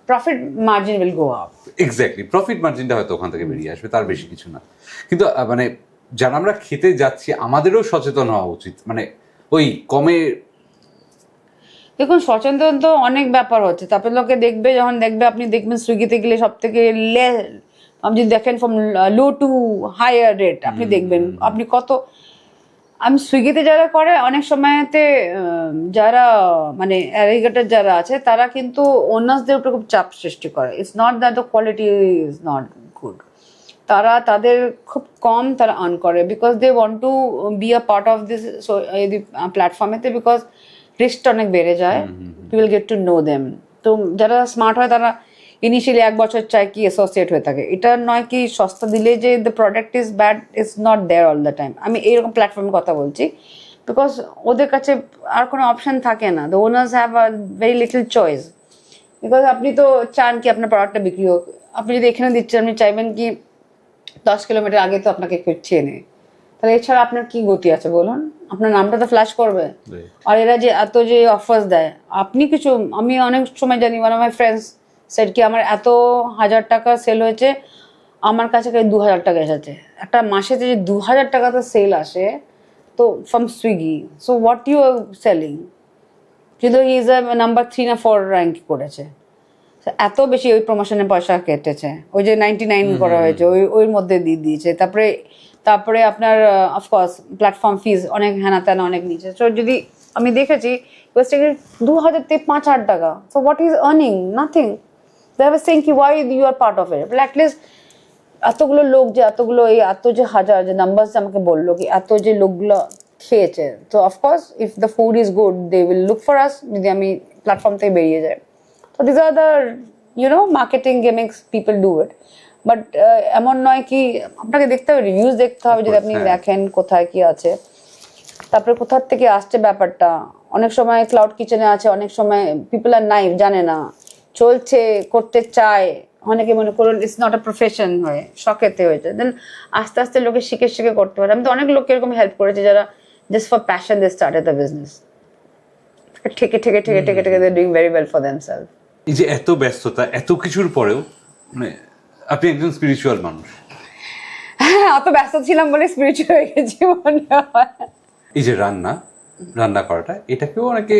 profit margin will go up. Exactly, profit মার্জিনটা হয়তো ওখান থেকে বেরিয়ে আসবে, তার বেশি কিছু না। কিন্তু মানে যারা আমরা খেতে যাচ্ছি আমাদেরও সচেতন হওয়া উচিত, মানে ওই কমে। দেখুন, সচেতন তো অনেক ব্যাপার হচ্ছে। তারপরে লোকে দেখবে, যখন দেখবে, আপনি দেখবেন সুইগিতে গেলে সব থেকে আপনি যদি দেখেন from low to higher rate, আপনি দেখবেন আপনি কত। আমি সুইগিতে যারা করে অনেক সময়তে যারা মানে অ্যারিগেটর যারা আছে, তারা কিন্তু ওনার্সদের উপরে খুব চাপ সৃষ্টি করে। It's not that the quality is not good, তারা তাদের খুব কম তারা আর্ন করে, because they want to be a part of this প্ল্যাটফর্মেতে, বিকজ রিস্কটা অনেক বেড়ে যায়, you will get to know them. তো যারা স্মার্ট হয় তারা ইনিশিয়ালি 1 বছর চায় কি অ্যাসোসিয়েট হয়ে থাকে। এটা নয় কি সস্তা দিলে যে the product is bad, is not there all the time. আমি এইরকম প্ল্যাটফর্মের কথা বলছি, বিকজ ওদের কাছে আর কোনো অপশন থাকে না। The owners have a very little choice, because আপনি তো চান কি আপনার প্রোডাক্টটা বিক্রি হোক। আপনি যদি এখানে দিচ্ছেন, আপনি চাইবেন কি 10 কিলোমিটার আগে তো আপনাকে কেউ চেনে, তাহলে এছাড়া আপনার কি গতি আছে বলুন? আপনার নামটা তো ফ্ল্যাশ করবে। আর এরা যে এত যে অফার্স দেয়, আপনি কিছু, আমি অনেক সময় জানি, one of my friends said কি আমার এত 1000 টাকা সেল হয়েছে, আমার কাছে 2000 টাকা এসেছে। একটা মাসে যে 2000 টাকাতে সেল আসে, তো from Swiggy, so what you are selling? কিন্তু হি ইজ আ নাম্বার 3 না 4 র্যাঙ্ক করেছে, এত বেশি ওই প্রমোশনের পয়সা কেটেছে, ওই যে 99 করা হয়েছে ওই মধ্যে দিয়ে দিয়েছে। তারপরে তারপরে আপনার অফকোর্স প্ল্যাটফর্ম ফিজ অনেক হ্যানা ত্যানা অনেক নিচে। তো যদি আমি দেখেছি ওয়েস্ট ইন্ডিজ 2000 থেকে 5,000 টাকা, so what is earning? Nothing. They have saying কি why you are part of it, but at least এতগুলো লোক যে এতগুলো এই এত যে হাজার যে নাম্বারস আমাকে বললো কি এত যে লোকগুলো খেয়েছে, তো of course if the food is good they will look for us, যদি আমি প্ল্যাটফর্ম থেকে বেরিয়ে যাই। তো this are the marketing gamings, people do it. But এমন নয় কি, আপনাকে দেখতে হবে, রিভিউজ দেখতে হবে, যদি আপনি দেখেন কোথায় কি আছে, তারপরে কোথার থেকে আসছে ব্যাপারটা। অনেক সময় ক্লাউড কিচেনে আছে, অনেক সময় পিপল আর নাইভ, জানে না, চলছে, করতে চায়, অনেকে মনে করুন ইটস নট আ প্রফেশন, হয়ে শখেতে হয়েছে, দেন আস্তে আস্তে লোকে শিখে শিখে করতে পারে। আমি তো অনেক লোককে এরকম হেল্প করেছি যারা just for passion they started the business, ঠেকে ঠেকে ঠেকে ঠেকে ঠেকে they doing very well for themselves. এই যে এত ব্যস্ততা, এত কিছুর পরেও মানে আপনি একজন স্পিরিচুয়াল মানুষ। হ্যাঁ, অত ব্যস্ত ছিলাম বলে স্পিরিচুয়াল হয়ে গেছি মনে হয়। এই যে রান্না করাটা, এটাকেও অনেকে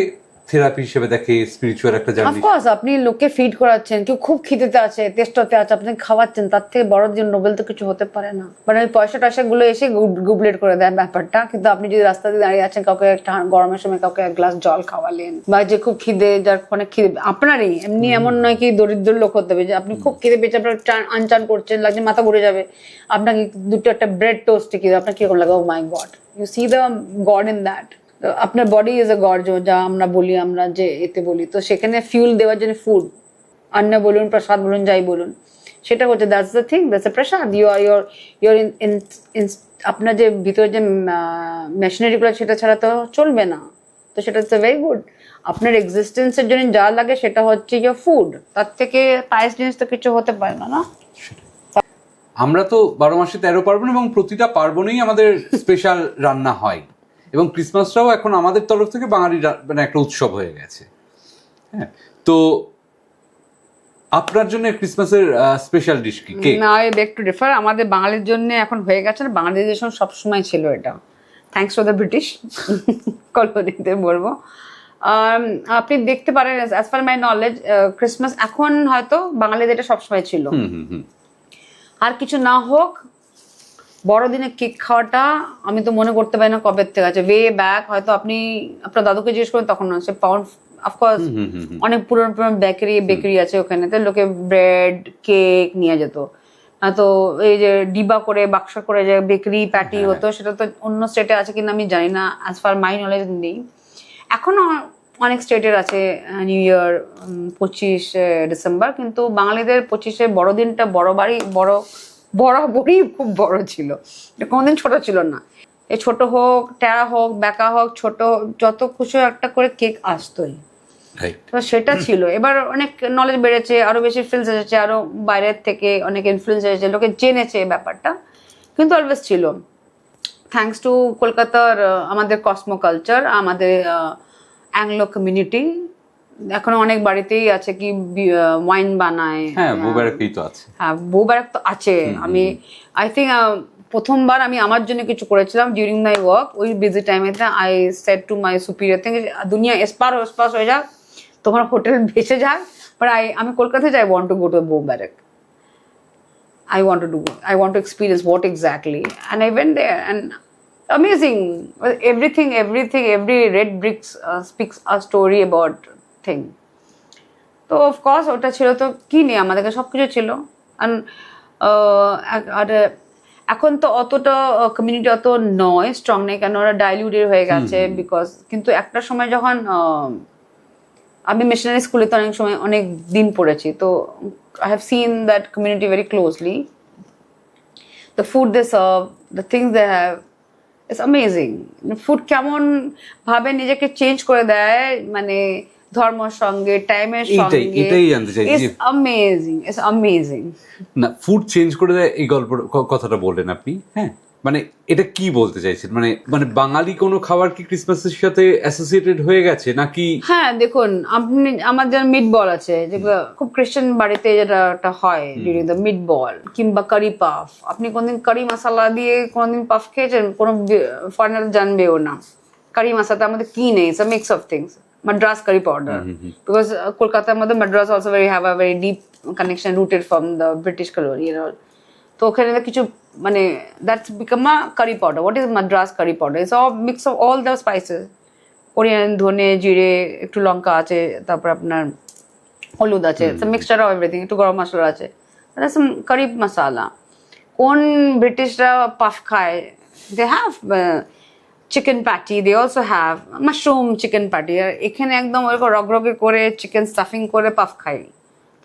থেরাপি হিসেবে দেখে, স্পিরিচুয়াল একটা জার্নি। অফকোর্স আপনি লোককে ফিড করাচ্ছেন, কেউ খুব খিদেতে আছে, তেষ্টাতে আছে, আপনি খাওয়াচ্ছেন, তার থেকে বড় দিন নোবেল তো কিছু হতে পারে না। মানে ওই পয়সা টয়সা গুলো এসে গুবলেট করে দেয় ব্যাপারটা। কিন্তু আপনি যদি রাস্তা দিয়ে দাঁড়িয়ে আছেন, কাউকে একটা গরমের সময় কাউকে এক গ্লাস জল খাওয়ালেন, বা যে খুব খিদে, যার অনেক খিদে, আপনারই এমনি, এমন নয় কি দরিদ্র লোক হতে হবে, যে আপনি খুব খিদে পেয়েছে, আপনার আনচান করছেন, লাগছে মাথা ঘুরে যাবে, আপনাকে দুটো একটা ব্রেড টোস্ট কি আপনার কিরকম লাগে? Oh my god, you see the god in that. আপনার বডি ইজ এ গড, যা আমরা বলি, আমরা যে এতে বলি, তো সেখানে ফিউল দেওয়ার জন্য ফুড, অন্ন বলুন, প্রসাদ বলুন, যাই বলুন, সেটা হচ্ছে that's the thing, that's a Prasad. Your আপনার যে ভিতরে যে মেশিনারিগুলো, সেটা ছাড়া তো চলবে না। তো সেটা হচ্ছে ভেরি গুড। আপনার এক্সিস্টেন্সের জন্য যা লাগে সেটা হচ্ছে ইয়োর ফুড, তার থেকে প্রাইস জিনিস তো কিছু হতে পারে না, না? আমরা তো 12 মাসে 13 পার্বণ, এবং প্রতিটা পার্বণেই আমাদের স্পেশাল রান্না হয়, এবং ক্রিসমাসটাও এখন আমাদের তরফ থেকে বাঙালি মানে একটা উৎসব হয়ে গেছে। হ্যাঁ, তো আপনার জন্য ক্রিসমাসের স্পেশাল ডিশ কি? কেক? না, আই বেগ টু ডিফার। আমাদের বাঙালির জন্য এখন হয়ে গেছে, আর বাঙালিদের জন্য সবসময় ছিল এটা, থ্যাঙ্কস টু দ্য ব্রিটিশ কলোনিতে বলবো। আপনি দেখতে পারেন, as per my knowledge, Christmas এখন হয়তো বাঙালিদের এটা সবসময় ছিল। আর কিছু না হোক, বড়দিনে কেক খাওয়াটা আমি তো মনে করতে পারি না কবে থেকে আছে, ওয়ে ব্যাক। হয়তো আপনি আপনার দাদুকে জিজ্ঞেস করেন, তখন সে পাউন্ড, অফকোর্স অনেক পুরনো পুরনো বেকারি আছে ওখানে, তো লোকে ব্রেড কেক নিয়ে যেত। তো এই যে ডিবা করে বাক্স করে যে বেকারি প্যাটি হতো, সেটা তো অন্য স্টেটে আছে কিনা আমি জানি না, অ্যাজ ফার মাই নলেজ নেই। এখনো অনেক স্টেটের আছে নিউ ইয়ার 25 ডিসেম্বর, কিন্তু বাঙালিদের 25-এ বড়দিনটা বরাবরই খুব বড় ছিল, কোনোদিন ছোট ছিল না। এই ছোট হোক, টেরা হোক, বেকা হোক, ছোট যত খুশি একটা করে কেক আসতোই। তো সেটা ছিল। এবার অনেক নলেজ বেড়েছে, আরো বেশি ফিলস এসেছে, আরো বাইরের থেকে অনেক ইনফ্লুয়েন্স এসেছে, লোকে জেনেছে এই ব্যাপারটা, কিন্তু অলওয়েজ ছিল। থ্যাঙ্কস টু কলকাতার আমাদের কসমো কালচার, আমাদের অ্যাংলো কমিউনিটি, এখনো অনেক বাড়িতেই আছে কি ওয়াইন বানায়। হ্যাঁ, বউবারেকই তো আছে। হ্যাঁ, বউবারেক তো আছে। আমি আই থিঙ্ক প্রথমবার আমি আমার জন্য কিছু করেছিলাম ডিউরিং মাই ওয়ার্ক, ওই বিজি টাইমেতে। I said to my superior thing, দুনিয়া এসপার হয়ে যাক, তোমার হোটেল ভেসে যাক, বাট আমি কলকাতায় যাই, want to go to Bow Barracks. I want to experience what exactly. And I went there, and amazing. Every red bricks speaks a story about thing. তো অফকোর্স ওটা ছিল, তো কি নেই, আমাদেরকে সবকিছু ছিল। আর এখন তো অতটা কমিউনিটি অত নয়, স্ট্রং নেই, কেন ওরা ডাইলিউটেড হয়ে গেছে, বিকজ কিন্তু একটা সময় যখন আমি মিশনারি স্কুলে তো অনেক সময় অনেক দিন পড়েছি, তো I have seen that community very closely. The food they serve, the things they have, it's amazing. Food কেমন ভাবে নিজেকে চেঞ্জ করে দেয়, মানে ধর্মের সঙ্গে, টাইমের সঙ্গে, এটাই জানতে চাই। It's amazing. না, ফুড চেঞ্জ করে দেয়, এই গল্পের কথাটা বললেন আপনি। হ্যাঁ, মানে এটা কি বলতে চাইছেন? মানে বাঙালি কোনো খাবার কি ক্রিসমাসের সাথে অ্যাসোসিয়েটেড হয়ে গেছে নাকি? হ্যাঁ, দেখুন, আপনি আমার যেমন মিট বল আছে, যেগুলো খুব খ্রিস্টান বাড়িতে যেটা হয় ডিউরিং দ্য মিট বল, কিংবা কারি পাফ। আপনি কোনদিন কারি মশলা দিয়ে কোনদিন পাফ খেয়েছেন? কোনো ফরেনার জানবেও না। কারি মশলাতে আমাদের কি নেই, it's a mix of things. Madras curry powder, because Kolkata mother Madras also have a very deep connection rooted from the British colony and all. তো ওখানে কিছু মানে that's become a curry powder. What is Madras curry powder? It's all mix of all the spices. Coriander ধনে জিরে একটু লঙ্কা আছে, তারপর আপনার হলুদ আছে, মিক্সচার অফ এভরিথিং, একটু গরম মশলা আছে, কারি মশালা. কোন ব্রিটিশরা পাফ খায়? They have chicken patty, they also have mushroom chicken patty. আর এখানে একদম ওরকম রগরগে করে চিকেন স্টাফিং করে পাফ খাই.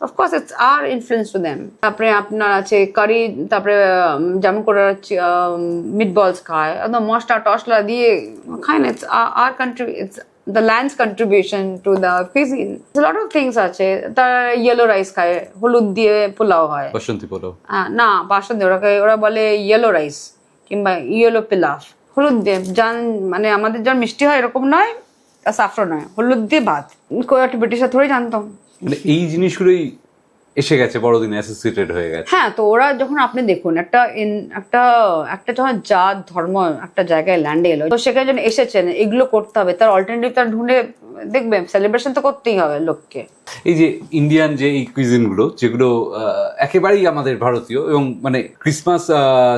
Of course it's our influence to them. তারপরে আপনার আছে কারি, তারপরে যেমন করে মিট বলস খায়, একদম মশলা টসলা দিয়ে খায় না. It's our country, it's the land's contribution to the cuisine. A lot of things আছে. তার ইয়েলো রাইস খায়, হলুদ দিয়ে পোলাও হয়. বাসন্তী পোলাও? না, বাসন্তী ওরা বলে ইয়েলো রাইস কিংবা ইয়েলো পিলাফ. হলুদ দিয়ে মানে আমাদের যেমন মিষ্টি হয় এরকম নয়, সাফরন নয়, হলুদ দিয়ে ভাত. একটা ব্রিটিশরা থোড়ি জানতাম. মানে এই জিনিসগুলোই এসে গেছে বড়দিনে, অ্যাসোসিয়েটেড হয়ে গেছে. হ্যাঁ, তো ওরা যখন আপনি দেখুন একটা একটা যখন জাত ধর্ম একটা জায়গায় ল্যান্ডে এলো, তো সেখানে যখন এসেছেন এগুলো করতে হবে, তার অল্টারনেটিভ তার ঢুঁড়ে দেখবেন, সেলিব্রেশন তো করতেই হবে লোককে. এই যে ইন্ডিয়ান যে এই কুইজিনগুলো, যেগুলো একেবারেই আমাদের ভারতীয়, এবং মানে ক্রিসমাস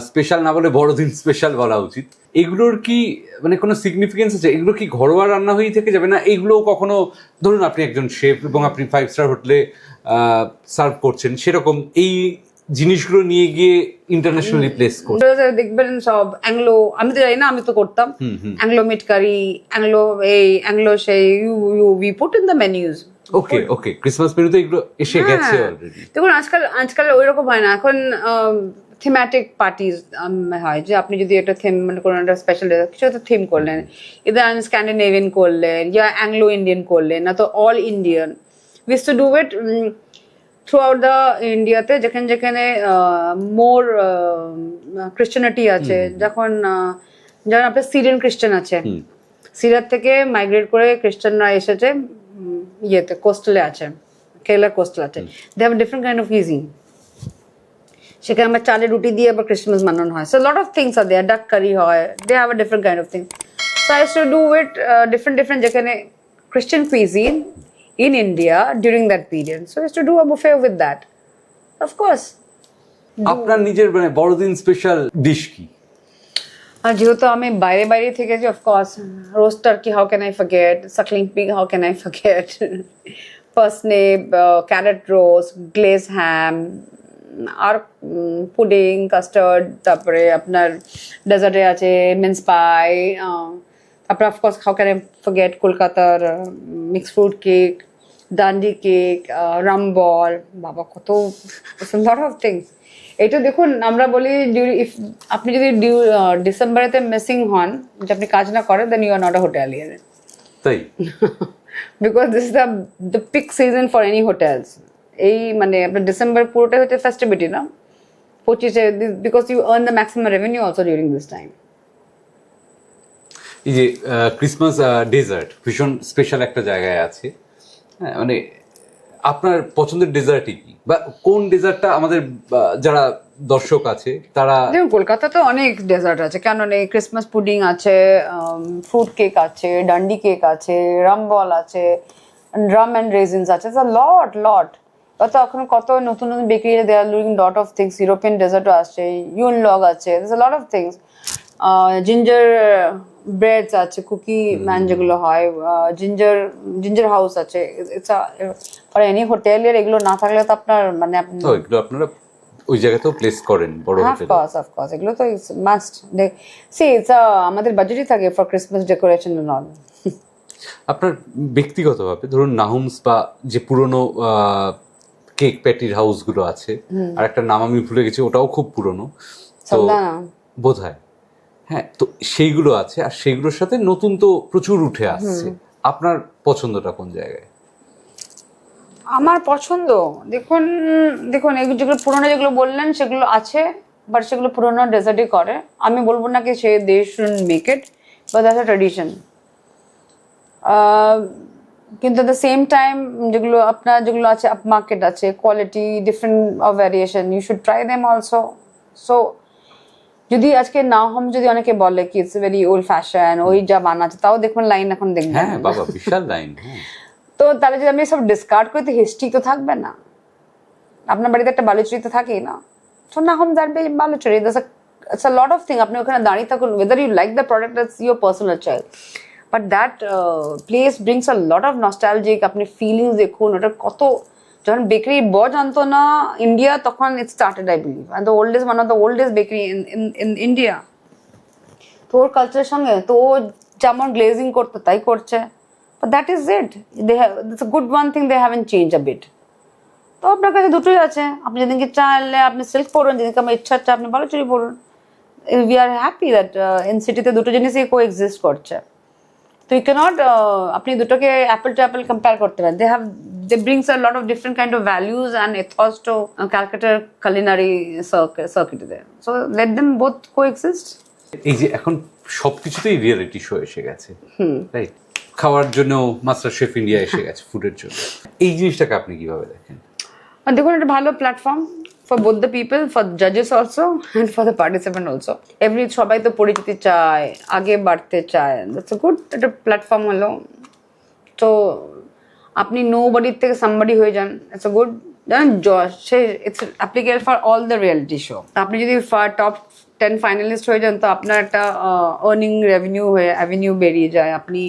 স্পেশাল না বলে বড়দিন স্পেশাল বলা উচিত, এগুলোর কি মানে কোনো সিগনিফিকেন্স আছে? এগুলো কি ঘরোয়া রান্না হয়েই থেকে যাবে, না এগুলো কখনো ধরুন আপনি একজন শেফ এবং আপনি 5 স্টার হোটেলে সার্ভ করছেন, সেরকম এই জিনিসগুলো নিয়ে গিয়ে ইন্টারন্যাশনালি প্লেস করছেন? দেখবেন সব অ্যাংলো, আমি তো জানি না, আমি তো করতাম অ্যাংলো মিট কারি, অ্যাংলো সেই we put in the menus. Okay okay, Christmas মেনুতে এগুলো এসে গেছে অলরেডি. দেখুন আজকাল ওইরকম হয় না, এখন থিম্যাটিক পার্টিজ হয়, যে আপনি যদি একটা থিম মানে কোনো একটা স্পেশাল কিছু একটা থিম করলেন, ইদার স্ক্যান্ডিনেভিয়ান করলেন, ইয়া অ্যাংলো ইন্ডিয়ান করলেন, না তো all Indian. We used to do it through out the ইন্ডিয়াতে, যেখানে মোর ক্রিশ্চিয়ানিটি আছে. যখন আপনার সিরিয়ান ক্রিশ্চান আছে, সিরিয়ার থেকে মাইগ্রেট করে ক্রিশ্চানরা এসেছে ইয়েতে, কোস্টালে আছে, কেরালার কোস্টাল আছে. They have different kind of cuisine. সেখানে আমরা চালের রুটি দিয়ে আবার ক্রিসমাস বানানো হয়. So lot of things are there, duck curry হয়, they have a different kind of thing. So I to do it different যেখানে Christian cuisine in India during that period. So I used to do a buffet with that. Of course. আপনার নিজের মানে বড়দিন স্পেশাল ডিশ কি? আর যেহেতু আমি বাইরে থেকেছি, of course roast turkey, how can I forget, suckling pig, how can I forget, parsnip, carrot roast, glaze ham, আর পুডিং, কাস্টার্ড, তারপরে আপনার ডেজার্টে আছে মিন্স পাই, তারপরে of course how can I forget কলকাতার mixed fruit cake, Dundee cake, rum ball, বাবা কত লট অফ থিংস. এটা দেখুন আমরা বলি আপনি যদি ডিসেম্বরেতে মিসিং হন, যে আপনি কাজ না করেন, দেন you are not a hotelier. তাই? Because this is the peak season for any hotels. এই মানে আপনার ডিসেম্বর পুরোটাই হচ্ছে ফেস্টিভিটি, না 25-এ, because you earn the maximum revenue also during this time. এই যে ক্রিসমাস ডেজার্ট ভীষণ স্পেশাল একটা জায়গায় আছে, হ্যাঁ, মানে আপনার পছন্দের ডেজার্টই কি, বা কোন ডেজার্টটা আমাদের যারা দর্শক আছে তারা? দেখুন কলকাতাতে অনেক ডেজার্ট আছে, কেন নেই? ক্রিসমাস পুডিং আছে, ফ্রুট কেক আছে, ডান্ডি কেক আছে, রাম বল আছে, রাম অ্যান্ড রেজিনস আছে, লট. এখন কত নতুন bakery, they are doing lot of things. European ডেজার্টও আছে, ইউন লগ আছে, lot of things. Ginger breads আছে, কুকি ম্যান যেগুলো হয়, জিঞ্জার হাউস আছে. ফর এনি হোটেলিয়ার এগুলো না থাকলে তো আপনার মানে এগুলো আপনারা ওই জায়গাতেও প্লেস করেন বড় হোটেলে? অফকোর্স এগুলো তো মাস্ট. আমাদের বাজেটই থাকে for Christmas decoration and all. আপনার ব্যক্তিগতভাবে ধরুন নাহুমস বা যে পুরনো কেক প্যাটির হাউসগুলো আছে, আর একটা নাম আমি ভুলে গেছি, ওটাও খুব পুরনো, তো বোধহয়, হ্যাঁ, তো সেইগুলো আছে, আর সেইগুলোর সাথে নতুন তো প্রচুর উঠে আসছে. আপনার পছন্দটা কোন জায়গায়? আমার পছন্দ দেখুন যেগুলো পুরোনো যেগুলো বললেন সেগুলো আছে, বাট সেগুলো পুরোনো ডেজার্টই করে. আমি বলবো না কি সে they shouldn't make it, but that's a tradition. কিন্তু এট দ্য সেম টাইম যেগুলো আছে আপ মার্কেট আছে, quality different of variation, you should try them also. So যদি আজকে না হম, যদি অনেকে বলে কি ইটস ভেরি ওল্ড ফ্যাশন, ওই যা বানাচ্ছে, তাও দেখবেন লাইন এখন দেখবেন, হ্যাঁ বাবা বিশাল লাইন. তো তাহলে যদি আমি সব ডিসকার্ড করি তো হিস্ট্রি তো থাকবে না. আপনার বাড়িতে একটা বালুচুরি তো থাকেই না, তো না hmm that be Baluchari, that's a it's a lot of thing. আপনি ওখানে দাঁড়িয়ে থাকুন, whether you like the product, that's your personal choice. But that place brings a lot of nostalgic, আপনি feelings দেখুন, ওটা কত, যখন বেকারি ব জানতো না ইন্ডিয়া, তখন it started, I believe, and the oldest, one of the oldest bakery in India. তো ওর কালচারের সঙ্গে তো ও যেমন গ্লেজিং করতো তাই করছে, but that is it. They have, it's a good one thing, they haven't changed a bit. তো আপনার কাছে দুটোই আছে, আপনি যেদিনকে চাইলে আপনি সিল্ক পরুন, যেদিনকে আমার ইচ্ছা হচ্ছে আপনি ভালো চুরি পরুন। We are happy that in সিটিতে দুটো জিনিসই কো এক্সিস্ট করছে। তো ইউ ক্যানট আপনি দুটোকে অ্যাপল টু অ্যাপল কম্পেয়ার করতে পারেন। They brings a lot of different kind of values and ethos to ক্যালকাটার কুলিনারি সার্কিটে, so let them both coexist. এই যে এখন সবকিছুতেই রিয়েলিটি শো এসে গেছে, রাইট? খাওয়ার জন্য মাস্টার শেফ ইন্ডিয়া এসে গেছে, ফুডের জন্য। এই জিনিসটাকে আপনি কিভাবে দেখেন? দেখুন, একটা ভালো platform for both the people, for জাজেস also and for the participant also. সবাই তো পরিচিতি চায়, আগে বাড়তে চায়, দ্যাটস আ গুড একটা প্ল্যাটফর্ম হলো। তো আপনি নো বডির থেকে সামবডি হয়ে যান, ইটস আ গুড, জানেন say it's applicable for all the reality show. আপনি যদি টপ 10 ফাইনালিস্ট হয়ে যান, তো আপনার একটা আর্নিং অ্যাভিনিউ বেরিয়ে যায়, আপনি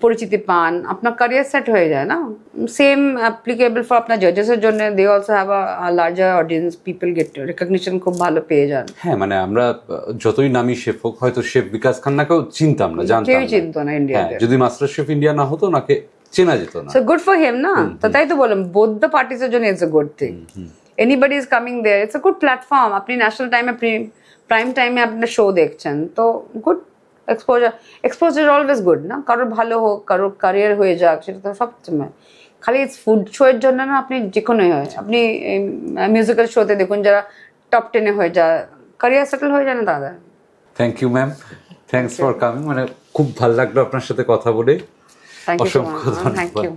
পরিচিতি পান, আপনার ক্যারিয়ার সেট হয়ে যায় না। সেম অ্যাপ্লিকেবল ফর আপনার জাজেসের জন্য, they also have a larger audience, people get recognition খুব ভালো পেয়ে যান। হ্যাঁ, মানে আমরা যতই নামি শেফ হোক, হয়তো শেফ বিকাশ খান্নাকেও চিনতাম না, জানতাম কেউই না। চিনতো না ইন্ডিয়াতে। যদি মাস্টার শেফ ইন্ডিয়া না হতো, ওনাকে চেনা যেত না। সো গুড ফর হিম না, তো তাই তো বললাম বোথ দ্য পার্টিসের জন্য it's a good thing. Anybody is coming there, it's a good platform. আপনি ন্যাশনাল টাইমে, প্রাইম টাইমে আপনার শো দেখছেন, তো গুড এক্সপোজার অলওয়েজ গুড না। কারোর ভালো হোক, কারোর ক্যারিয়ার হয়ে যাক, সেটা তো সবসময়। খালি ফুড শো এর জন্য না, আপনি যে কোনোই হয়, আপনি মিউজিক্যাল শোতে দেখুন যারা টপ 10-এ হয়ে যায়, ক্যারিয়ার সেটেল হয়ে যায় না তাদের। Thank you ma'am, thanks for coming. মানে খুব ভালো লাগলো আপনার সাথে কথা বলে। থ্যাংক ইউ, অসংখ্য ধন্যবাদ। Thank you.